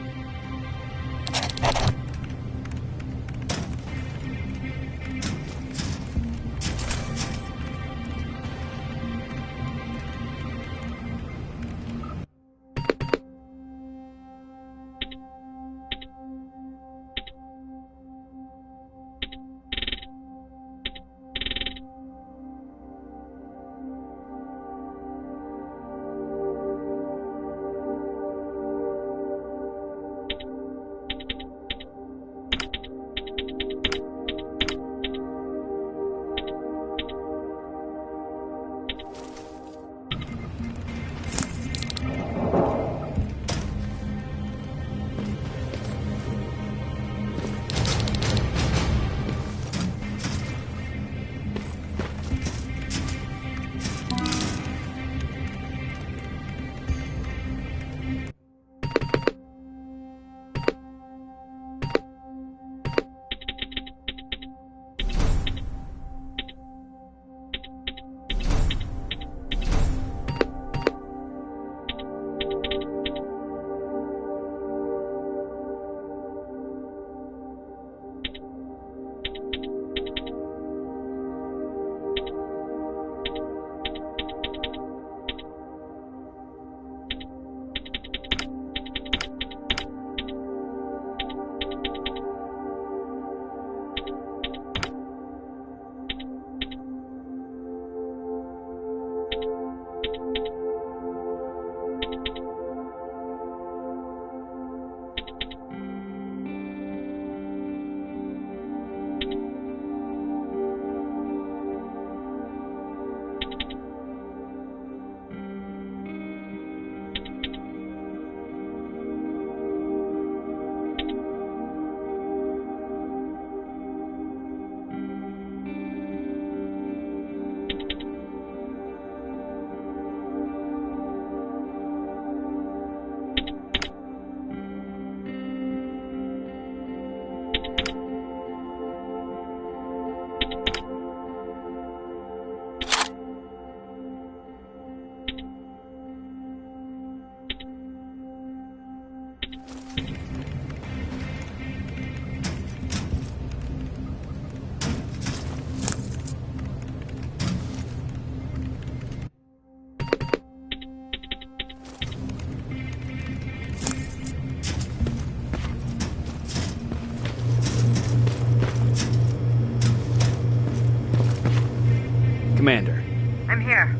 [SPEAKER 17] Commander.
[SPEAKER 12] I'm here.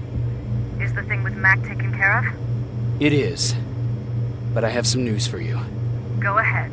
[SPEAKER 12] Is the thing with Mac taken care of?
[SPEAKER 17] It is. But I have some news for you.
[SPEAKER 12] Go ahead.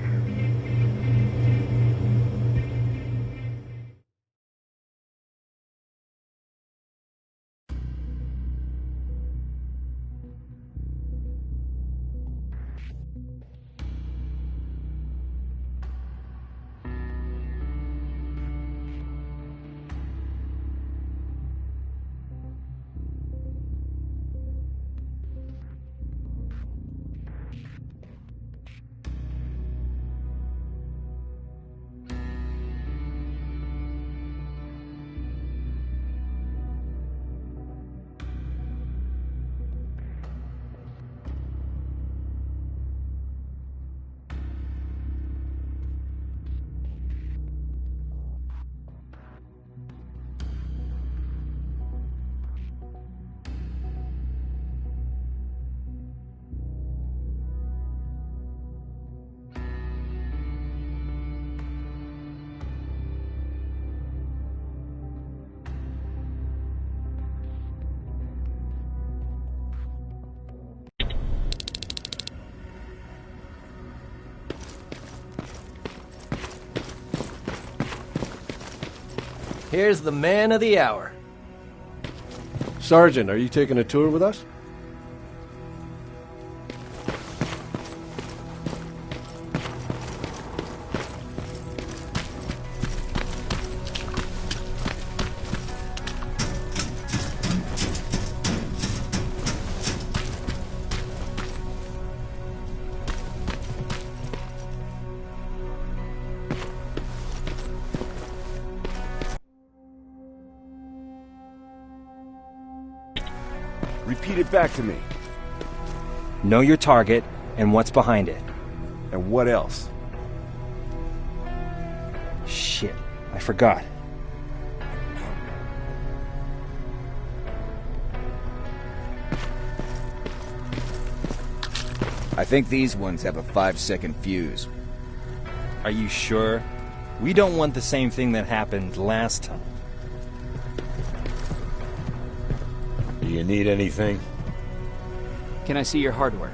[SPEAKER 20] Here's the man of the hour.
[SPEAKER 2] Sergeant, are you taking a tour with us?
[SPEAKER 7] Repeat it back to me.
[SPEAKER 20] Know your target and what's behind it.
[SPEAKER 7] And what else?
[SPEAKER 20] Shit, I forgot.
[SPEAKER 8] I think these ones have a 5-second fuse.
[SPEAKER 20] Are you sure? We don't want the same thing that happened last time.
[SPEAKER 6] Do you need anything?
[SPEAKER 17] Can I see your hardware?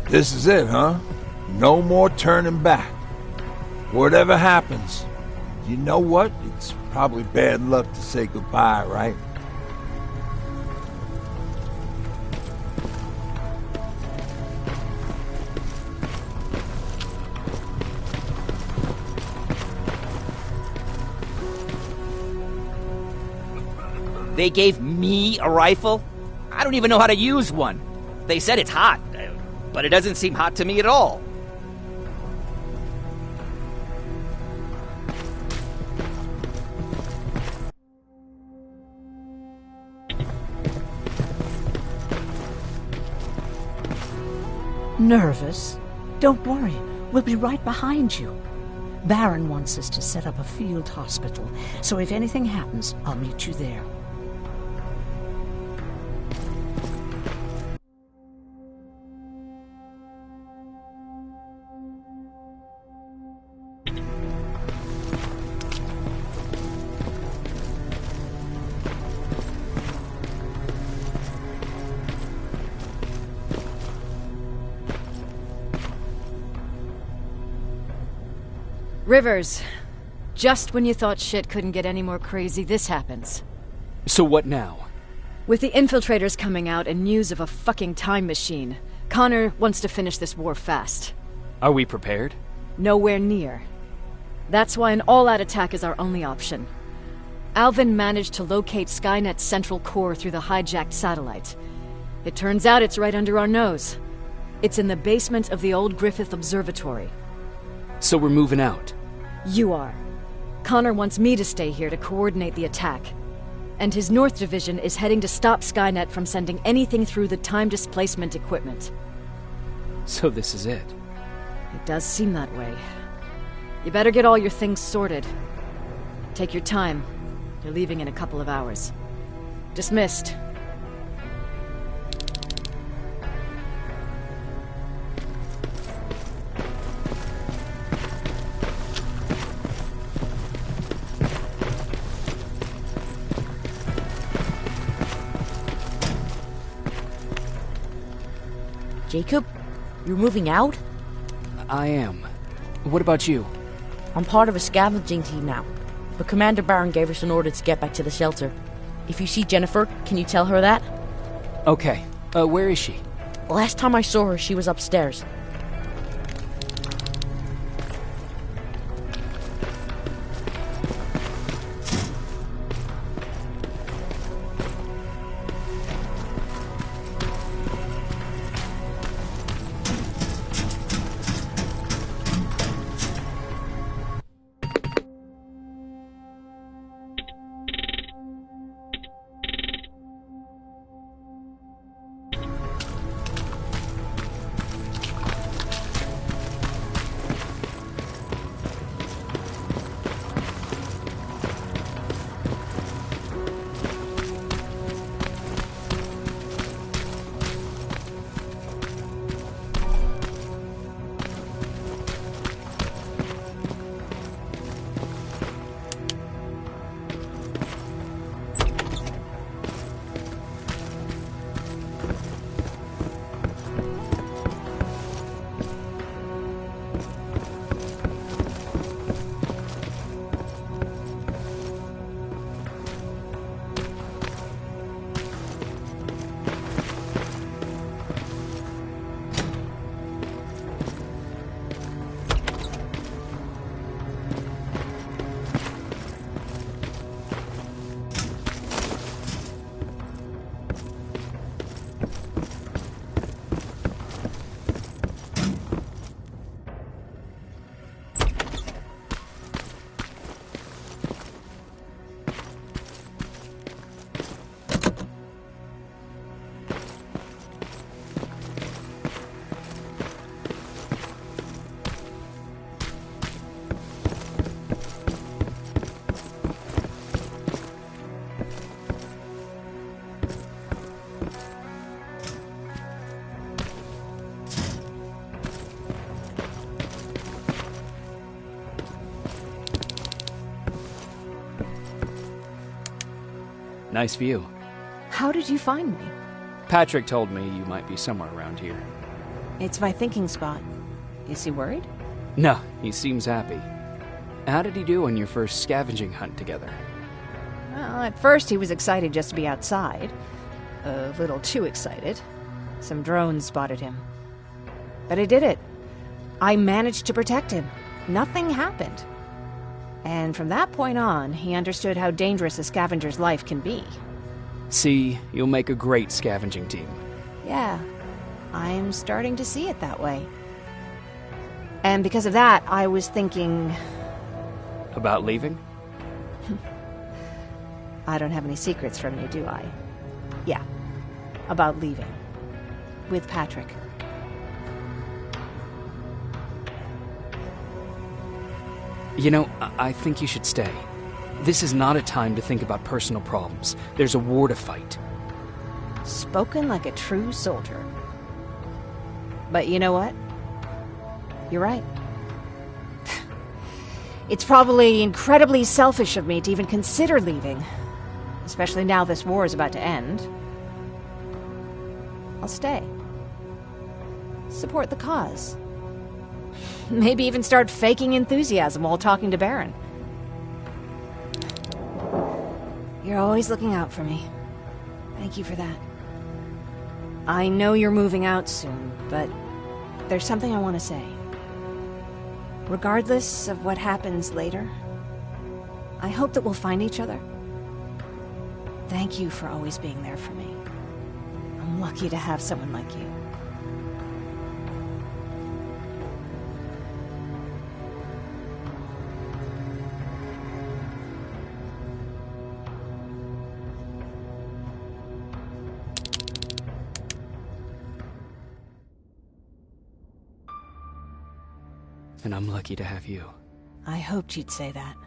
[SPEAKER 4] This is it, huh? No more turning back. Whatever happens, you know what? It's probably bad luck to say goodbye, right?
[SPEAKER 8] They gave me a rifle? I don't even know how to use one. They said it's hot, but it doesn't seem hot to me at all.
[SPEAKER 9] Nervous? Don't worry. We'll be right behind you. Baron wants us to set up a field hospital, so if anything happens, I'll meet you there.
[SPEAKER 10] Rivers, just when you thought shit couldn't get any more crazy, this happens.
[SPEAKER 17] So what now?
[SPEAKER 10] With the infiltrators coming out and news of a fucking time machine, Connor wants to finish this war fast.
[SPEAKER 17] Are we prepared?
[SPEAKER 10] Nowhere near. That's why an all-out attack is our only option. Alvin managed to locate Skynet's central core through the hijacked satellite. It turns out it's right under our nose. It's in the basement of the old Griffith Observatory.
[SPEAKER 17] So we're moving out?
[SPEAKER 10] You are. Connor wants me to stay here to coordinate the attack. And his North Division is heading to stop Skynet from sending anything through the time displacement equipment.
[SPEAKER 17] So this is it?
[SPEAKER 10] It does seem that way. You better get all your things sorted. Take your time. You're leaving in a couple of hours. Dismissed.
[SPEAKER 11] Jacob, you're moving out?
[SPEAKER 17] I am. What about you?
[SPEAKER 11] I'm part of a scavenging team now, but Commander Barron gave us an order to get back to the shelter. If you see Jennifer, can you tell her that?
[SPEAKER 17] Okay. Where is she?
[SPEAKER 11] Last time I saw her, she was upstairs.
[SPEAKER 17] Nice view.
[SPEAKER 5] How did you find me?
[SPEAKER 17] Patrick told me you might be somewhere around here.
[SPEAKER 5] It's my thinking spot. Is he worried?
[SPEAKER 17] No, he seems happy. How did he do on your first scavenging hunt together?
[SPEAKER 5] Well, at first he was excited just to be outside. A little too excited. Some drones spotted him. But I did it. I managed to protect him. Nothing happened. And from that point on, he understood how dangerous a scavenger's life can be.
[SPEAKER 17] See, you'll make a great scavenging team.
[SPEAKER 5] Yeah, I'm starting to see it that way. And because of that, I was thinking...
[SPEAKER 17] About leaving?
[SPEAKER 5] I don't have any secrets from you, do I? Yeah, about leaving. With Patrick.
[SPEAKER 17] You know, I think you should stay. This is not a time to think about personal problems. There's a war to fight.
[SPEAKER 5] Spoken like a true soldier. But you know what? You're right. It's probably incredibly selfish of me to even consider leaving. Especially now this war is about to end. I'll stay. Support the cause. Maybe even start faking enthusiasm while talking to Baron. You're always looking out for me. Thank you for that. I know you're moving out soon, but there's something I want to say. Regardless of what happens later, I hope that we'll find each other. Thank you for always being there for me. I'm lucky to have someone like you.
[SPEAKER 17] And I'm lucky to have you.
[SPEAKER 5] I hoped you'd say that.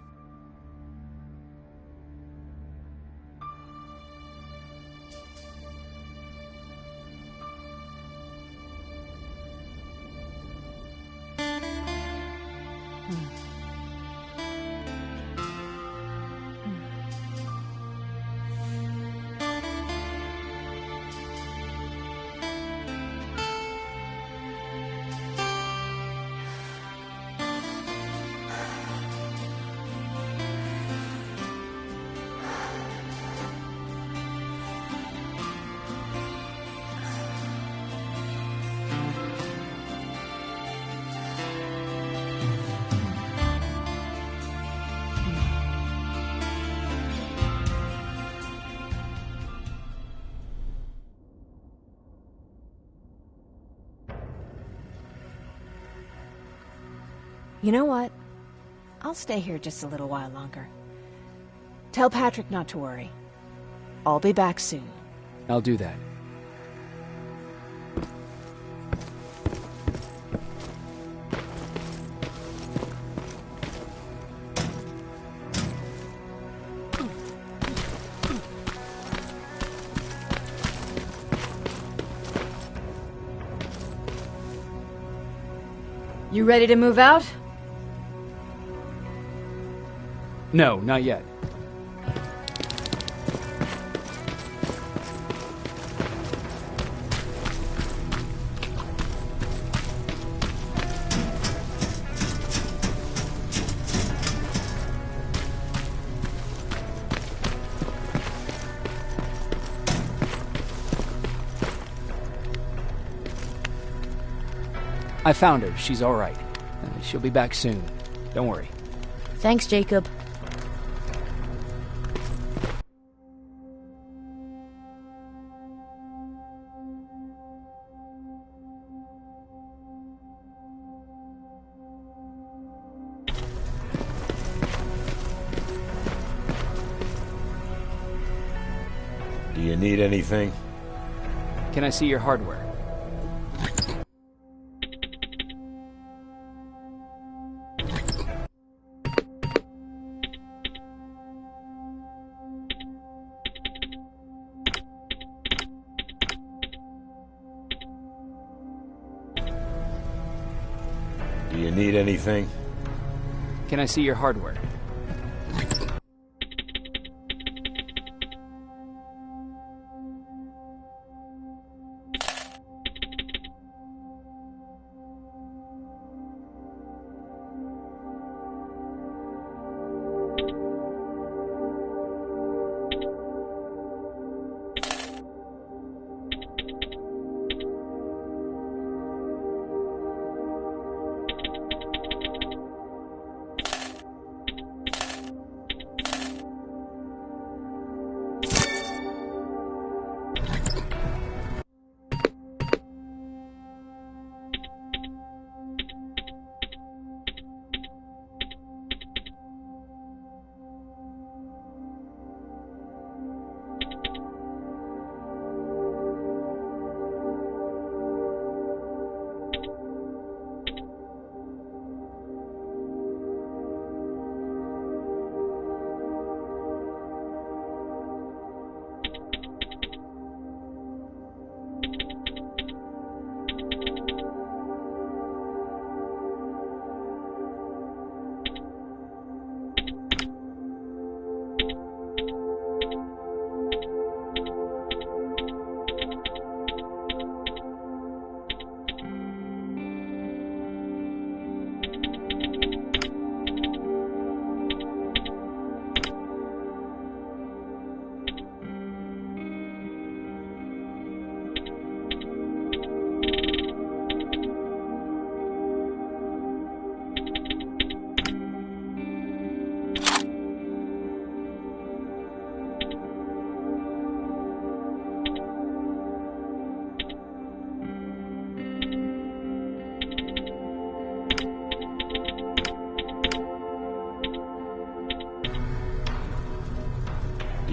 [SPEAKER 5] You know what? I'll stay here just a little while longer. Tell Patrick not to worry. I'll be back soon.
[SPEAKER 17] I'll do that.
[SPEAKER 10] You ready to move out?
[SPEAKER 17] No, not yet. I found her. She's all right. She'll be back soon. Don't worry.
[SPEAKER 11] Thanks, Jacob.
[SPEAKER 6] Do you need anything?
[SPEAKER 17] Can I see your hardware?
[SPEAKER 6] Do you need anything?
[SPEAKER 17] Can I see your hardware?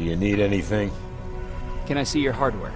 [SPEAKER 6] you need anything?
[SPEAKER 17] Can I see your hardware?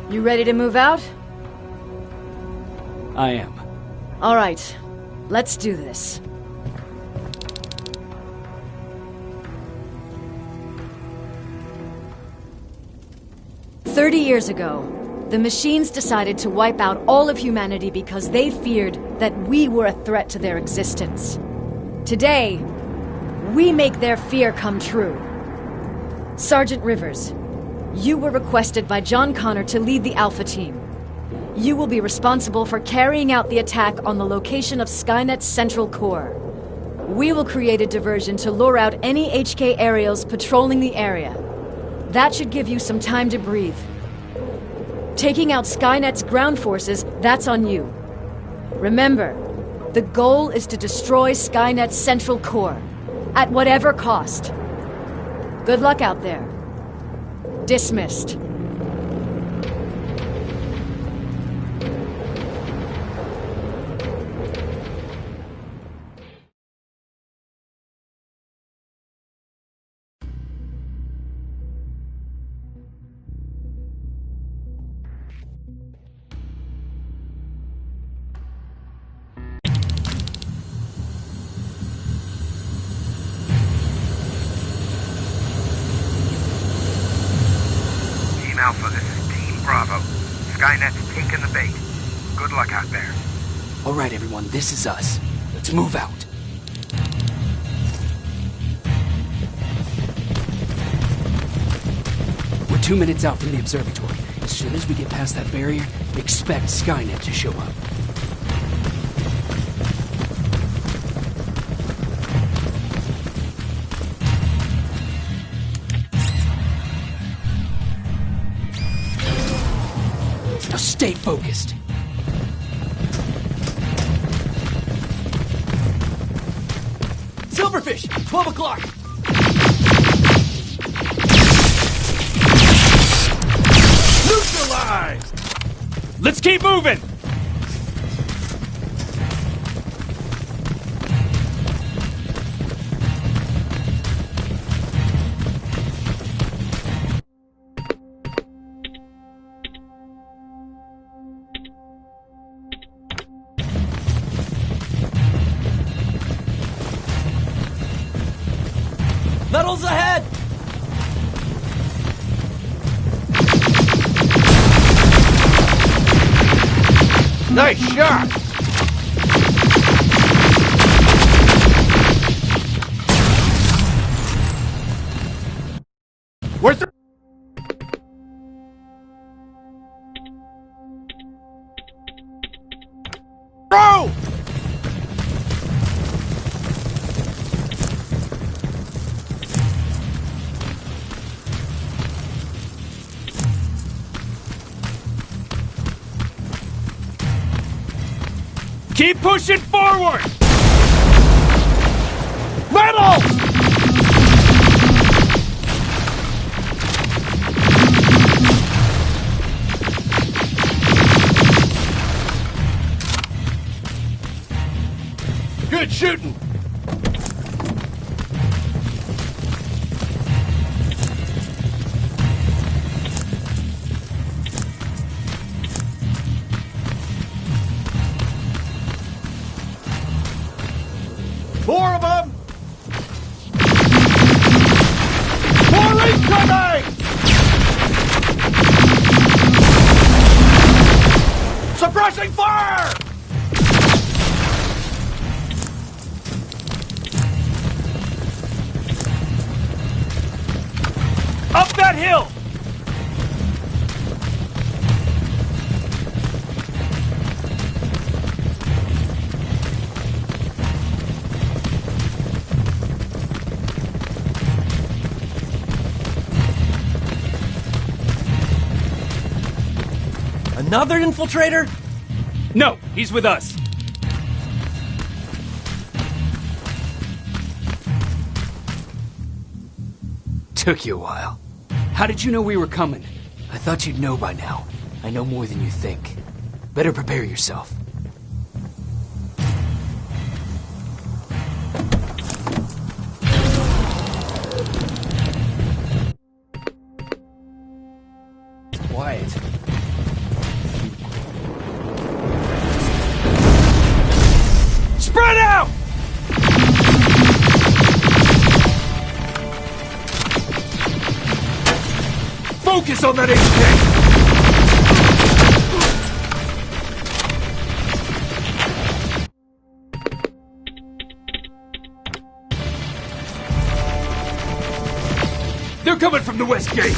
[SPEAKER 10] You ready to move out?
[SPEAKER 17] I am.
[SPEAKER 10] All right, let's do this. "30 years ago, the machines decided to wipe out all of humanity because they feared that we were a threat to their existence. Today, we make their fear come true. Sergeant Rivers, you were requested by John Connor to lead the Alpha Team. You will be responsible for carrying out the attack on the location of Skynet's central core. We will create a diversion to lure out any HK aerials patrolling the area. That should give you some time to breathe. Taking out Skynet's ground forces, that's on you. Remember, the goal is to destroy Skynet's central core, at whatever cost. Good luck out there. Dismissed."
[SPEAKER 13] Alpha, this is Team Bravo. Skynet's taken the bait. Good luck out there.
[SPEAKER 17] All right, everyone, this is us. Let's move out. We're 2 minutes out from the observatory. As soon as we get past that barrier, expect Skynet to show up. Now stay Stay focused.
[SPEAKER 8] Silverfish! 12 o'clock!
[SPEAKER 14] Neutralized! Let's keep moving!
[SPEAKER 8] Metals ahead!
[SPEAKER 2] Nice shot! Where's the... Bro!
[SPEAKER 14] Keep pushing forward!
[SPEAKER 2] Metal!
[SPEAKER 14] Good shooting!
[SPEAKER 2] More of them! More incoming! Suppressing fire!
[SPEAKER 14] Up that hill!
[SPEAKER 8] Another infiltrator?
[SPEAKER 14] No, he's with us.
[SPEAKER 17] Took you a while. How did you know we were coming? I thought you'd know by now. I know more than you think. Better prepare yourself.
[SPEAKER 3] Quiet.
[SPEAKER 14] Spread out! Focus on that HK! They're coming from the west gate!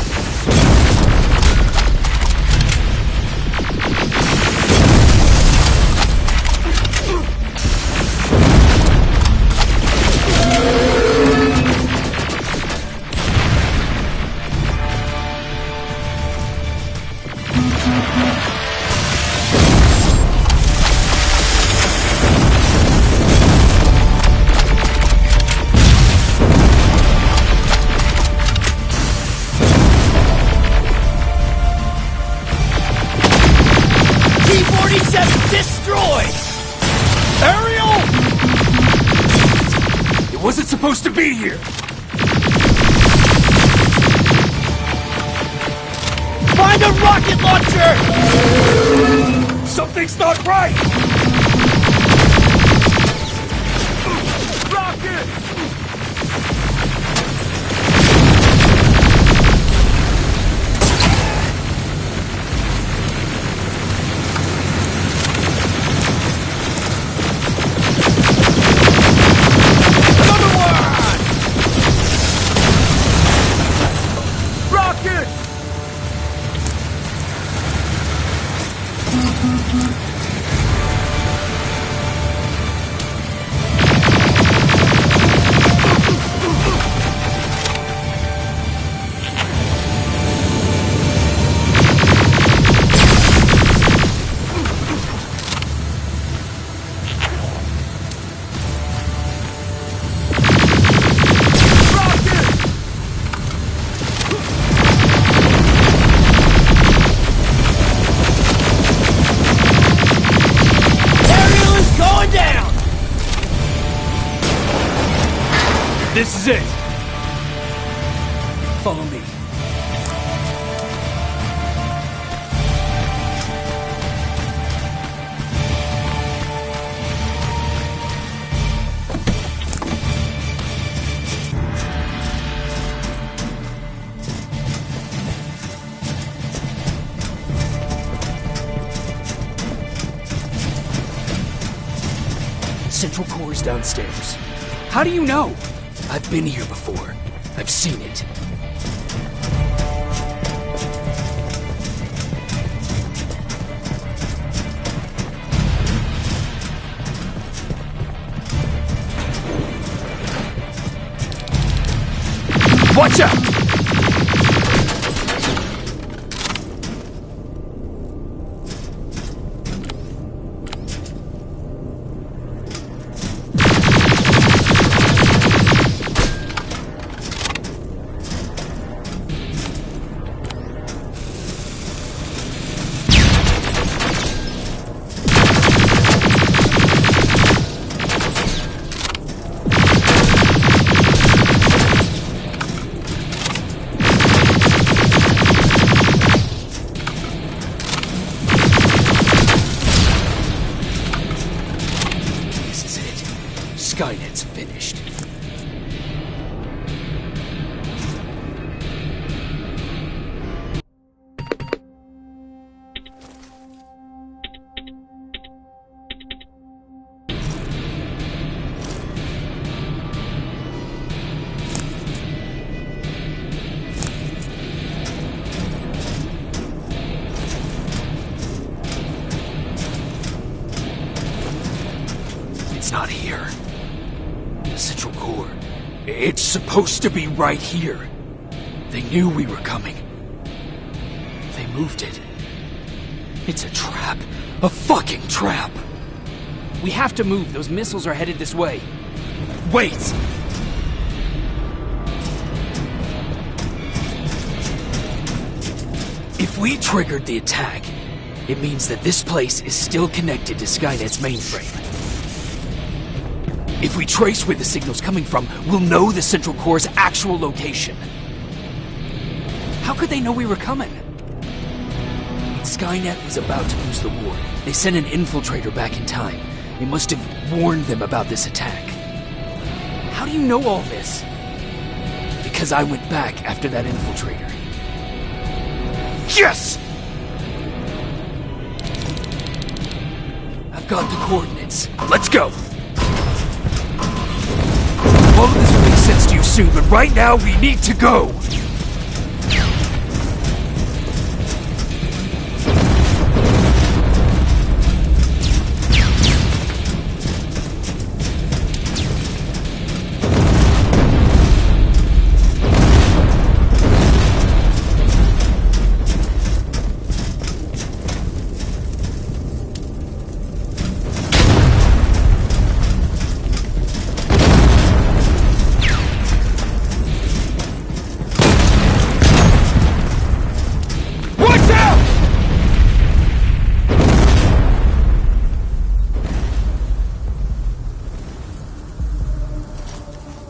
[SPEAKER 14] Wasn't supposed to be here!
[SPEAKER 8] Find a rocket launcher!
[SPEAKER 14] Something's not right! Rocket!
[SPEAKER 17] is it! Follow me. Central Core's downstairs. How do you know? I've been here before. I've seen it. Watch out! Skynet's finished. It's not here. The Central Core. It's supposed to be right here. They knew we were coming. They moved it. It's a trap. A fucking trap! We have to move. Those missiles are headed this way.
[SPEAKER 3] Wait!
[SPEAKER 17] If we triggered the attack, it means that this place is still connected to Skynet's mainframe. If we trace where the signal's coming from, we'll know the Central Core's actual location. How could they know we were coming? When Skynet was about to lose the war, they sent an infiltrator back in time. They must have warned them about this attack. How do you know all this? Because I went back after that infiltrator. Yes! I've got the coordinates. Let's go! All of this will make sense to you soon, but right now we need to go!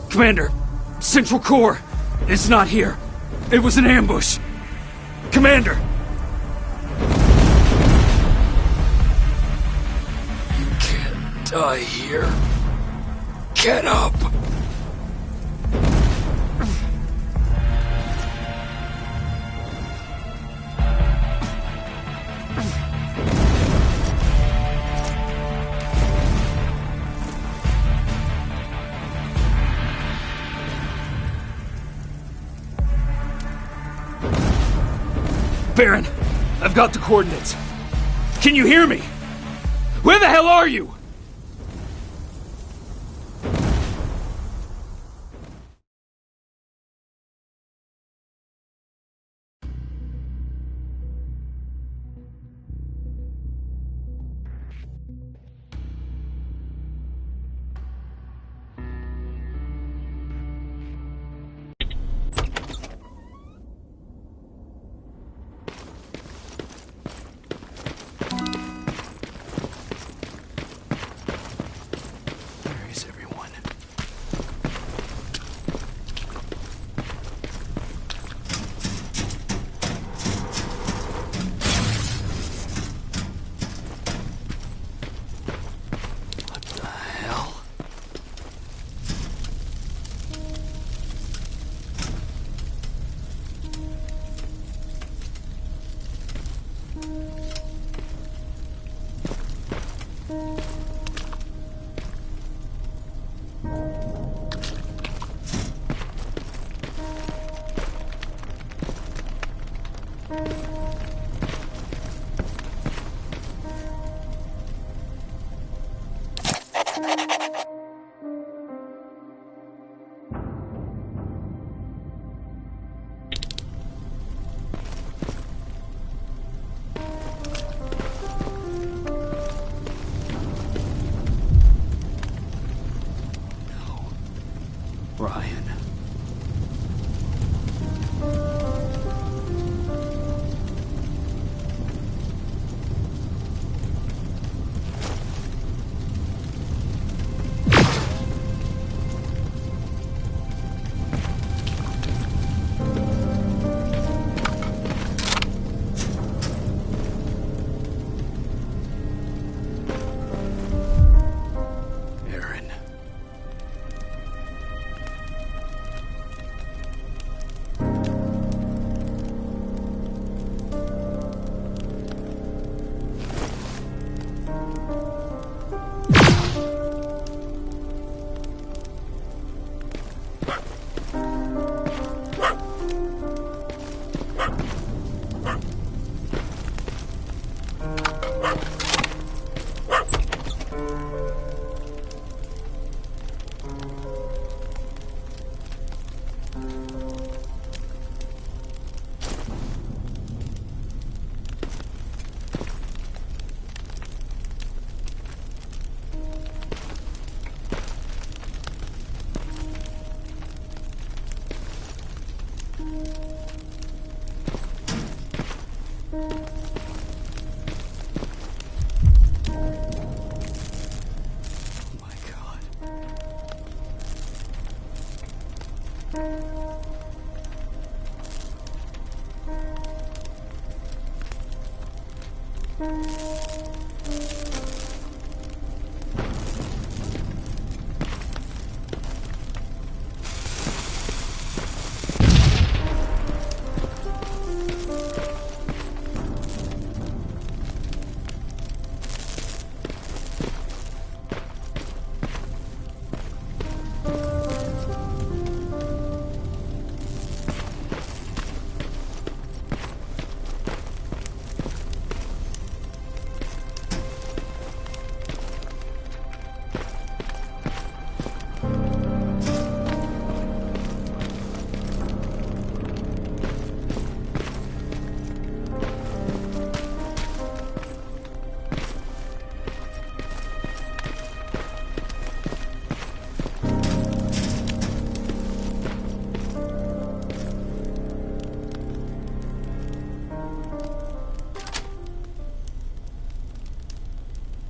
[SPEAKER 17] Commander, Central Core is not here. It was an ambush. Commander! You can't die here. Get up! Baron, I've got the coordinates. Can you hear me? Where the hell are you?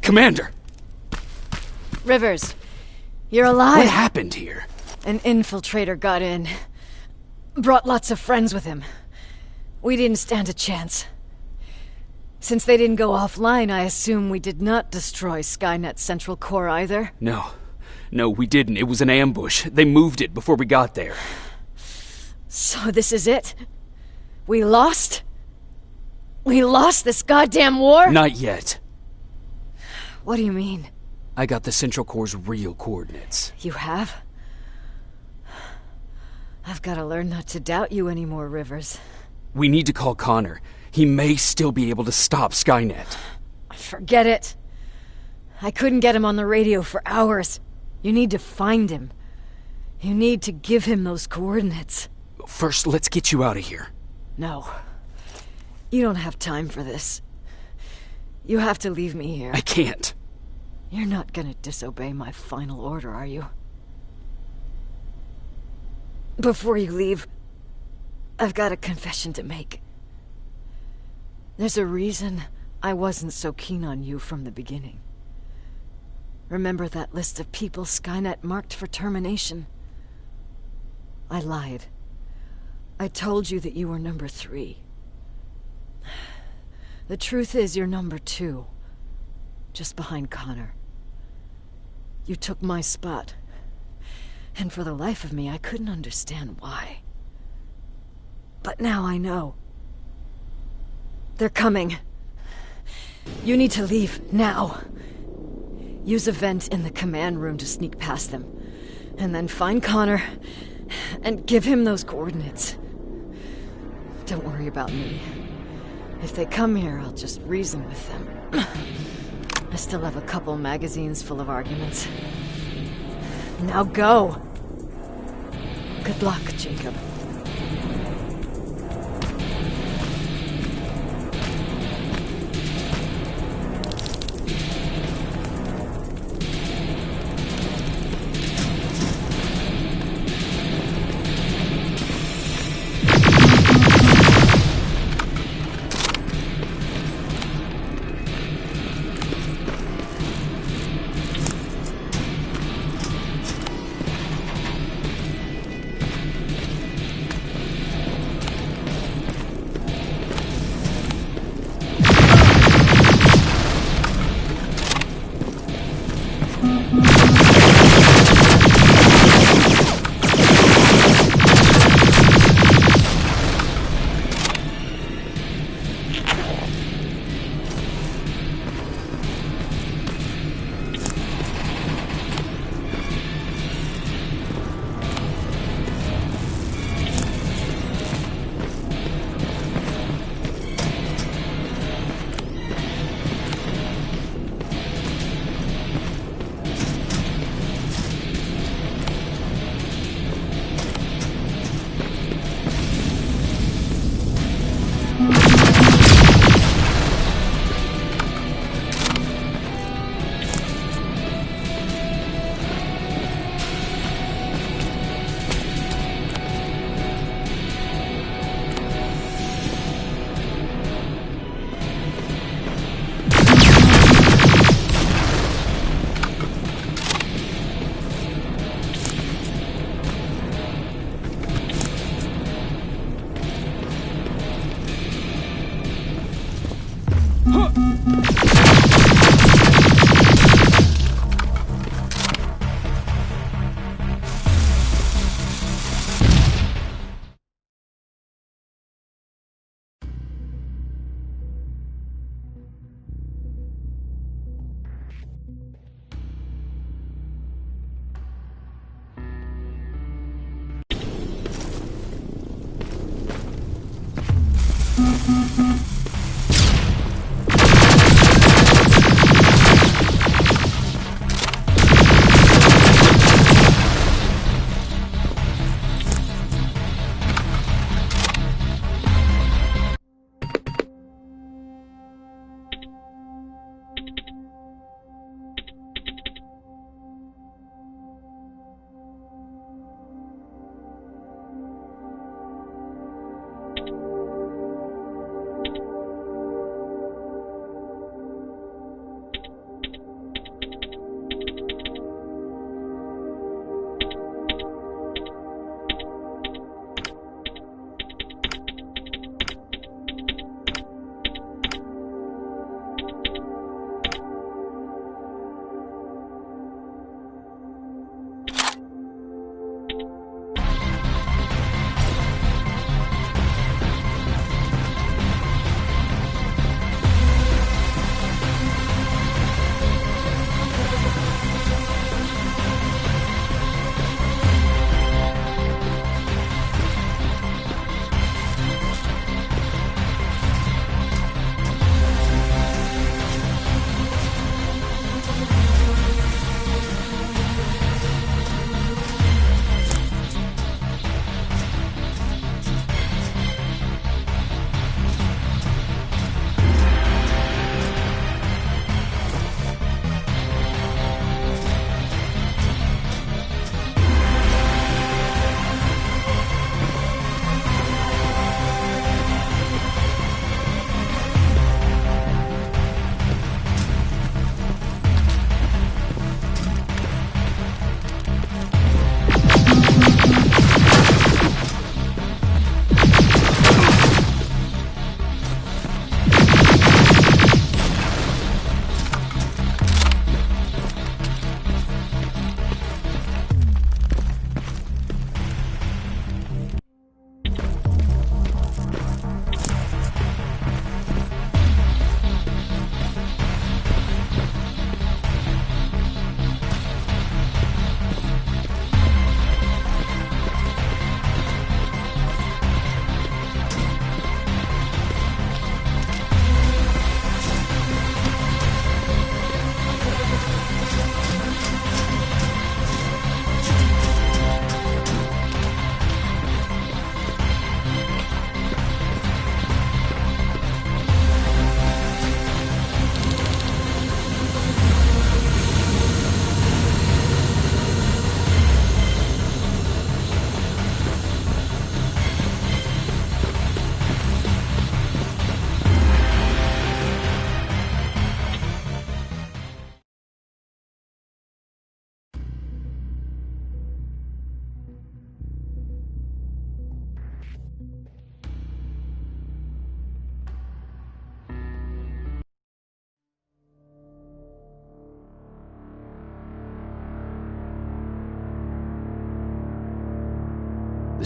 [SPEAKER 17] Commander!
[SPEAKER 10] Rivers, you're alive.
[SPEAKER 17] What happened here?
[SPEAKER 10] An infiltrator got in. Brought lots of friends with him. We didn't stand a chance. Since they didn't go offline, I assume we did not destroy Skynet's central core either?
[SPEAKER 17] No, we didn't. It was an ambush. They moved it before we got there.
[SPEAKER 10] So this is it? We lost? We lost this goddamn war?
[SPEAKER 17] Not yet.
[SPEAKER 10] What do you mean?
[SPEAKER 17] I got the Central Core's real coordinates.
[SPEAKER 10] You have? I've got to learn not to doubt you anymore, Rivers.
[SPEAKER 17] We need to call Connor. He may still be able to stop Skynet.
[SPEAKER 10] Forget it. I couldn't get him on the radio for hours. You need to find him. You need to give him those coordinates.
[SPEAKER 17] First, let's get you out of here.
[SPEAKER 10] No. You don't have time for this. You have to leave me here.
[SPEAKER 17] I can't.
[SPEAKER 10] You're not gonna disobey my final order, are you? Before you leave, I've got a confession to make. There's a reason I wasn't so keen on you from the beginning. Remember that list of people Skynet marked for termination? I lied. I told you that you were number 3. The truth is you're number 2. Just behind Connor. You took my spot. And for the life of me, I couldn't understand why. But now I know. They're coming. You need to leave, now. Use a vent in the command room to sneak past them. And then find Connor, and give him those coordinates. Don't worry about me. If they come here, I'll just reason with them. I still have a couple magazines full of arguments. Now go! Good luck, Jacob.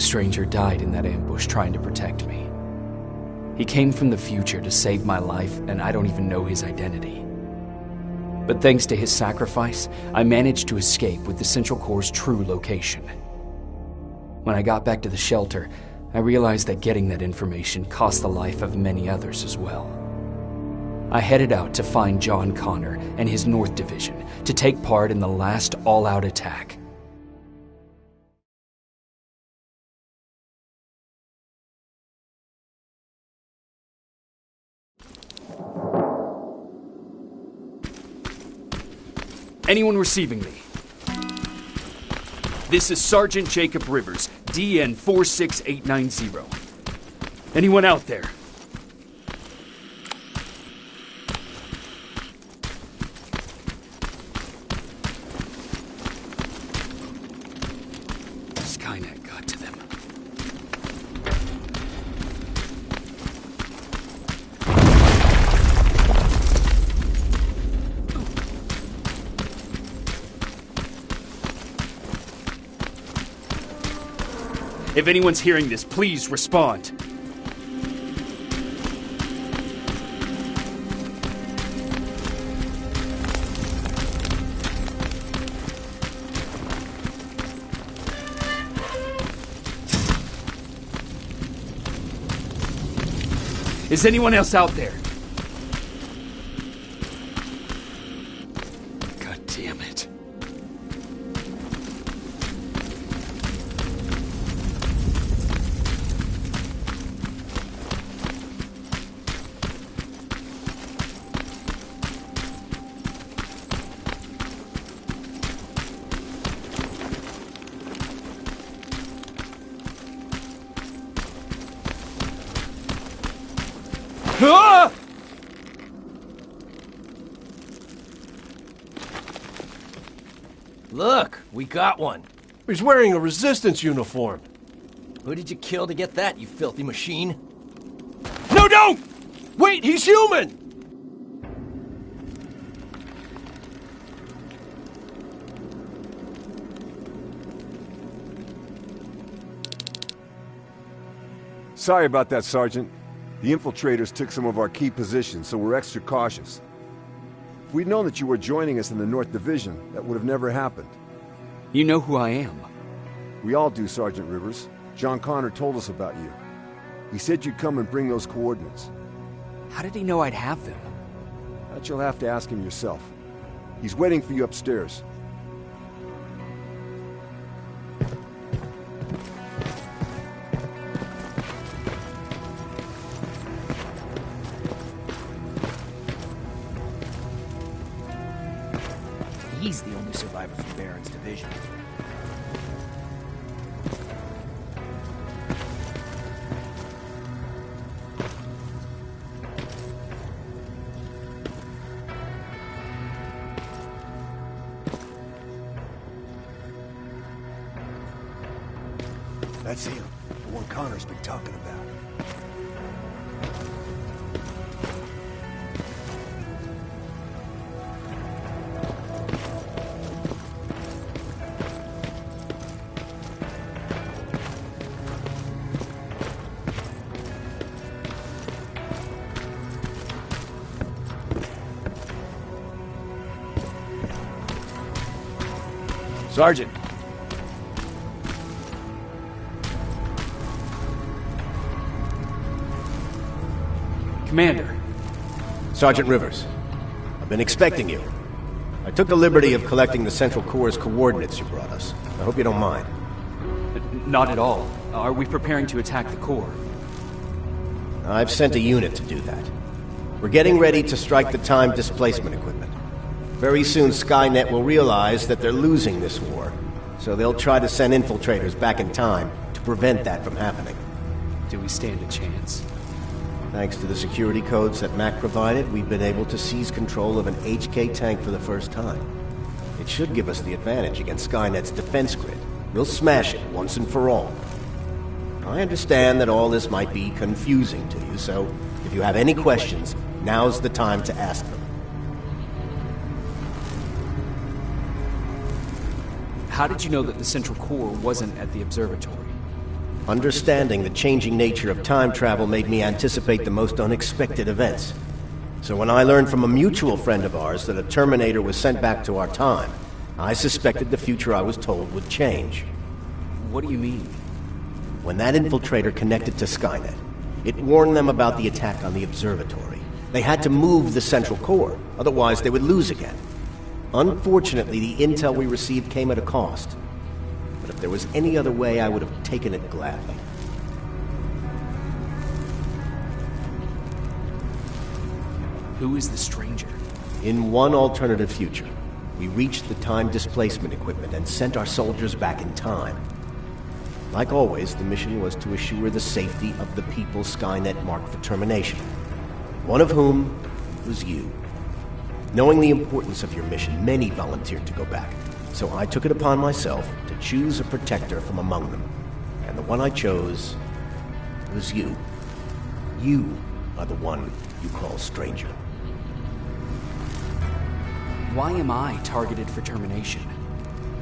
[SPEAKER 3] The stranger died in that ambush trying to protect me. He came from the future to save my life, and I don't even know his identity. But thanks to his sacrifice, I managed to escape with the Central Core's true location. When I got back to the shelter, I realized that getting that information cost the life of many others as well. I headed out to find John Connor and his North Division to take part in the last all-out attack. Anyone receiving me? This is Sergeant Jacob Rivers, DN 46890. Anyone out there? Skynet got to them.
[SPEAKER 17] If anyone's hearing this, please respond. Is anyone else out there? God damn it. Ah!
[SPEAKER 21] Look, we got one.
[SPEAKER 22] He's wearing a resistance uniform.
[SPEAKER 21] Who did you kill to get that, you filthy machine?
[SPEAKER 22] No, don't! Wait, he's human!
[SPEAKER 7] Sorry about that, Sergeant. The infiltrators took some of our key positions, so we're extra cautious. If we'd known that you were joining us in the North Division, that would have never happened.
[SPEAKER 17] You know who I am.
[SPEAKER 7] We all do, Sergeant Rivers. John Connor told us about you. He said you'd come and bring those coordinates.
[SPEAKER 17] How did he know I'd have them?
[SPEAKER 7] That you'll have to ask him yourself. He's waiting for you upstairs.
[SPEAKER 8] He's the only survivor from Baron's division.
[SPEAKER 2] That's him, the one Connor's been talking about.
[SPEAKER 22] Sergeant.
[SPEAKER 17] Commander.
[SPEAKER 22] Sergeant Rivers. I've been expecting you. I took the liberty of collecting the Central Corps' coordinates you brought us. I hope you don't mind.
[SPEAKER 17] Not at all. Are we preparing to attack the Corps?
[SPEAKER 22] I've sent a unit to do that. We're getting ready to strike the time displacement equipment. Very soon Skynet will realize that they're losing this war, so they'll try to send infiltrators back in time to prevent that from happening.
[SPEAKER 17] Do we stand a chance?
[SPEAKER 22] Thanks to the security codes that Mac provided, we've been able to seize control of an HK tank for the first time. It should give us the advantage against Skynet's defense grid. We'll smash it once and for all. I understand that all this might be confusing to you, so if you have any questions, now's the time to ask them.
[SPEAKER 17] How did you know that the Central Corps wasn't at the observatory?
[SPEAKER 22] Understanding the changing nature of time travel made me anticipate the most unexpected events. So when I learned from a mutual friend of ours that a Terminator was sent back to our time, I suspected the future I was told would change.
[SPEAKER 17] What do you mean?
[SPEAKER 22] When that infiltrator connected to Skynet, it warned them about the attack on the observatory. They had to move the Central Corps, otherwise they would lose again. Unfortunately, the intel we received came at a cost. But if there was any other way, I would have taken it gladly.
[SPEAKER 17] Who is the stranger?
[SPEAKER 22] In one alternative future, we reached the time displacement equipment and sent our soldiers back in time. Like always, the mission was to assure the safety of the people Skynet marked for termination. One of whom was you. Knowing the importance of your mission, many volunteered to go back. So I took it upon myself to choose a protector from among them. And the one I chose was you. You are the one you call stranger.
[SPEAKER 17] Why am I targeted for termination?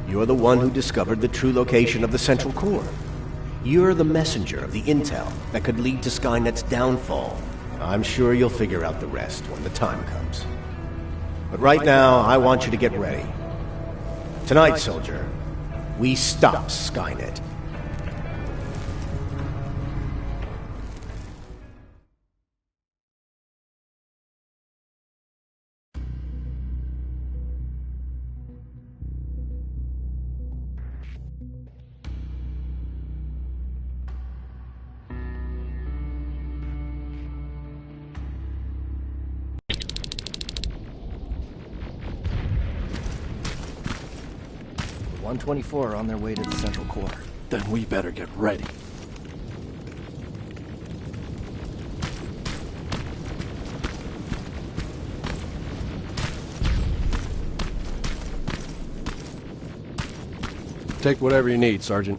[SPEAKER 22] You're the one who discovered the true location of the Central Corps. You're the messenger of the intel that could lead to Skynet's downfall. I'm sure you'll figure out the rest when the time comes. But right now, I want you to get ready. Tonight, soldier, we stop Skynet.
[SPEAKER 21] The 124 are on their way to the central core.
[SPEAKER 1] Then we better get ready.
[SPEAKER 18] Take whatever you need, Sergeant.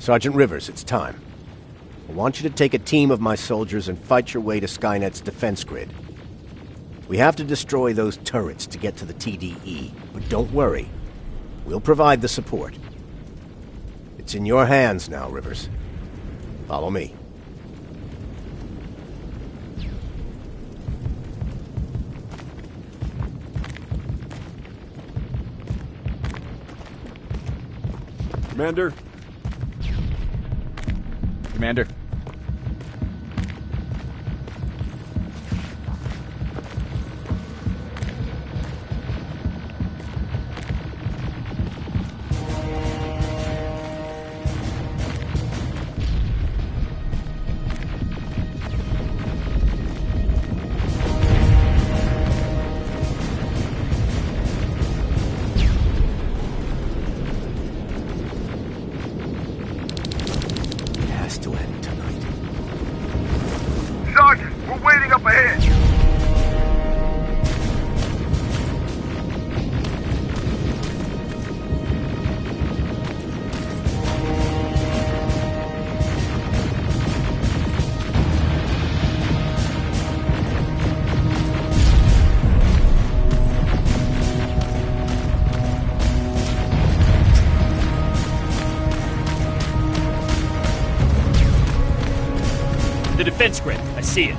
[SPEAKER 22] Sergeant Rivers, it's time. I want you to take a team of my soldiers and fight your way to Skynet's defense grid. We have to destroy those turrets to get to the TDE, but don't worry. We'll provide the support. It's in your hands now, Rivers. Follow me.
[SPEAKER 7] Commander?
[SPEAKER 1] Commander.
[SPEAKER 17] defense grid. I see it.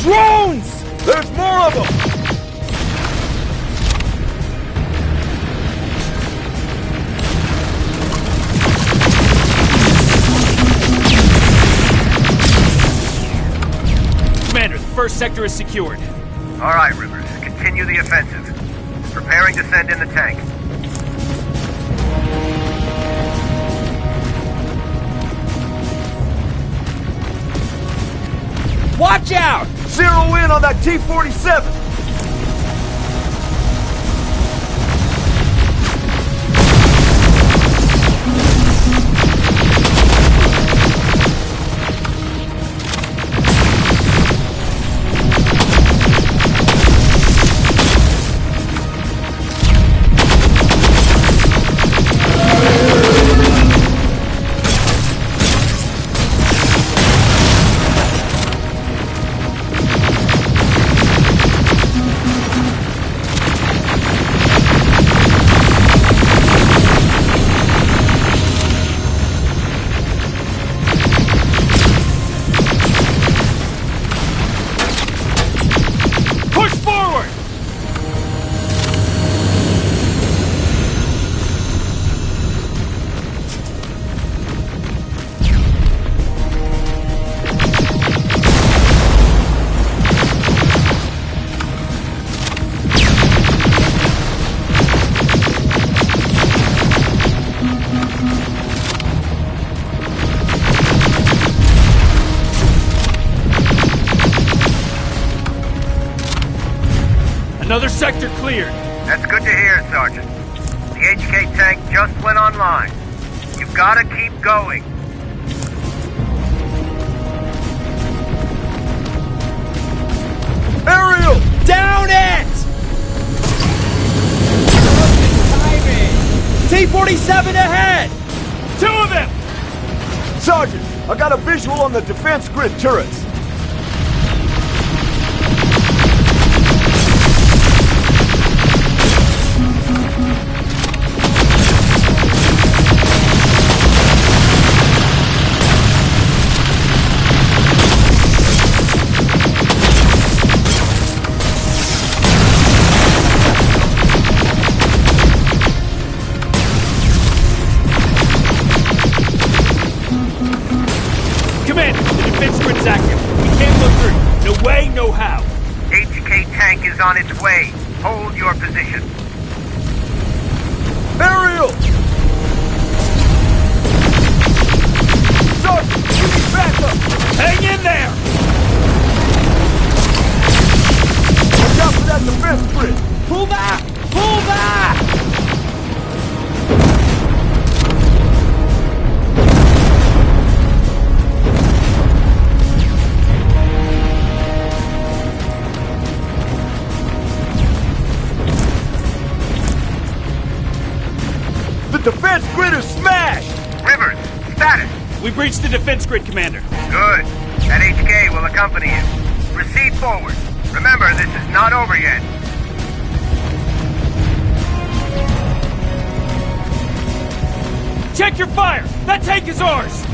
[SPEAKER 2] Drones! There's more of them!
[SPEAKER 17] Commander, the first sector is secured.
[SPEAKER 13] All right, Rivers. Continue the offensive. Preparing to send in the tank.
[SPEAKER 2] Watch out! Zero in on that T-47!
[SPEAKER 17] Another sector cleared.
[SPEAKER 13] That's good to hear, Sergeant. The HK tank just went online. You've gotta keep going.
[SPEAKER 2] Aerial! Down it! T-47 ahead!
[SPEAKER 17] Two of them!
[SPEAKER 2] Sergeant, I got a visual on the defense grid turrets.
[SPEAKER 17] Commander, the defense grid's active. We can't go through. No way, no how.
[SPEAKER 13] HK tank is on its way. Hold your position.
[SPEAKER 2] Aerial! Sergeant, we need backup!
[SPEAKER 17] Hang in there!
[SPEAKER 2] Watch out for that defense grid! Pull back! Pull back! The defense grid is smashed!
[SPEAKER 13] Rivers, status!
[SPEAKER 17] We breached the defense grid, Commander.
[SPEAKER 13] Good. That HK will accompany you. Proceed forward. Remember, this is not over yet.
[SPEAKER 17] Check your fire! That tank is ours!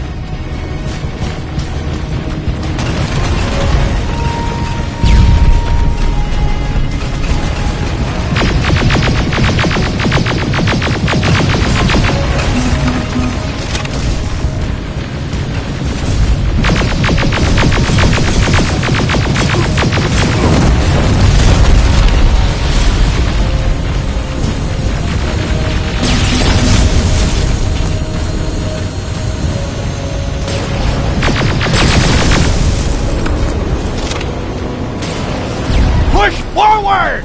[SPEAKER 16] Forward!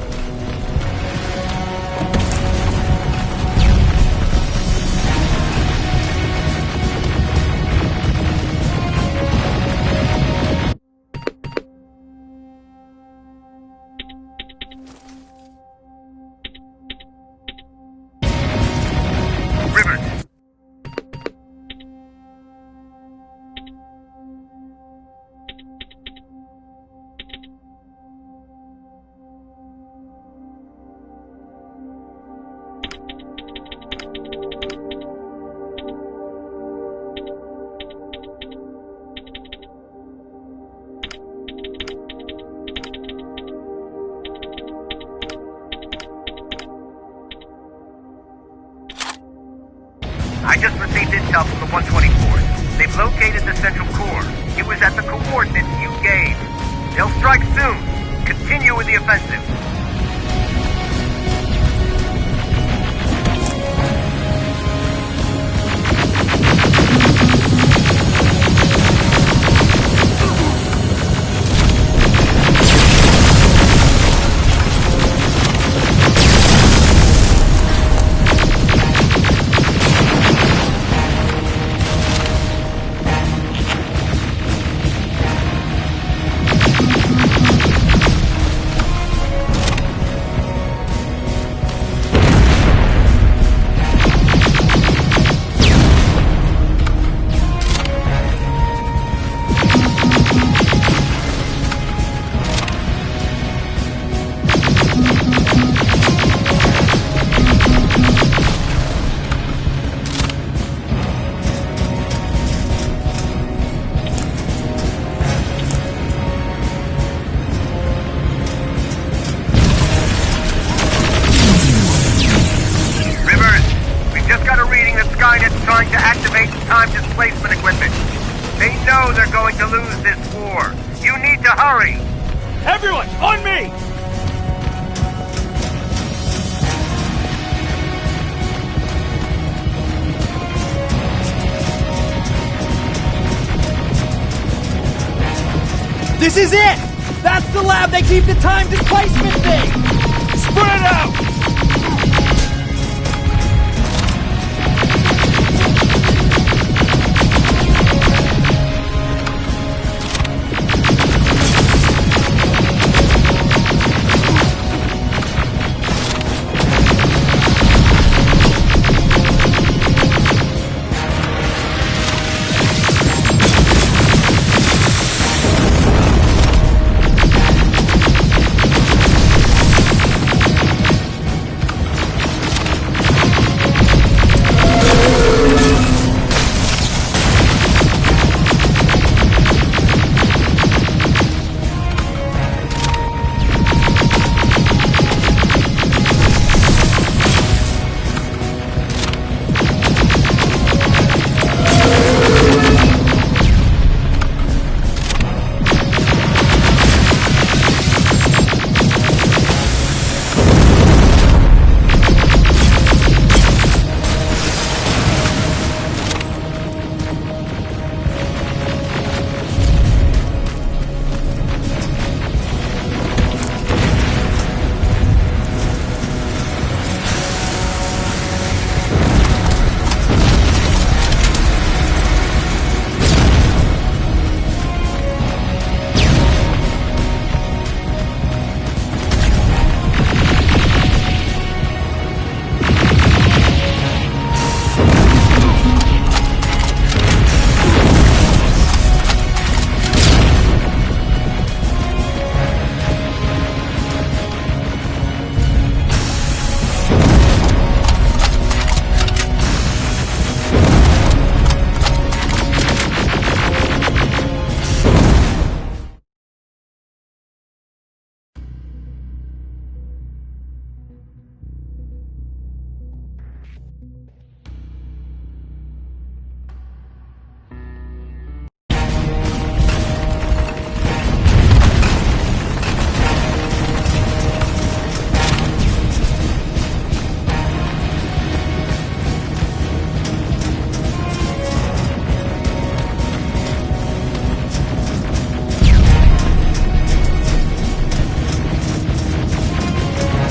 [SPEAKER 13] I just received intel from the 124th. They've located the central core. It was at the coordinates you gave. They'll strike soon. Continue with the offensive. Trying to activate time displacement equipment. They know they're going to lose this war. You need to hurry.
[SPEAKER 16] Everyone, on me!
[SPEAKER 8] This is it! That's the lab they keep the time displacement thing! Spread out!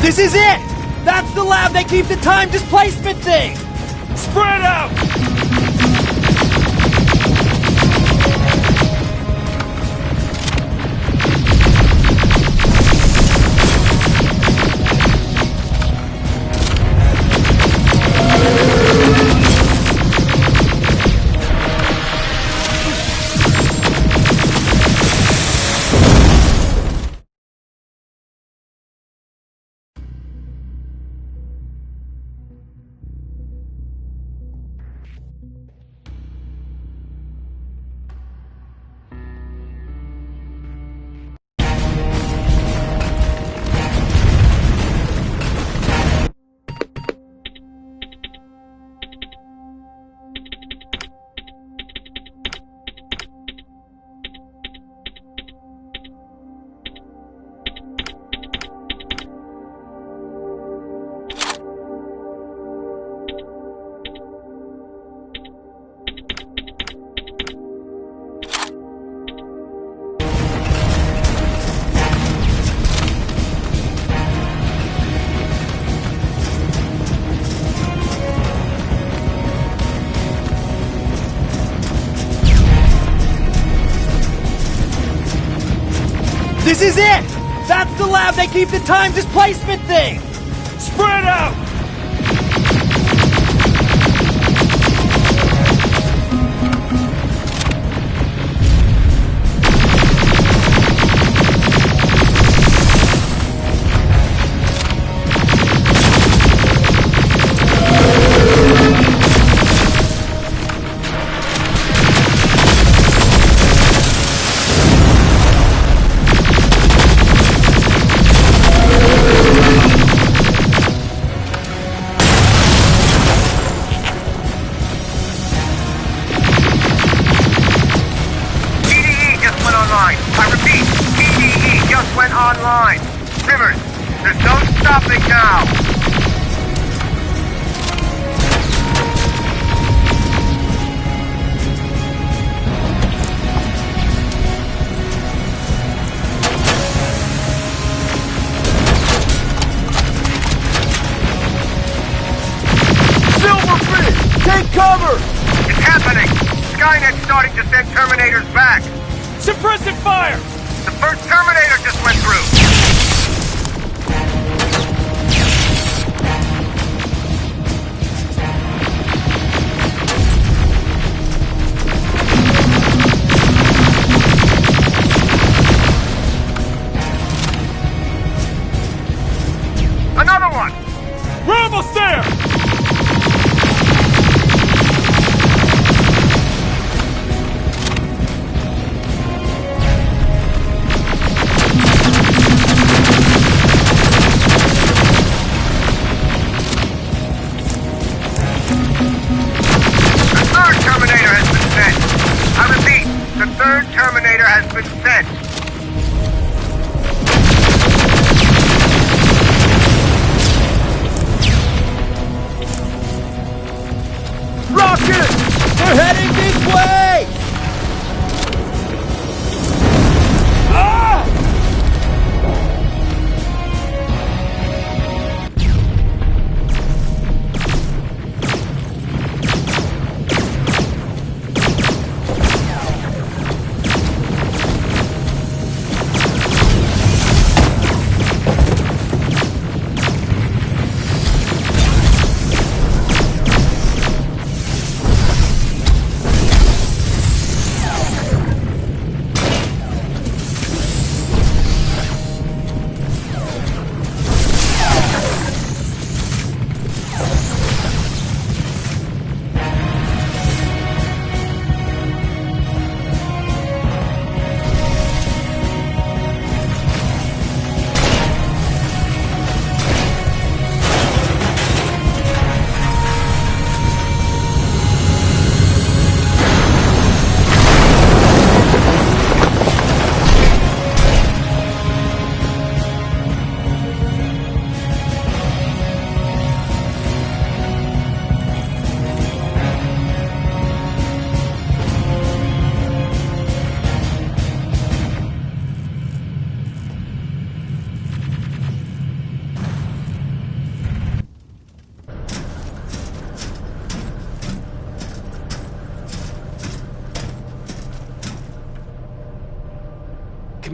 [SPEAKER 8] This is it! That's the lab they keep the time displacement thing! Spread out! This is it! That's the lab they keep the time displacement thing! Spread out!
[SPEAKER 13] Online. Rivers, there's no stopping now.
[SPEAKER 8] Silverfish! Take cover!
[SPEAKER 13] It's happening! Skynet's starting to send Terminators back.
[SPEAKER 8] Suppressive fire!
[SPEAKER 13] The first Terminator just went through! Another one!
[SPEAKER 8] We're almost there!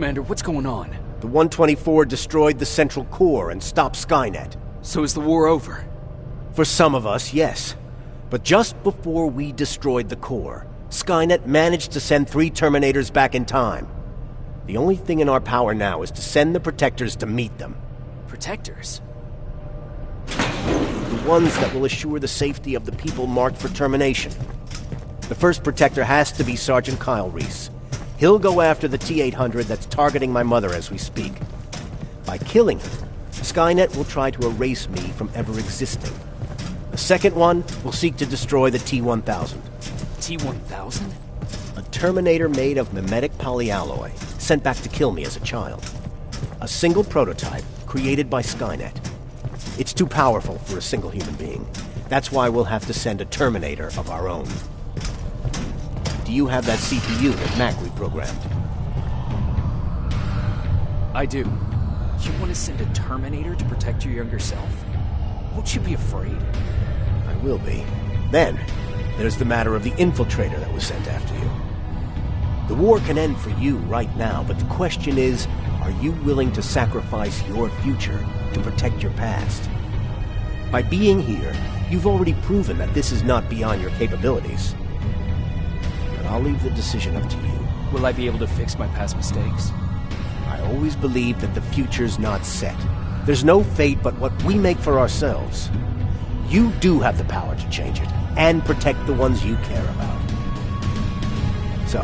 [SPEAKER 17] Commander, what's going on?
[SPEAKER 22] The 124 destroyed the central core and stopped Skynet.
[SPEAKER 17] So is the war over?
[SPEAKER 22] For some of us, yes. But just before we destroyed the core, Skynet managed to send 3 Terminators back in time. The only thing in our power now is to send the Protectors to meet them.
[SPEAKER 17] Protectors?
[SPEAKER 22] The ones that will assure the safety of the people marked for termination. The first Protector has to be Sergeant Kyle Reese. He'll go after the T-800 that's targeting my mother as we speak. By killing him, Skynet will try to erase me from ever existing. The second one will seek to destroy the T-1000.
[SPEAKER 17] T-1000?
[SPEAKER 22] A Terminator made of mimetic polyalloy, sent back to kill me as a child. A single prototype created by Skynet. It's too powerful for a single human being. That's why we'll have to send a Terminator of our own. Do you have that CPU that Mac reprogrammed?
[SPEAKER 17] I do. You want to send a Terminator to protect your younger self? Won't you be afraid?
[SPEAKER 22] I will be. Then, there's the matter of the infiltrator that was sent after you. The war can end for you right now, but the question is, are you willing to sacrifice your future to protect your past? By being here, you've already proven that this is not beyond your capabilities. But I'll leave the decision up to you.
[SPEAKER 17] Will I be able to fix my past mistakes?
[SPEAKER 22] I always believe that the future's not set. There's no fate but what we make for ourselves. You do have the power to change it, and protect the ones you care about. So,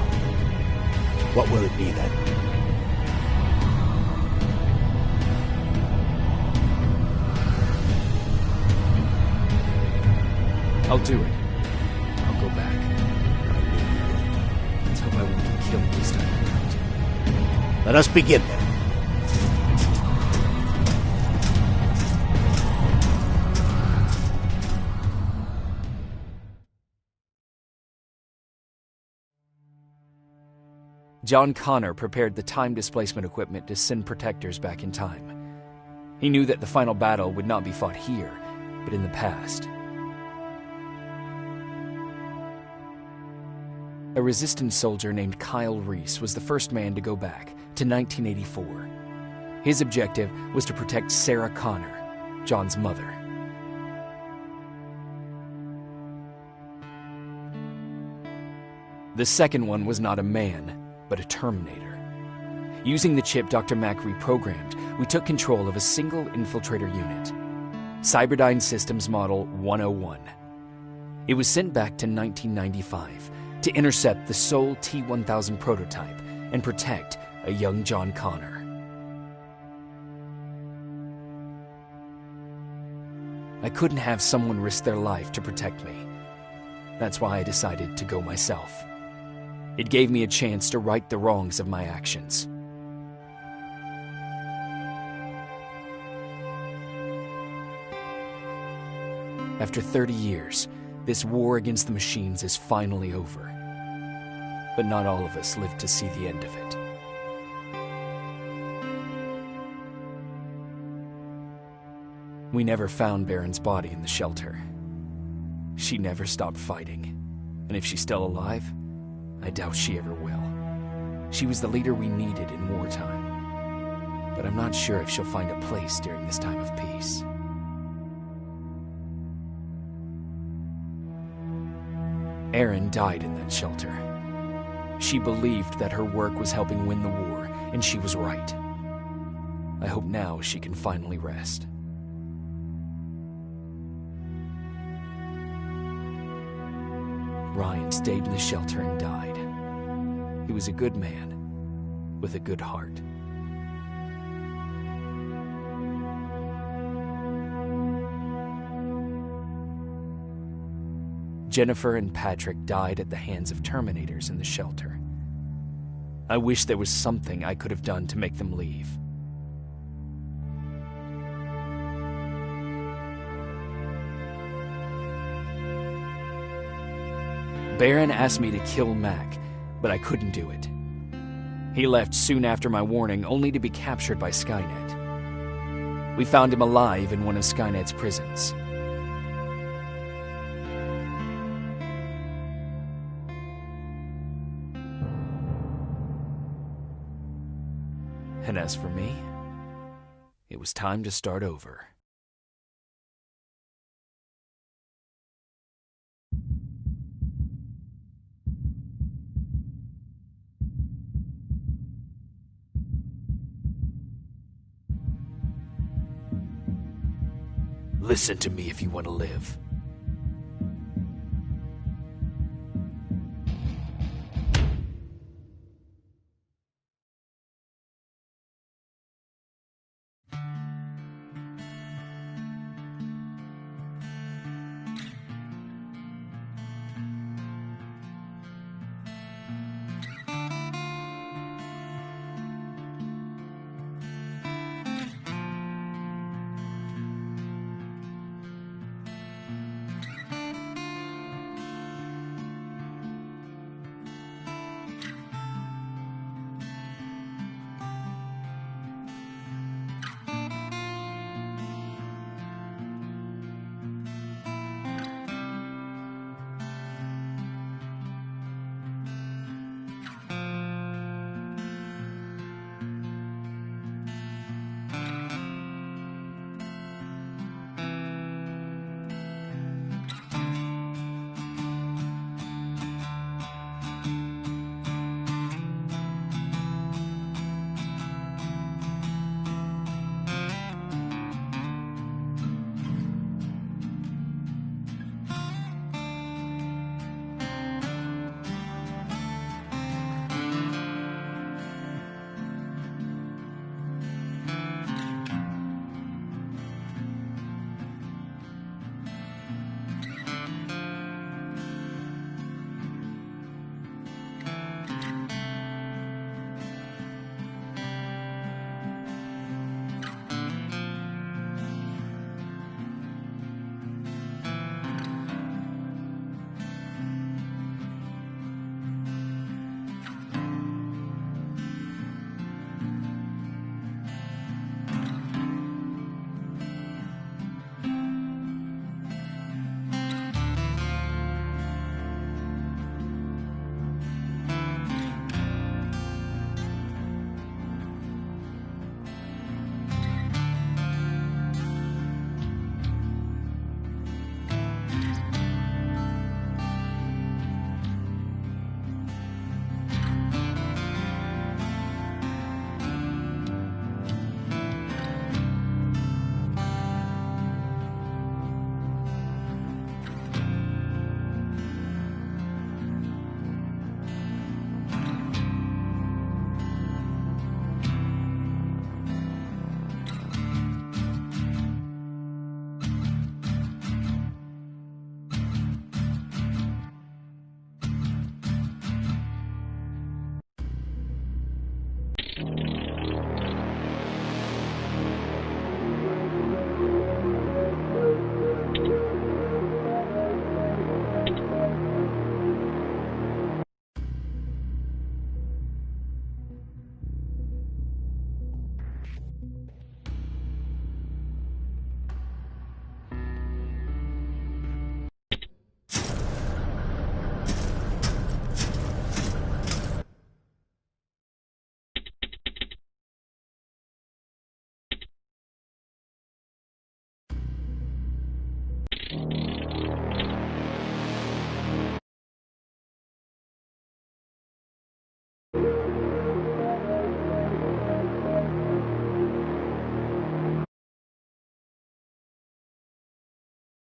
[SPEAKER 22] what will it be then?
[SPEAKER 17] I'll do it. I'll go back. Let's hope I won't get killed this time around.
[SPEAKER 22] Let us begin then.
[SPEAKER 3] John Connor prepared the time displacement equipment to send Protectors back in time. He knew that the final battle would not be fought here, but in the past. A resistance soldier named Kyle Reese was the first man to go back to 1984. His objective was to protect Sarah Connor, John's mother. The second one was not a man, but a Terminator. Using the chip Dr. Mack reprogrammed, we took control of a single infiltrator unit, Cyberdyne Systems Model 101. It was sent back to 1995 to intercept the sole T-1000 prototype and protect a young John Connor. I couldn't have someone risk their life to protect me. That's why I decided to go myself. It gave me a chance to right the wrongs of my actions. After 30 years, this war against the machines is finally over. But not all of us lived to see the end of it. We never found Baron's body in the shelter. She never stopped fighting, and if she's still alive, I doubt she ever will. She was the leader we needed in wartime, but I'm not sure if she'll find a place during this time of peace. Erin died in that shelter. She believed that her work was helping win the war, and she was right. I hope now she can finally rest. Ryan stayed in the shelter and died. He was a good man, with a good heart. Jennifer and Patrick died at the hands of Terminators in the shelter. I wish there was something I could have done to make them leave. Baron asked me to kill Mac, but I couldn't do it. He left soon after my warning, only to be captured by Skynet. We found him alive in one of Skynet's prisons. And as for me, it was time to start over. Listen to me if you want to live.